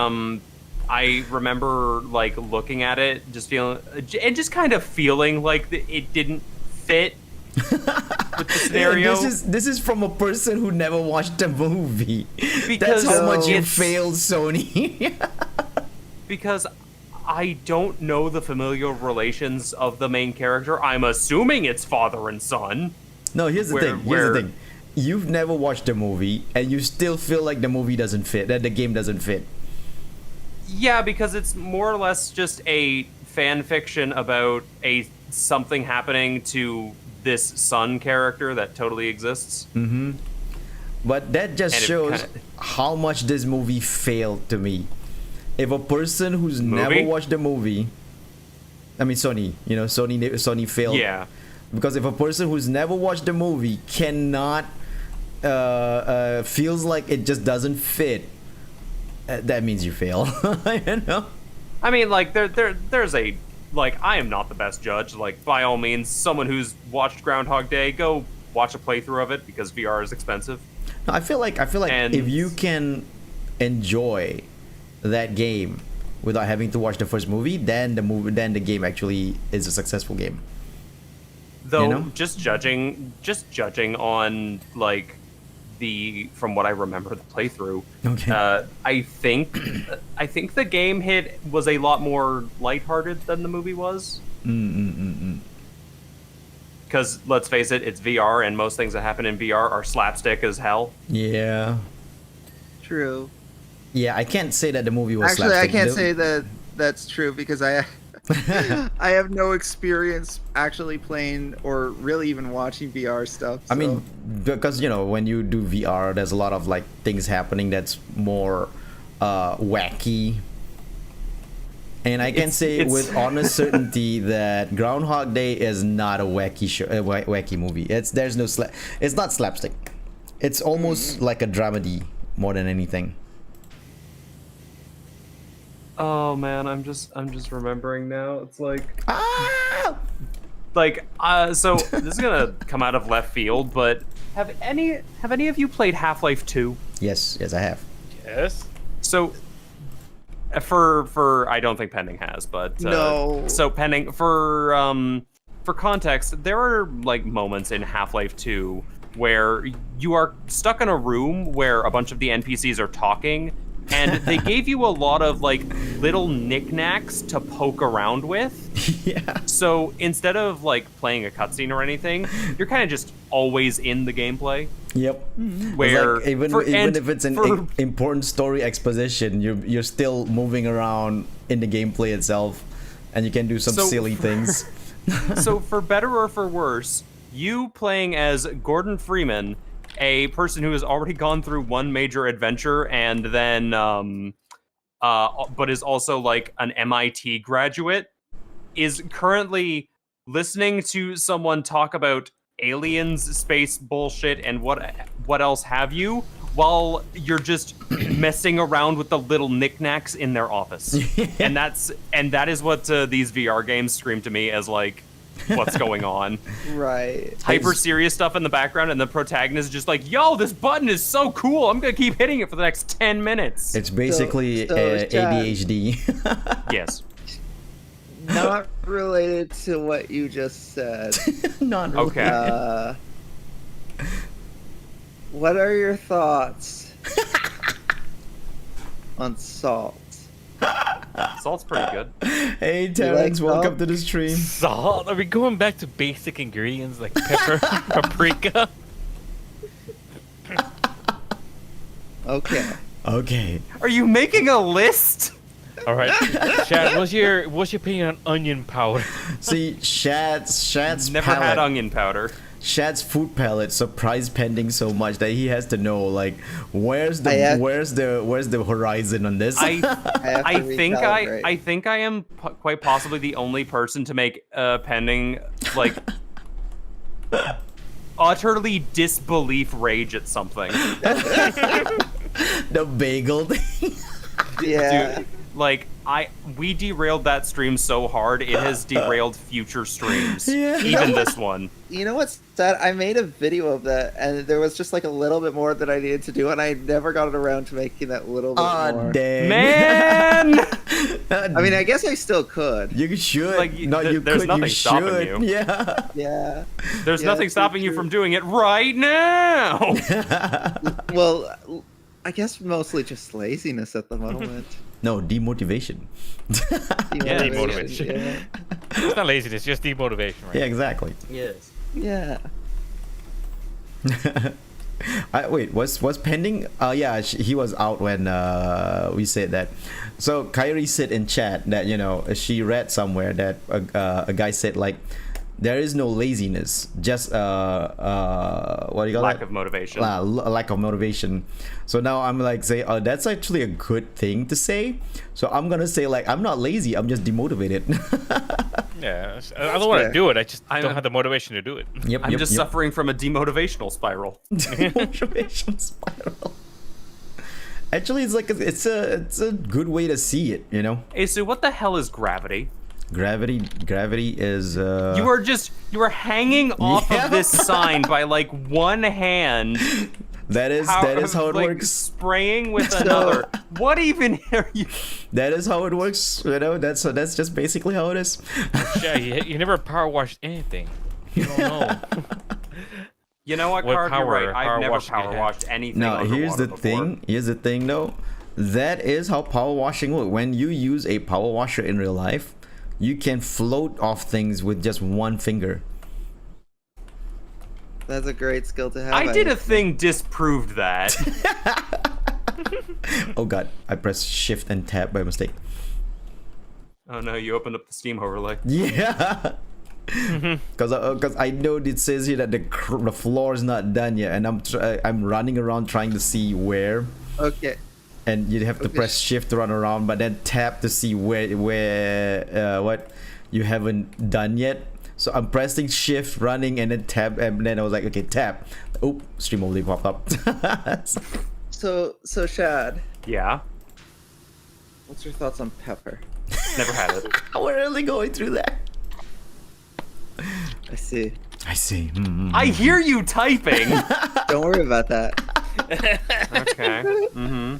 I remember like looking at it, just feeling, and just kind of feeling like it didn't fit with the scenario. This is from a person who never watched the movie. Because That's how much you it's- failed, Sony. Because I don't know the familial relations of the main character. I'm assuming it's father and son. No, here's the thing. Here's the thing. You've never watched the movie, and you still feel like the movie doesn't fit, that the game doesn't fit. Yeah, because it's more or less just a fan fiction about something happening to this son character that totally exists. Mm-hmm. But that just And it shows kinda- how much this movie failed to me. If a person who's never watched the movie, I mean Sony failed. Yeah. Because if a person who's never watched the movie cannot feels like it just doesn't fit, that means you fail. You know? I mean, like, there's a, like, I am not the best judge. Like, by all means, someone who's watched Groundhog Day, go watch a playthrough of it because VR is expensive. No, I feel like And- if you can enjoy that game without having to watch the first movie, then the game actually is a successful game. Though, You know? just judging on, like, from what I remember the playthrough, Okay. I think the game was a lot more lighthearted than the movie was. Because let's face it, it's VR, and most things that happen in VR are slapstick as hell. Yeah. true. Yeah, I can't say that the movie was Actually, I slapstick. can't say that that's true because I have no experience actually playing or really even watching VR stuff. I mean, because when you do VR, there's a lot of like things happening that's more wacky. And I can say with honest certainty that Groundhog Day is not a wacky movie. It's not slapstick. It's almost like a dramedy more than anything. Oh man, I'm just remembering now. It's like so this is gonna come out of left field, but have any of you played Half-Life 2? Yes, I have. Yes. So for I don't think Pending has, but No. So Pending for context, there are like moments in Half-Life 2 where you are stuck in a room where a bunch of the NPCs are talking, and they gave you a lot of like little knickknacks to poke around with. Yeah. So instead of like playing a cutscene or anything, you're kind of just always in the gameplay. Yep. Where It's like, even if it's an important story exposition, you're still moving around in the gameplay itself, and you can do some So silly things. So for better or for worse, you playing as Gordon Freeman, a person who has already gone through one major adventure and then but is also like an MIT graduate, is currently listening to someone talk about aliens, space bullshit, and what else have you, while you're just messing around with the little knickknacks in their office. And that is what these VR games scream to me as like what's going on. right. Hyper serious stuff in the background, and the protagonist is just like, yo, this button is so cool, I'm gonna keep hitting it for the next 10 minutes. It's basically So, ADHD. Yes. Not related to what you just said. Not Okay. What are your thoughts on salt? Salt's pretty good. Hey, Terrence, like welcome salt? to the stream. Salt? Are we going back to basic ingredients like pepper, paprika? Okay. Okay. Are you making a list? All right, Chad, what's your opinion on onion powder? See, Shad's Never palate, had onion powder. Shad's food palette surprise pending so much that he has to know like where's the horizon on this. I have I to think recalibrate. I think I am quite possibly the only person to make pending like utterly disbelief rage at something. The bagel thing. Yeah. Dude, like we derailed that stream so hard it has derailed future streams. Yeah. Even this one. You know what's sad? I made a video of that, and there was just like a little bit more that I needed to do, and I never got around to making that little bit Oh more. dang. Man! I mean, I guess I still could. You should. Like, no, you there's could. nothing You stopping should. you. Yeah. Yeah. There's Yeah, nothing that's stopping you true. from doing it right now. Well, I guess mostly just laziness at the moment. No, demotivation. Demotivation. Yeah. It's not laziness, just demotivation, right? Yeah, exactly. Yes. Yeah. Wait, was pending? Yeah, he was out when we said that. So Kyrie said in chat that she read somewhere that a guy said like there is no laziness, just what do you call Lack that? of motivation. Lack of motivation. So now I'm like say, oh, that's actually a good thing to say. So I'm gonna say like I'm not lazy, I'm just demotivated. Yeah, I don't want to fair. do it. I just I'm don't a- have the motivation to do it. Yep, I'm just suffering from a demotivational spiral. Demotivation spiral. Actually, it's like it's a good way to see it, Hey, so what the hell is gravity? Gravity is You are hanging off Yeah. of this sign by like one hand. that is how it like, works. Spraying with another. What even are you? That is how it works. That's just basically how it is. Yeah, you never power washed anything. You don't know. You know what, What Carb? You're right. power I've never washing you power have? washed anything. Now here's the underwater before. thing. Here's the thing, though. That is how power washing works. When you use a power washer in real life, you can float off things with just one finger. That's a great skill to have. I did a thing disproved that. Oh god, I pressed shift and tab by mistake. Oh no, you opened up the Steam overlay. Yeah. Because I know it says here that the floor is not done yet, and I'm running around trying to see where, Okay. and you have to Okay. press shift to run around, but then tap to see where what you haven't done yet. So I'm pressing shift, running, and then tab, and then I was like, okay, tap. Oh, stream overlay popped up. So Shad, Yeah, what's your thoughts on pepper? never had it. We're really going through that. I see. I see. I hear you typing. Don't worry about that. Okay.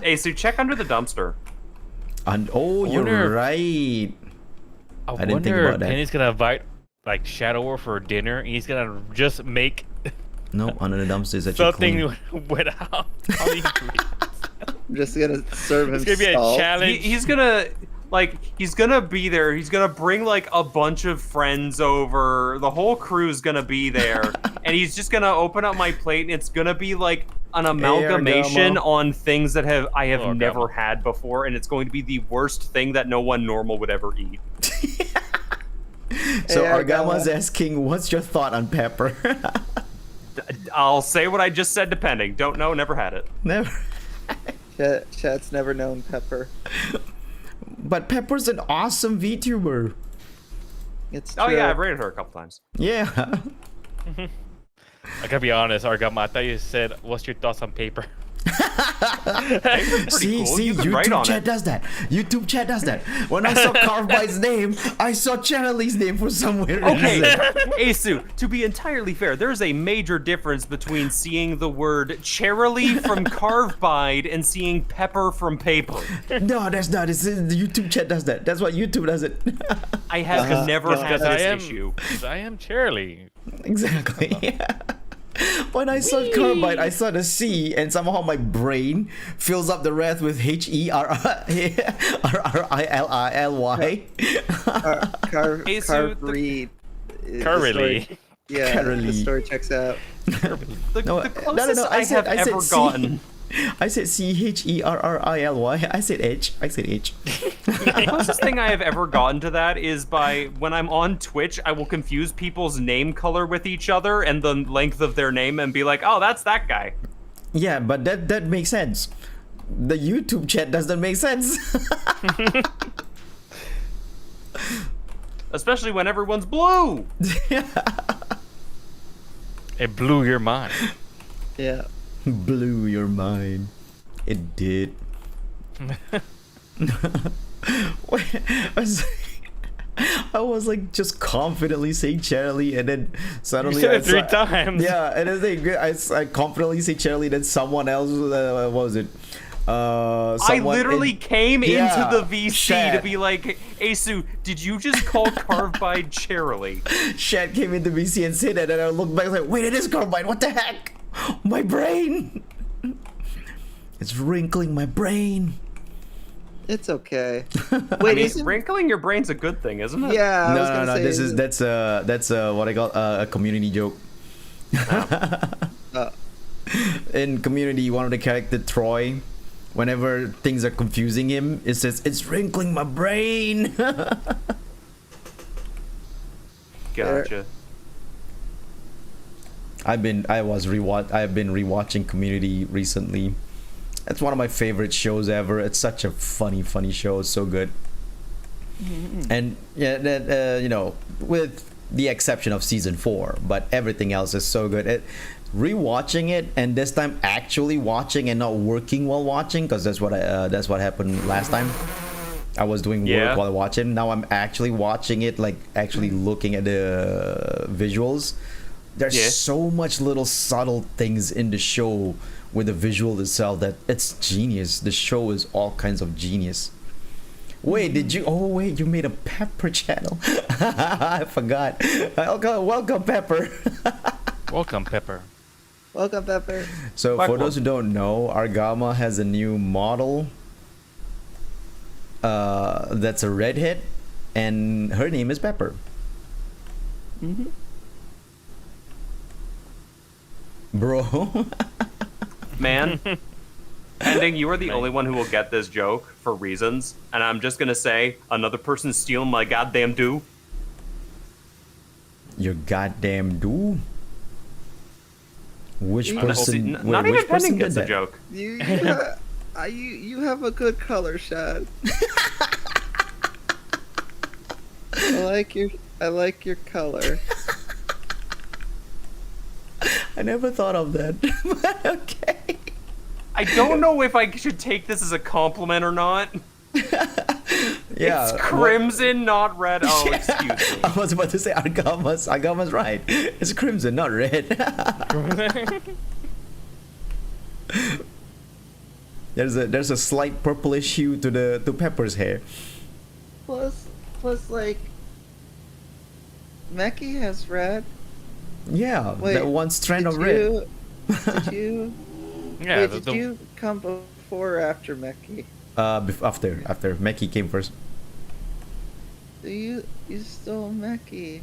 Hey, so check under the dumpster. And oh, you're Wonder- right. I didn't think wonder about if that. Penny's gonna invite like Shadow for dinner, and he's gonna just make No, under the dumpster is actually something clean. without all the ingredients. I'm just gonna serve him It's gonna be a salt. challenge. He's gonna be there. He's gonna bring like a bunch of friends over. The whole crew's gonna be there, and he's just gonna open up my plate, and it's gonna be like an amalgamation Argamo. on things that I have Argamo. never had before, and it's going to be the worst thing that no one normal would ever eat. So Hey, Argama's Argama. asking, what's your thought on pepper? I'll say what I just said, depending. Don't know, never had it. Never. Shad's never known pepper. But Pepper's an awesome VTuber. It's Oh true. yeah, I've rated her a couple times. Yeah. I gotta be honest, Argama. I thought you said, "What's your thoughts on paper?" See, cool. see, You've been right YouTube on chat it. does that. YouTube chat does that. When I saw Carvbyte's name, I saw Charlie's name for some weird Okay, reason. Asu, to be entirely fair, there's a major difference between seeing the word Charlie from Carvebide and seeing pepper from paper. No, that's not. It's, the YouTube chat does that. That's what YouTube does it. I have never had Because I this am, issue. 'cause I am Charlie. Exactly. When I saw carbide, I saw the C, and somehow my brain fills up the rest with HERRILLY. Hey, so Carvery. Currently. Yeah, Currently. the story checks out. the No, closest I said ever C. gotten. I said CHERRILY. I said H. The closest thing I have ever gotten to that is by when I'm on Twitch, I will confuse people's name color with each other and the length of their name and be like, oh, that's that guy. Yeah, but that makes sense. The YouTube chat doesn't make sense. Especially when everyone's blue. It blew your mind. Yeah. Blew your mind. It did. I was like just confidently saying Charlie, and then suddenly You said I it 3 saw- times. Yeah, and then I confidently say Charlie, then someone else. What was it? I Someone literally in- came Yeah, into the VC to Shad. be like, Asu, did you just call Carbide Charlie? Shad came into VC and said that, and I looked back like, wait, it is carbide. What the heck? My brain. It's wrinkling my brain. It's okay. I Wait, mean, isn't... wrinkling your brain's a good thing, isn't it? Yeah, I was No, gonna no, say, that's what I call a community joke. In Community, one of the character Troy, whenever things are confusing him, it says it's wrinkling my brain. Gotcha. I've been rewatching Community recently. It's one of my favorite shows ever. It's such a funny show. It's so good. And yeah, that with the exception of season 4, but everything else is so good. Rewatching it, and this time actually watching and not working while watching, because that's what happened last time. I was doing work while watching. Now I'm actually watching it, like actually looking at the visuals. There's so much little subtle things in the show with the visual itself that it's genius. The show is all kinds of genius. Wait, you made a Pepper channel. I forgot. Welcome, Pepper. Welcome, Pepper. Welcome, Pepper. So for those who don't know, Argama has a new model that's a redhead, and her name is Pepper. Bro. Man, Ending, you are the only one who will get this joke for reasons, and I'm just gonna say, another person stealing my goddamn do. Your goddamn do? Which Not person? Not which even person Pending did gets a that? joke. You have a good color, Shad. I like your color. I never thought of that. But okay. I don't know if I should take this as a compliment or not. Yeah. It's crimson, not red. Oh, excuse me. I was about to say Argama's right. It's crimson, not red. There's a slight purplish hue to Pepper's hair. Plus, like, Meki has red. Yeah, Wait, that one strand of red. Did you? Yeah, Wait, did you come before or after Meki? After Meki came first. You stole Meki.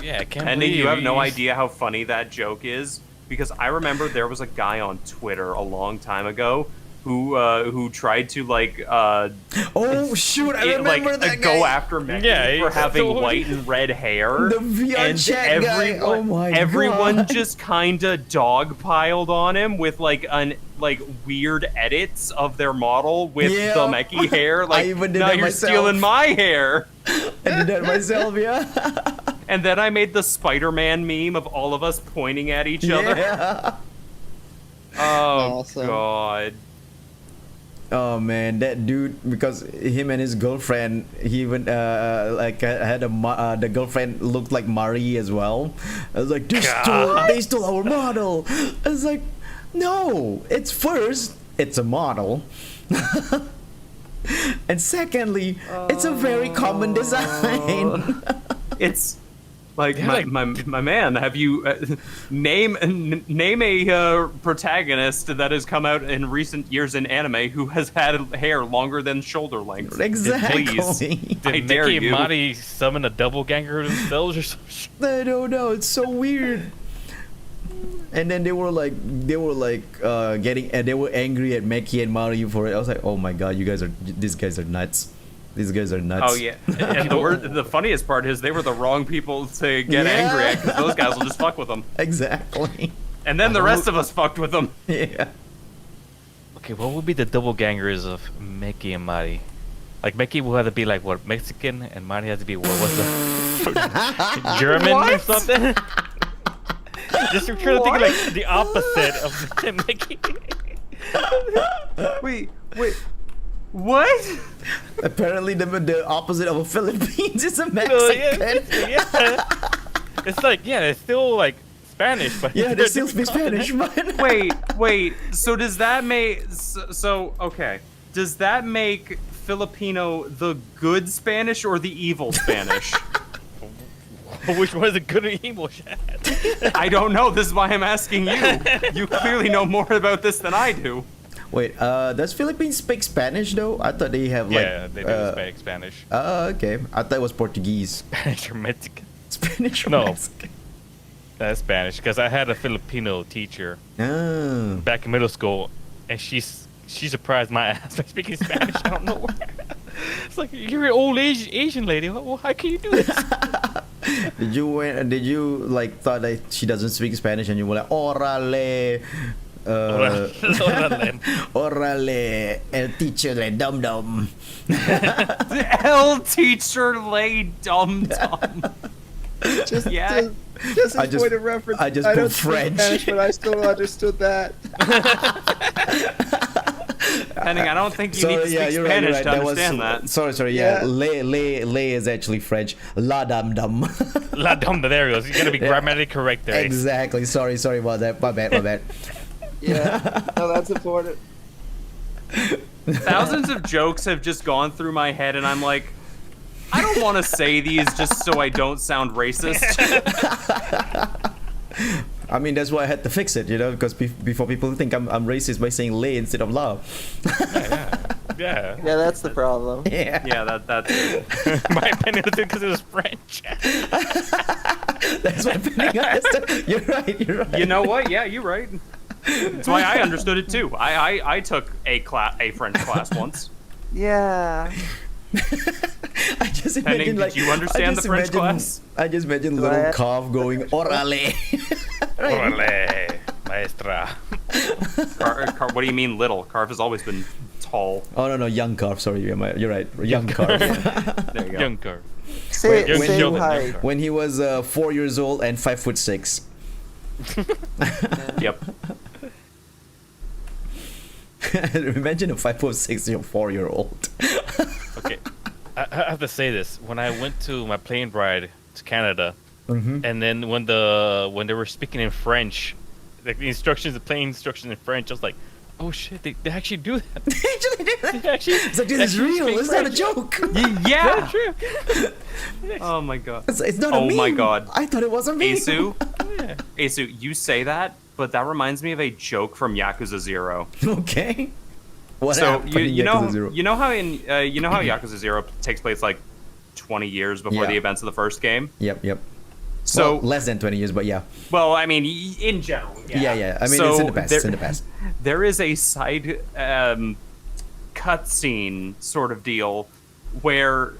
Yeah, I can't Pending, believe you have no idea how funny that joke is, because I remember there was a guy on Twitter a long time ago who tried to Oh shoot! I remember that go guy. after Meki for having white and red hair. The VR and chat guy. Oh my everyone God. just kind of dogpiled on him with weird edits of their model with Yeah. the Meki hair. I Like, even did now that you're myself. stealing my hair. I did that myself. Yeah. And then I made the Spider-Man meme of all of us pointing at each other. Yeah. Oh Awesome. God. Oh man, that dude, because him and his girlfriend, he even had the girlfriend looked like Marie as well. I was like, they stole our model. I was like, no, it's a model. And secondly, it's a very common design. It's Like my man, have you name a protagonist that has come out in recent years in anime who has had hair longer than shoulder length? Exactly. Please, Did I dare Mickey and you. Marty summon a double ganger themselves or something? I don't know. It's so weird. And then they were like they were angry at Meki and Mario for it. I was like, oh my god, these guys are nuts. These guys are nuts. Oh yeah, and the funniest part is they were the wrong people to get angry at because those guys will just fuck with them. Exactly. And then the rest of us fucked with them. Yeah. Okay, what would be the double gangers of Mickey and Marty? Like Mickey will have to be like what, Mexican, and Marty has to be what's the German or something. Just trying to think of like the opposite of Mickey. Wait. What? Apparently, the opposite of a Philippines is a Mexican. Yeah. It's like it's still like Spanish, but Yeah, they still speak Spanish, man. Wait. So does that make okay? Does that make Filipino the good Spanish or the evil Spanish? Which one is the good or evil? I don't know. This is why I'm asking you. You clearly know more about this than I do. Wait, does Philippines speak Spanish though? I thought they have like. Yeah, they do speak Spanish. Okay. I thought it was Portuguese. Spanish or Mexican? Spanish or No. Mexican? That's Spanish, because I had a Filipino teacher Oh. back in middle school, and she surprised my ass by speaking Spanish. I don't know where. It's like, you're an old Asian lady. Well, how can you do this? Did you like thought that she doesn't speak Spanish and you were like, orale, orale, el teacher le dum dum. El teacher lay dum dum. Just Yeah. just I as just- point of reference. I just don't put speak French. Spanish, but I still understood that. Henning, I don't think you need to speak you're Spanish right. to understand that. Sorry. Yeah. Le is actually French. La dum dum. La dum, there it goes. You gotta be grammatically correct there. Exactly. Sorry about that. My bad. Yeah, no, that's important. Thousands of jokes have just gone through my head, and I'm like, I don't want to say these just so I don't sound racist. I mean, that's why I had to fix it, because before people think I'm racist by saying le instead of la. Yeah. Yeah, that's the problem. Yeah. Yeah, that's My opinion was because it was French. That's my opinion. You're right. You know what? Yeah, you're right. That's why I understood it too. I took a French class once. Yeah. I just Henning, imagine did you understand the French class? I just imagine little What? cough going orale. Orale, maestra. What do you mean little? Carv has always been tall. Oh no, young cough. Sorry, you're right. Young cough. There you go. Junker. Say Young same children, height. young When he was 4 years old and 5'6". Yep. Imagine a 5'6" 4-year-old. Okay, I have to say this. When I went to my plane ride to Canada, and then when they were speaking in French, like the plane instructions in French, I was like, oh shit, they actually do that. They actually, It's like, this is real. It's not a joke. Yeah. true. Oh my god. It's not a Oh meme. my god. I thought it was a meme. Asu, Yeah. Asu, you say that, but that reminds me of a joke from Yakuza 0. Okay. What So happened in you know Yakuza 0? you know how Yakuza 0 takes place like 20 years before Yeah. the events of the first game. Yep. So Well, less than 20 years, but yeah. well, I mean, in general. Yeah. I mean, So it's in the past. It's in the past. There is a side cutscene sort of deal where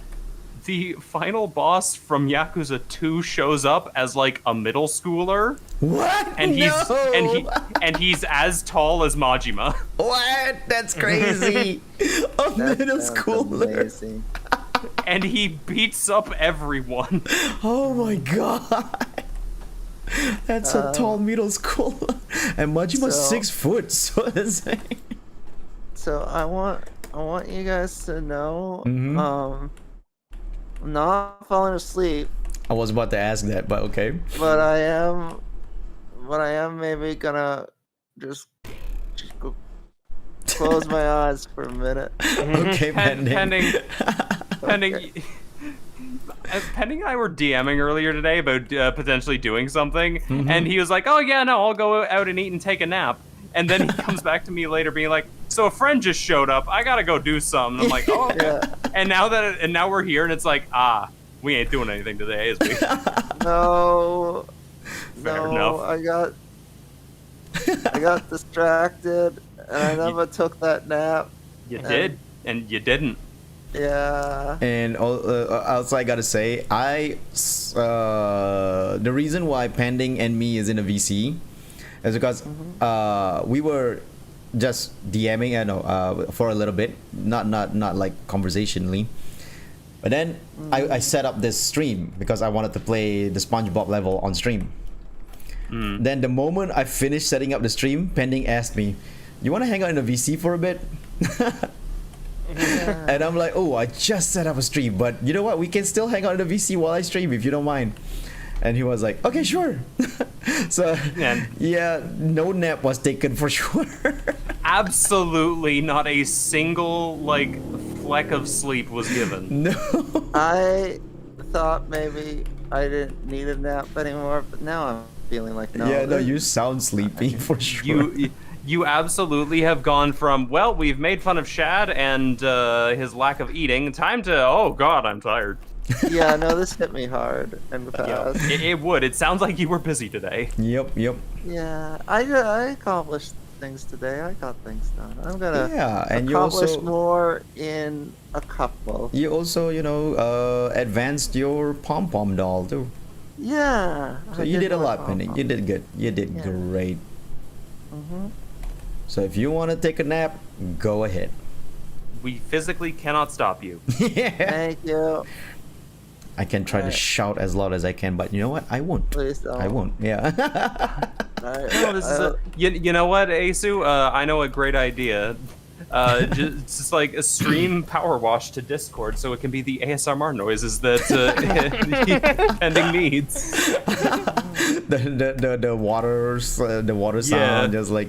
the final boss from Yakuza 2 shows up as like a middle schooler, What? and he's No! and he's as tall as Majima. What? That's crazy. A middle sounds schooler. amazing. And he beats up everyone. Oh my god. That's a tall middle schooler. And Majima's so- 6 foot. So insane. So I want you guys to know, Mhm. I'm not falling asleep, I was about to ask that, but okay. but I am maybe gonna just go close my eyes for a minute. Okay, pending. Pending. Penny and I were DMing earlier today about potentially doing something, Mm-hmm. and he was like, "Oh yeah, no, I'll go out and eat and take a nap." And then he comes back to me later, being like, "So a friend just showed up. I gotta go do something." I'm like, "Oh." Yeah. And now we're here, and it's like, we ain't doing anything today, is we? No. Fair no, enough. I got distracted and I never took that nap. You did, and you didn't. Yeah. And also, I gotta say, the reason why Pending and me is in a VC is because we were just DMing, for a little bit, not like conversationally. But then I set up this stream because I wanted to play the SpongeBob level on stream. Then the moment I finished setting up the stream, Pending asked me, "You want to hang out in a VC for a bit?" And I'm like, "Oh, I just set up a stream, but you know what? We can still hang out in the VC while I stream if you don't mind." And he was like, "Okay, sure." So yeah, no nap was taken for sure. Absolutely not a single fleck of sleep was given. No. I thought maybe I didn't need a nap anymore, but now I'm feeling like no. Yeah, no, you sound sleepy for sure. You absolutely have gone from, well, we've made fun of Shad and his lack of eating. Time to, oh god, I'm tired. Yeah, no, this hit me hard in the past. It would. It sounds like you were busy today. Yep. Yeah, I accomplished things today. I got things done. I'm gonna And you accomplish also more in a couple. advanced your pom pom doll too. Yeah. So I you did a my lot, Penny. pom-pom. You did good. You did Yeah. great. Mhm. So if you want to take a nap, go ahead. We physically cannot stop you. Yeah. Thank you. I can try to Alright. shout as loud as I can, but you know what? I won't. Please don't. I won't. Yeah. Alright, No, this is you know what, Asu? I know a great idea. Just like a stream Powerwash to Discord, so it can be the ASMR noises that Pending needs. the water sound, just like,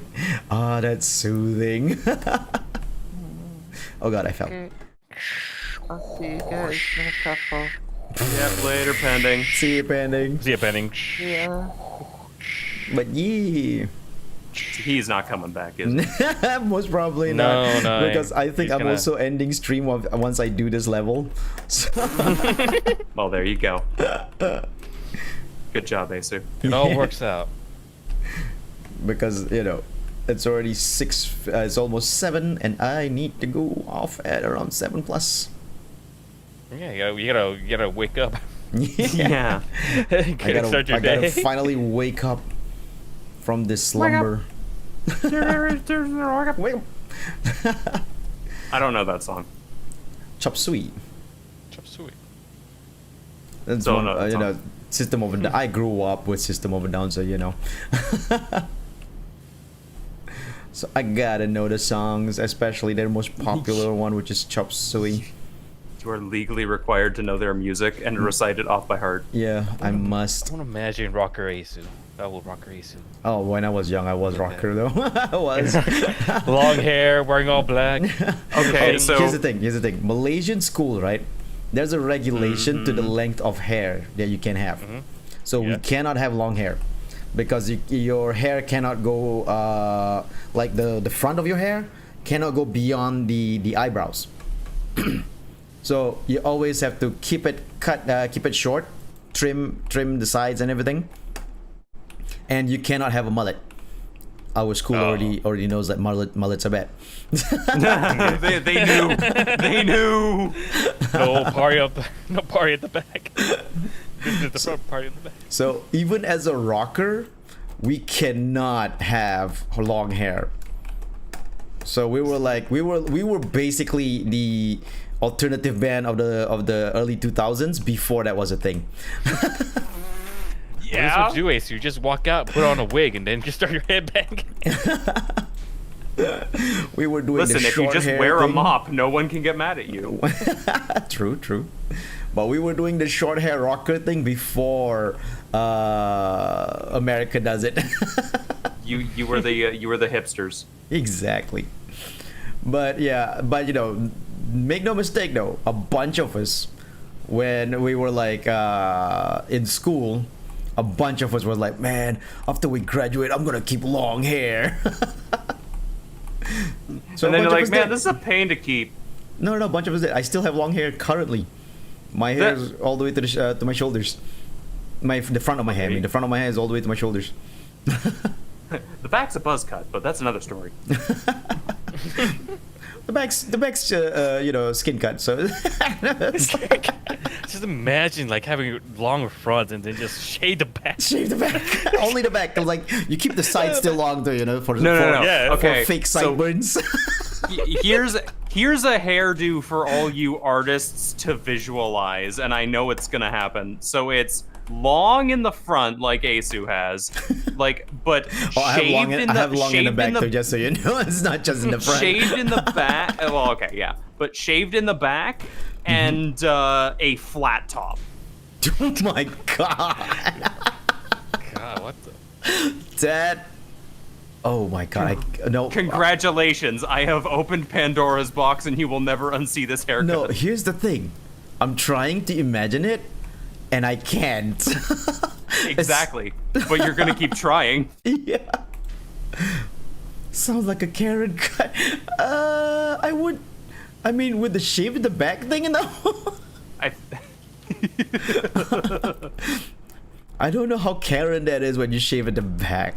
that's soothing. Oh god, I fell. Okay. I'll see you guys in a couple. Yep, later, Pending. See you, Pending. See ya, Pending. Yeah. But yeah. He's not coming back, is he? Most probably not. No, Because I think he's I'm gonna- also ending stream once I do this level. So Well, there you go. Good job, Asu. It all works out. because it's already 6. It's almost 7, and I need to go off at around 7 plus. Yeah, you gotta wake up. Yeah. Gotta start your I gotta day. finally wake up from this slumber. Wake up. I don't know that song. Chop suey. Chop suey. That's Don't one, know that song. System of a Down. I grew up with System of a Down, so So I gotta know the songs, especially their most popular one, which is Chop Suey. You are legally required to know their music and recite it off by heart. Yeah, I I must. want to imagine Rocker Asu. That will Rocker Asu. Oh, when I was young, I was rocker though. I was. Long hair, wearing all black. Okay, so Here's the thing. Malaysian school, right? There's a regulation to the length of hair that you can have. So we Yeah. cannot have long hair because your hair cannot go like the front of your hair cannot go beyond the eyebrows. So you always have to keep it short, trim the sides and everything, and you cannot have a mullet. Our school already knows that mullets are bad. they knew. No party at the back. This is the front party at the back. So even as a rocker, we cannot have long hair. So we were basically the alternative band of the early 2000s before that was a thing. This is what you do, Ace. You just walk out, put on a wig, and then just start your head back. We were doing Listen, the if you short just hair wear a thing. mop, no one can get mad at you. True. But we were doing the short hair rocker thing before America does it. You were the hipsters. Exactly. But make no mistake though, a bunch of us when we were like in school, a bunch of us was like, man, after we graduate, I'm gonna keep long hair. So and then a bunch you're of like, us man, did. this is a pain to keep. No, a bunch of us did. I still have long hair currently. My hair is all the way to my shoulders. The front of my hair. I mean, the front of my hair is all the way to my shoulders. The back's a buzz cut, but that's another story. The back's skin cut. So Just imagine like having long front and then just shade the back. shave the back. Only the back. 'Cause, like you keep the sides still long though, for No. Yeah, Okay. for fake so sideburns. here's a hairdo for all you artists to visualize, and I know it's gonna happen. So it's long in the front, like Asu has, but shaved in the I have long in the shaved back though, just so you know. It's not just in the front. shaved in the back. Well, okay, yeah, but shaved in the back and a flat top. Oh my god. God, what the? That. Oh my god. No. Congratulations, I have opened Pandora's box, and you will never unsee this haircut. No, here's the thing. I'm trying to imagine it, and I can't. Exactly, but you're gonna keep trying. Yeah. Sounds like a Karen cut. I would. I mean, with the shave in the back thing and the. I don't know how Karen that is when you shave at the back.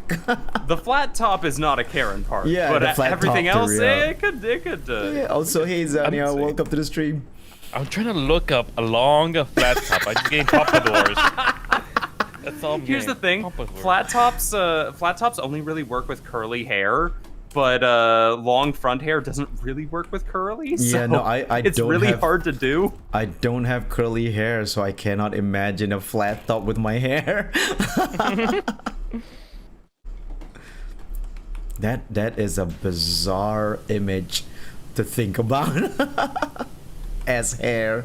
The flat top is not a Karen part. Yeah, but the flat everything top, else, yeah. it could. Yeah, also, hey Zania, saying- welcome to the stream. I'm trying to look up a long flat top. I just getting pompadours. That's all I'm Here's the getting, thing: pompadours. flat tops only really work with curly hair, but long front hair doesn't really work with curly. So Yeah, no, I it's don't really have- hard to do. I don't have curly hair, so I cannot imagine a flat top with my hair. That is a bizarre image to think about. As hair.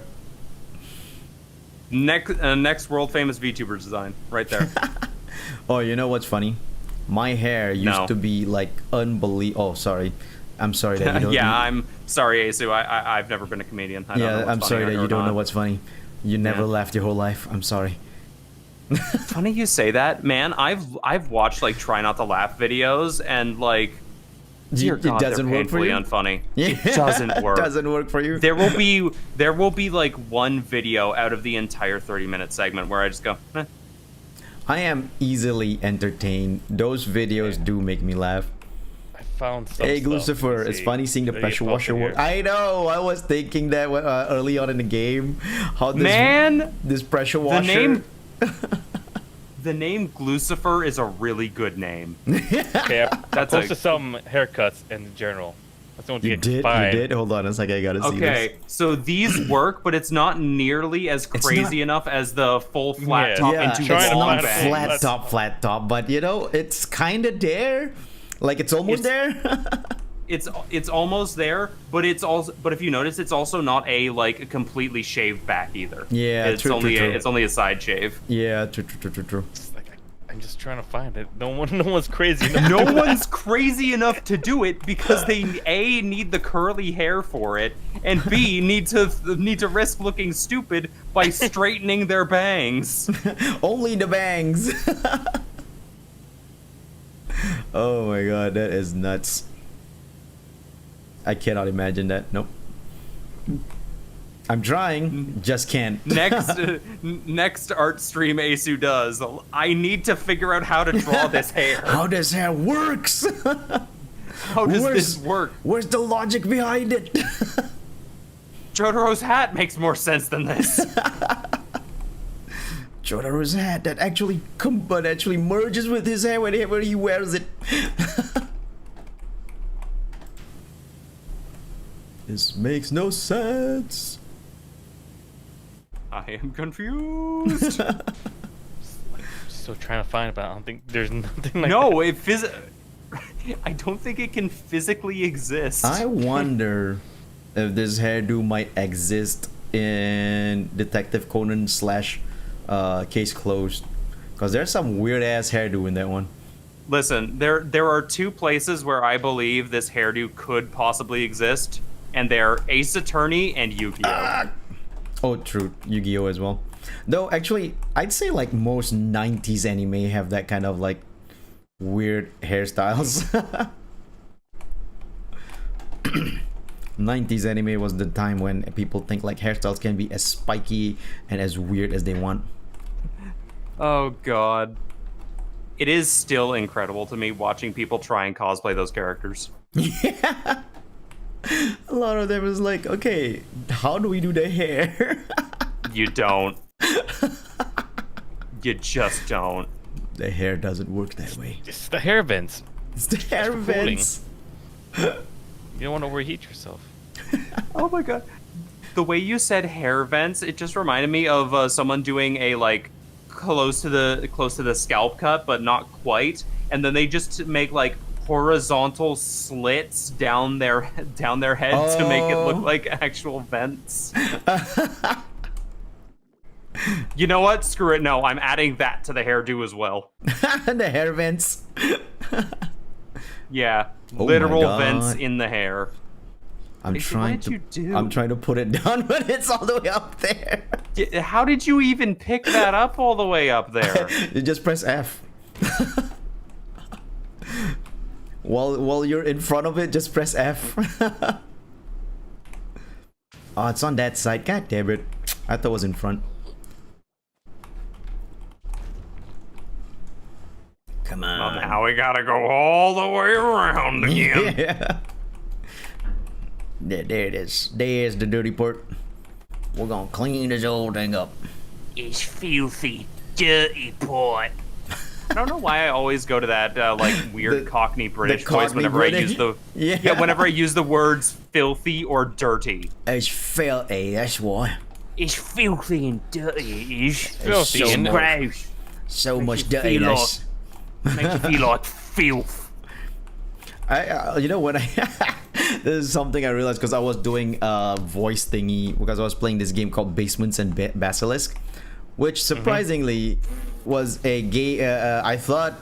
Next world famous VTuber design, right there. Oh, you know what's funny? My hair used No. to be like unbelievable. Oh, sorry. I'm sorry that you don't. Yeah, I'm sorry, Asu. I've never been a comedian. I don't know Yeah, what's I'm funny sorry that or you don't know not. what's funny. You never Yeah. laughed your whole life. I'm sorry. Funny you say that, man. I've watched like try not to laugh videos, and like, dear It God, doesn't they're work for painfully you? unfunny. Yeah. It doesn't work. Doesn't work for you. There will be like one video out of the entire 30-minute segment where I just go, eh. I am easily entertained. Those videos do make me laugh. I found some Hey, stuff. Lucifer, Let's it's see. funny seeing the Let me pressure get washer posted work. here. I know. I was thinking that early on in the game, how this Man, this pressure washer. the name Lucifer is a really good name. Okay, I That's posted a- some haircuts in general. That's the one You to did? find. You did? Hold on a second. I gotta see Okay, so these work, but it's not nearly as crazy enough as the full flat Yeah. top Yeah, into it's trying to long not find a bangs. flat top, but it's kind of there. Like it's almost there. It's almost there, but it's also, but if you notice, it's also not a like completely shaved back either. Yeah, it's true, only true. it's only a side shave. Yeah, true. It's like, I'm just trying to find it. No one's crazy enough. No one's crazy enough to do it because they A, need the curly hair for it, and B, need to risk looking stupid by straightening their bangs. Only the bangs. Oh my god, that is nuts. I cannot imagine that. Nope. I'm trying, just can't. Next art stream Asu does. I need to figure out how to draw this hair. How this hair works? How does this work? Where's the logic behind it? Jotaro's hat makes more sense than this. Jotaro's hat that actually merges with his hair when he wears it. This makes no sense. I am confused. Still trying to find it, but I don't think there's nothing like No, that. I don't think it can physically exist. I wonder if this hairdo might exist in Detective Conan / Case Closed, because there's some weird ass hairdo in that one. Listen, there are two places where I believe this hairdo could possibly exist, and they're Ace Attorney and Yu-Gi-Oh. Oh, true. Yu-Gi-Oh as well. Though, actually, I'd say like most 90s anime have that kind of like weird hairstyles. 90s anime was the time when people think like hairstyles can be as spiky and as weird as they want. Oh god. It is still incredible to me watching people try and cosplay those characters. Yeah. A lot of them is like, okay, how do we do the hair? You don't. You just don't. The hair doesn't work that way. It's the hair vents. It's the hair for cooling. vents. You don't want to overheat yourself. Oh my god. The way you said hair vents, it just reminded me of someone doing a like close to the scalp cut, but not quite. And then they just make like horizontal slits down their head to make it look like actual vents. You know what? Screw it. No, I'm adding that to the hairdo as well. The hair vents. Yeah, Oh my literal God. vents in the hair. I'm Casey, trying what to. did you do? I'm trying to put it down, but it's all the way up there. How did you even pick that up all the way up there? You just press F. While you're in front of it, just press F. Oh, it's on that side. God damn it! I thought it was in front. Come on. Well, now we gotta go all the way around again. Yeah. There it is. There's the dirty part. We're gonna clean this whole thing up. It's filthy, dirty pot. I don't know why I always go to that like weird Cockney British voice Cockney whenever British? I use the Yeah. whenever I use the words filthy or dirty. It's filthy, that's why. It's filthy and dirty. It is Filthy so and much- gross. So much you feel dirtiness. Makes you feel like filth. You know when this is something I realized because I was doing a voice thingy because I was playing this game called Basements and Basilisk, which surprisingly was a game I thought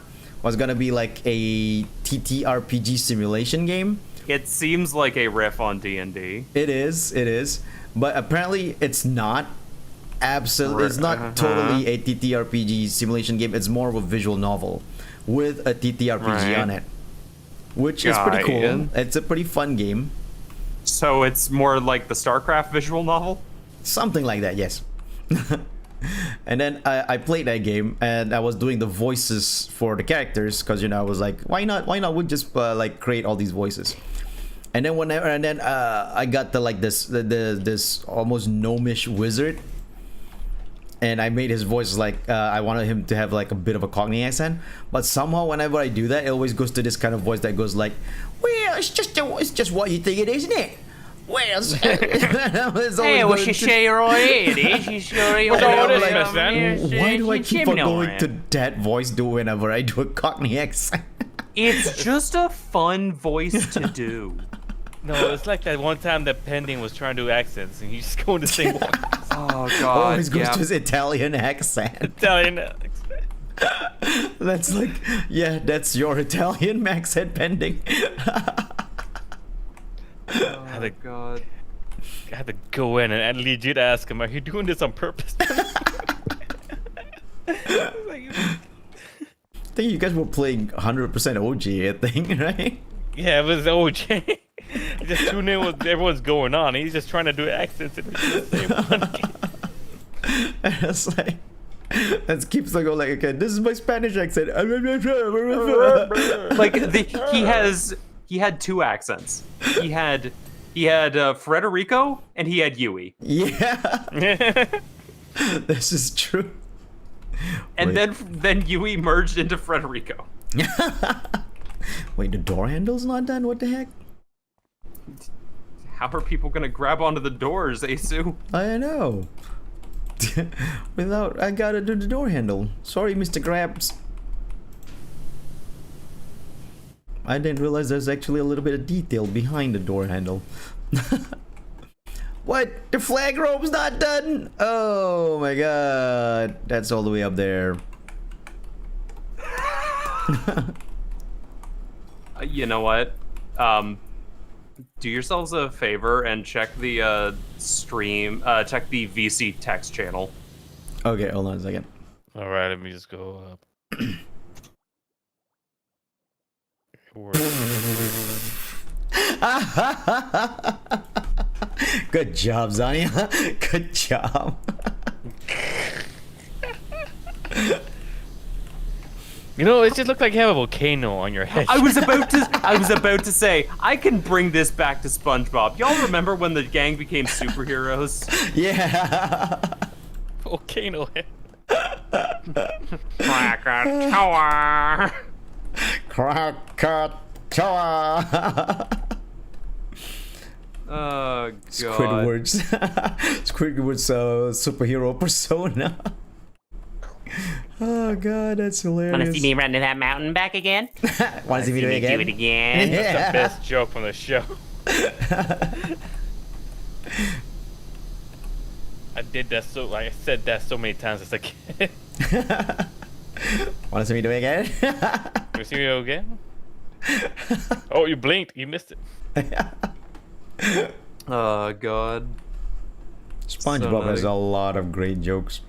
was gonna be like a TTRPG simulation game. It seems like a riff on D&D. It is, but apparently it's not. Absolutely, it's not totally a TTRPG simulation game. It's more of a visual novel with a TTRPG Right. on it, which is pretty cool. Got it. It's a pretty fun game. So it's more like the StarCraft visual novel? Something like that, yes. And then I played that game and I was doing the voices for the characters because I was like, why not we just like create all these voices. And then I got this almost gnomish wizard, and I made his voice like I wanted him to have like a bit of a Cockney accent, but somehow whenever I do that, it always goes to this kind of voice that goes like, well, it's just what you think it is, isn't it? Well, Hey, what's your share on it? Is you sure you What's all want this to mess, then? why do I keep on going to that voice do whenever I do a Cockney accent? It's just a fun voice to do. No, it's like that one time that Pending was trying to do accents and you just go in the same one. Oh god. Always goes to his Italian accent. Italian accent. That's like, yeah, that's your Italian accent pending. Oh god. I had to go in and legit ask him, are you doing this on purpose? I think you guys were playing 100% OG, I think, right? Yeah, it was OJ. I just tuned in with everyone's going on. He's just trying to do accents and it's the same one. And it's like, that keeps like going like, okay, this is my Spanish accent. Like he had two accents. He had Frederico and he had Yui. Yeah, this is true. And Wait. then Yui merged into Frederico. Wait, the door handle's not done? What the heck? How are people gonna grab onto the doors, Asu? I know. I gotta do the door handle. Sorry, Mr. Grabs. I didn't realize there's actually a little bit of detail behind the door handle. What? The flag rope's not done? Oh my god. That's all the way up there. You know what? do yourselves a favor and check the stream, check the VC text channel. Okay, hold on a second. All right, let me just go up. Good job, Zania. Good job. You know, it just looked like you have a volcano on your head. I was about to say, I can bring this back to SpongeBob. Y'all remember when the gang became superheroes? Yeah. Volcano head. Krakatoa. Krakatoa. Oh god. Squidward's superhero persona. Oh god, that's hilarious. Wanna see me run to that mountain back again? Wanna see me do it again? Do it again? Yeah. That's the best joke from the show. I said that so many times as a kid. Wanna see me do it again? You see me again? Oh, you blinked. You missed it. Oh god. SpongeBob has nutty. a lot of great jokes.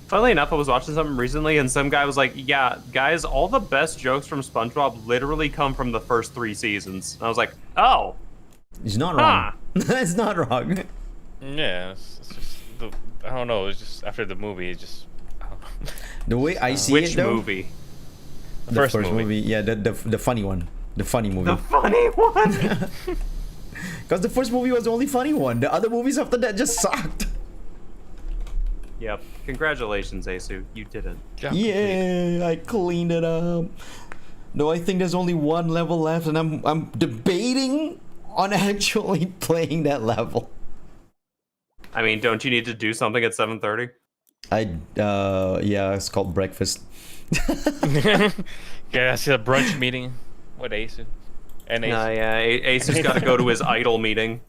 Funnily enough, I was watching something recently and some guy was like, yeah, guys, all the best jokes from SpongeBob literally come from the first 3 seasons. And I was like, oh. He's not wrong. It's not wrong. Yeah, it's just I don't know. It's just after the movie, it's just. I don't know. The way I see Which it, though, movie? the First first movie. movie, yeah, the funny one, the funny movie. The funny one? Because the first movie was the only funny one. The other movies after that just sucked. Yep. Congratulations, Asu. You did it. Job complete. Yeah, I cleaned it up. No, I think there's only one level left, and I'm debating on actually playing that level. I mean, don't you need to do something at 7:30? Yeah, it's called breakfast. Yeah, I see the brunch meeting with Ace. And Ace. Yeah, Asu's got to go to his idol meeting.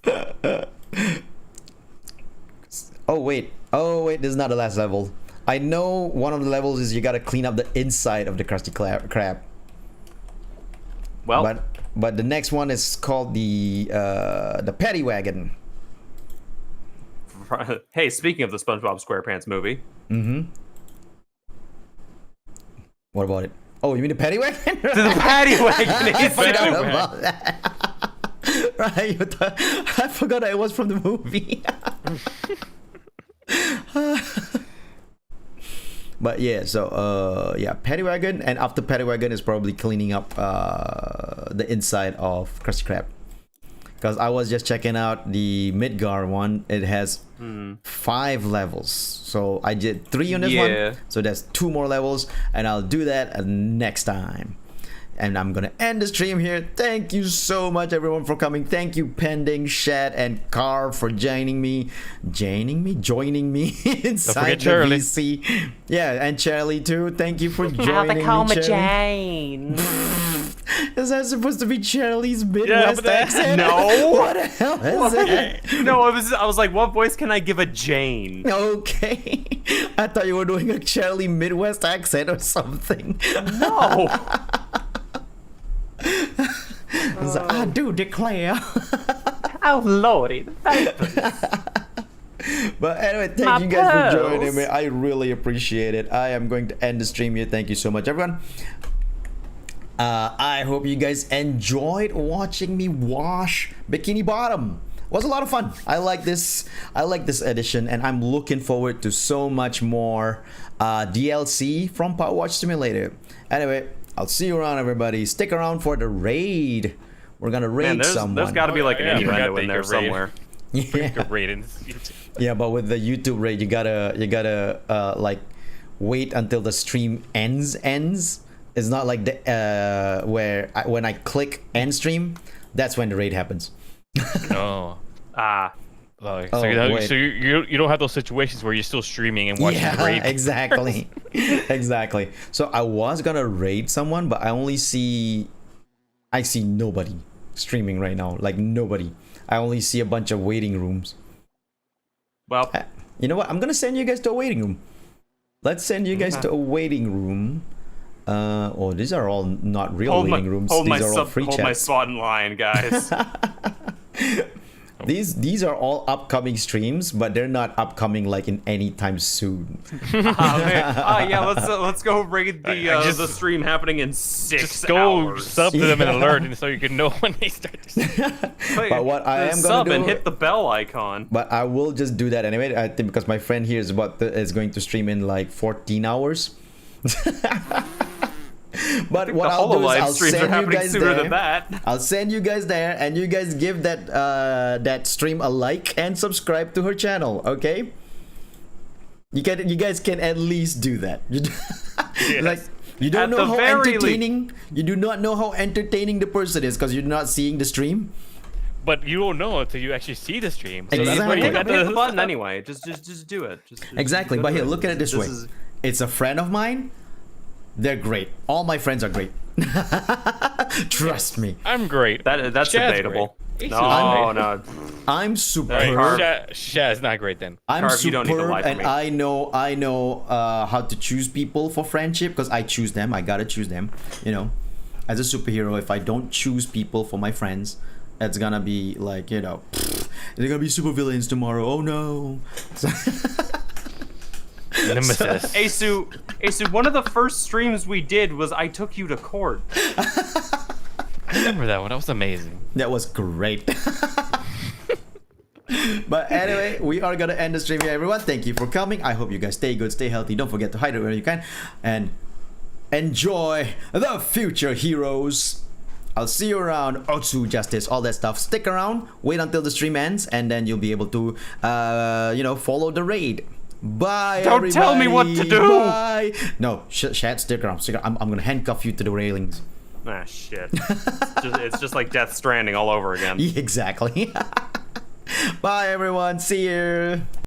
Oh wait, this is not the last level. I know one of the levels is you gotta clean up the inside of the Krusty Krab. Well, But the next one is called the Paddy Wagon. hey, speaking of the SpongeBob SquarePants movie, What about it? Oh, you mean the Paddy Wagon? the Paddy Wagon. I is forgot too. about that. Right, I forgot it was from the movie. But yeah, so yeah, Paddy Wagon, and after Paddy Wagon is probably cleaning up the inside of Krusty Krab. Because I was just checking out the Midgar one. It has 5 levels. So I did 3 on this one. So that's 2 more levels, and I'll do that next time. And I'm gonna end the stream here. Thank you so much, everyone, for coming. Thank you, Pending, Shed, and Car for joining me inside the Charlie. VC. Yeah, and Charlie too. Thank you for How joining they call me, me Charlie. Jane. Is that supposed to be Charlie's Midwest accent? No. What the hell is it? No, I was like, what voice can I give a Jane? Okay. I thought you were doing a Charlie Midwest accent or something. No. It's like, I do declare. Oh lordy. But anyway, thank My you guys for pearls. joining me. I really appreciate it. I am going to end the stream here. Thank you so much, everyone. I hope you guys enjoyed watching me wash Bikini Bottom. It was a lot of fun. I like this edition, and I'm looking forward to so much more DLC from Powerwash Simulator. Anyway, I'll see you around, everybody. Stick around for the raid. We're gonna raid Man, someone. there's got to be like an Yeah, I forgot innuendo that in you there could raid. somewhere. Yeah. Yeah, but with the YouTube raid, you gotta like wait until the stream ends. It's not like the when I click end stream, that's when the raid happens. No. Ah. Like, Oh, wait. so you don't have those situations where you're still streaming and watching the raid. Exactly. Exactly. So I was gonna raid someone, but I see nobody streaming right now. Like nobody. I only see a bunch of waiting rooms. Well, You know what? I'm gonna send you guys to a waiting room. Let's send you guys to a waiting room. Oh, these are all not real Hold my, waiting rooms. hold These my, are all sub, free hold chat. my spot in line, guys. These are all upcoming streams, but they're not upcoming like in any time soon. Yeah, let's go raid the stream happening in 6 Just go hours. sub to them and Yeah. alert, and so you can know when they start. But what I am sub gonna do, and hit the bell icon. but I will just do that anyway. I think because my friend here is going to stream in like 14 hours. But what the I'll do is Hololive I'll streams are send you happening guys sooner there. than that. I'll send you guys there, and you guys give that stream a like and subscribe to her channel. Okay? You guys can at least do that. Like you don't At know the how very entertaining. You do not know how entertaining the person is because you're not seeing the stream. But you don't know until you actually see the stream. So Exactly. that's where you Hit got the button anyway. Just do it. Just Exactly. go But do here, it. look at it this way. It's a friend of mine. They're great. All my friends are great. Trust me. I'm great. That's Shad's debatable. great. No, no. I'm superb. Right, Shad's not great then. I'm Carve, you don't need to superb, lie for and me. I know how to choose people for friendship because I choose them. I gotta choose them. You know, as a superhero, if I don't choose people for my friends, it's gonna be like they're gonna be supervillains tomorrow. Oh no. Nemesis. Asu, one of the first streams we did was I took you to court. I remember that one. That was amazing. That was great. But anyway, we are gonna end the stream here, everyone. Thank you for coming. I hope you guys stay good, stay healthy. Don't forget to hydrate where you can, and enjoy the future heroes. I'll see you around. Otsu, Justice, all that stuff. Stick around. Wait until the stream ends, and then you'll be able to, follow the raid. Bye. Don't everybody. tell me what to do. Bye. No, Shad, stick around. Stick around. I'm gonna handcuff you to the railings. Ah, shit. It's just like Death Stranding all over again. Exactly. Bye, everyone. See you.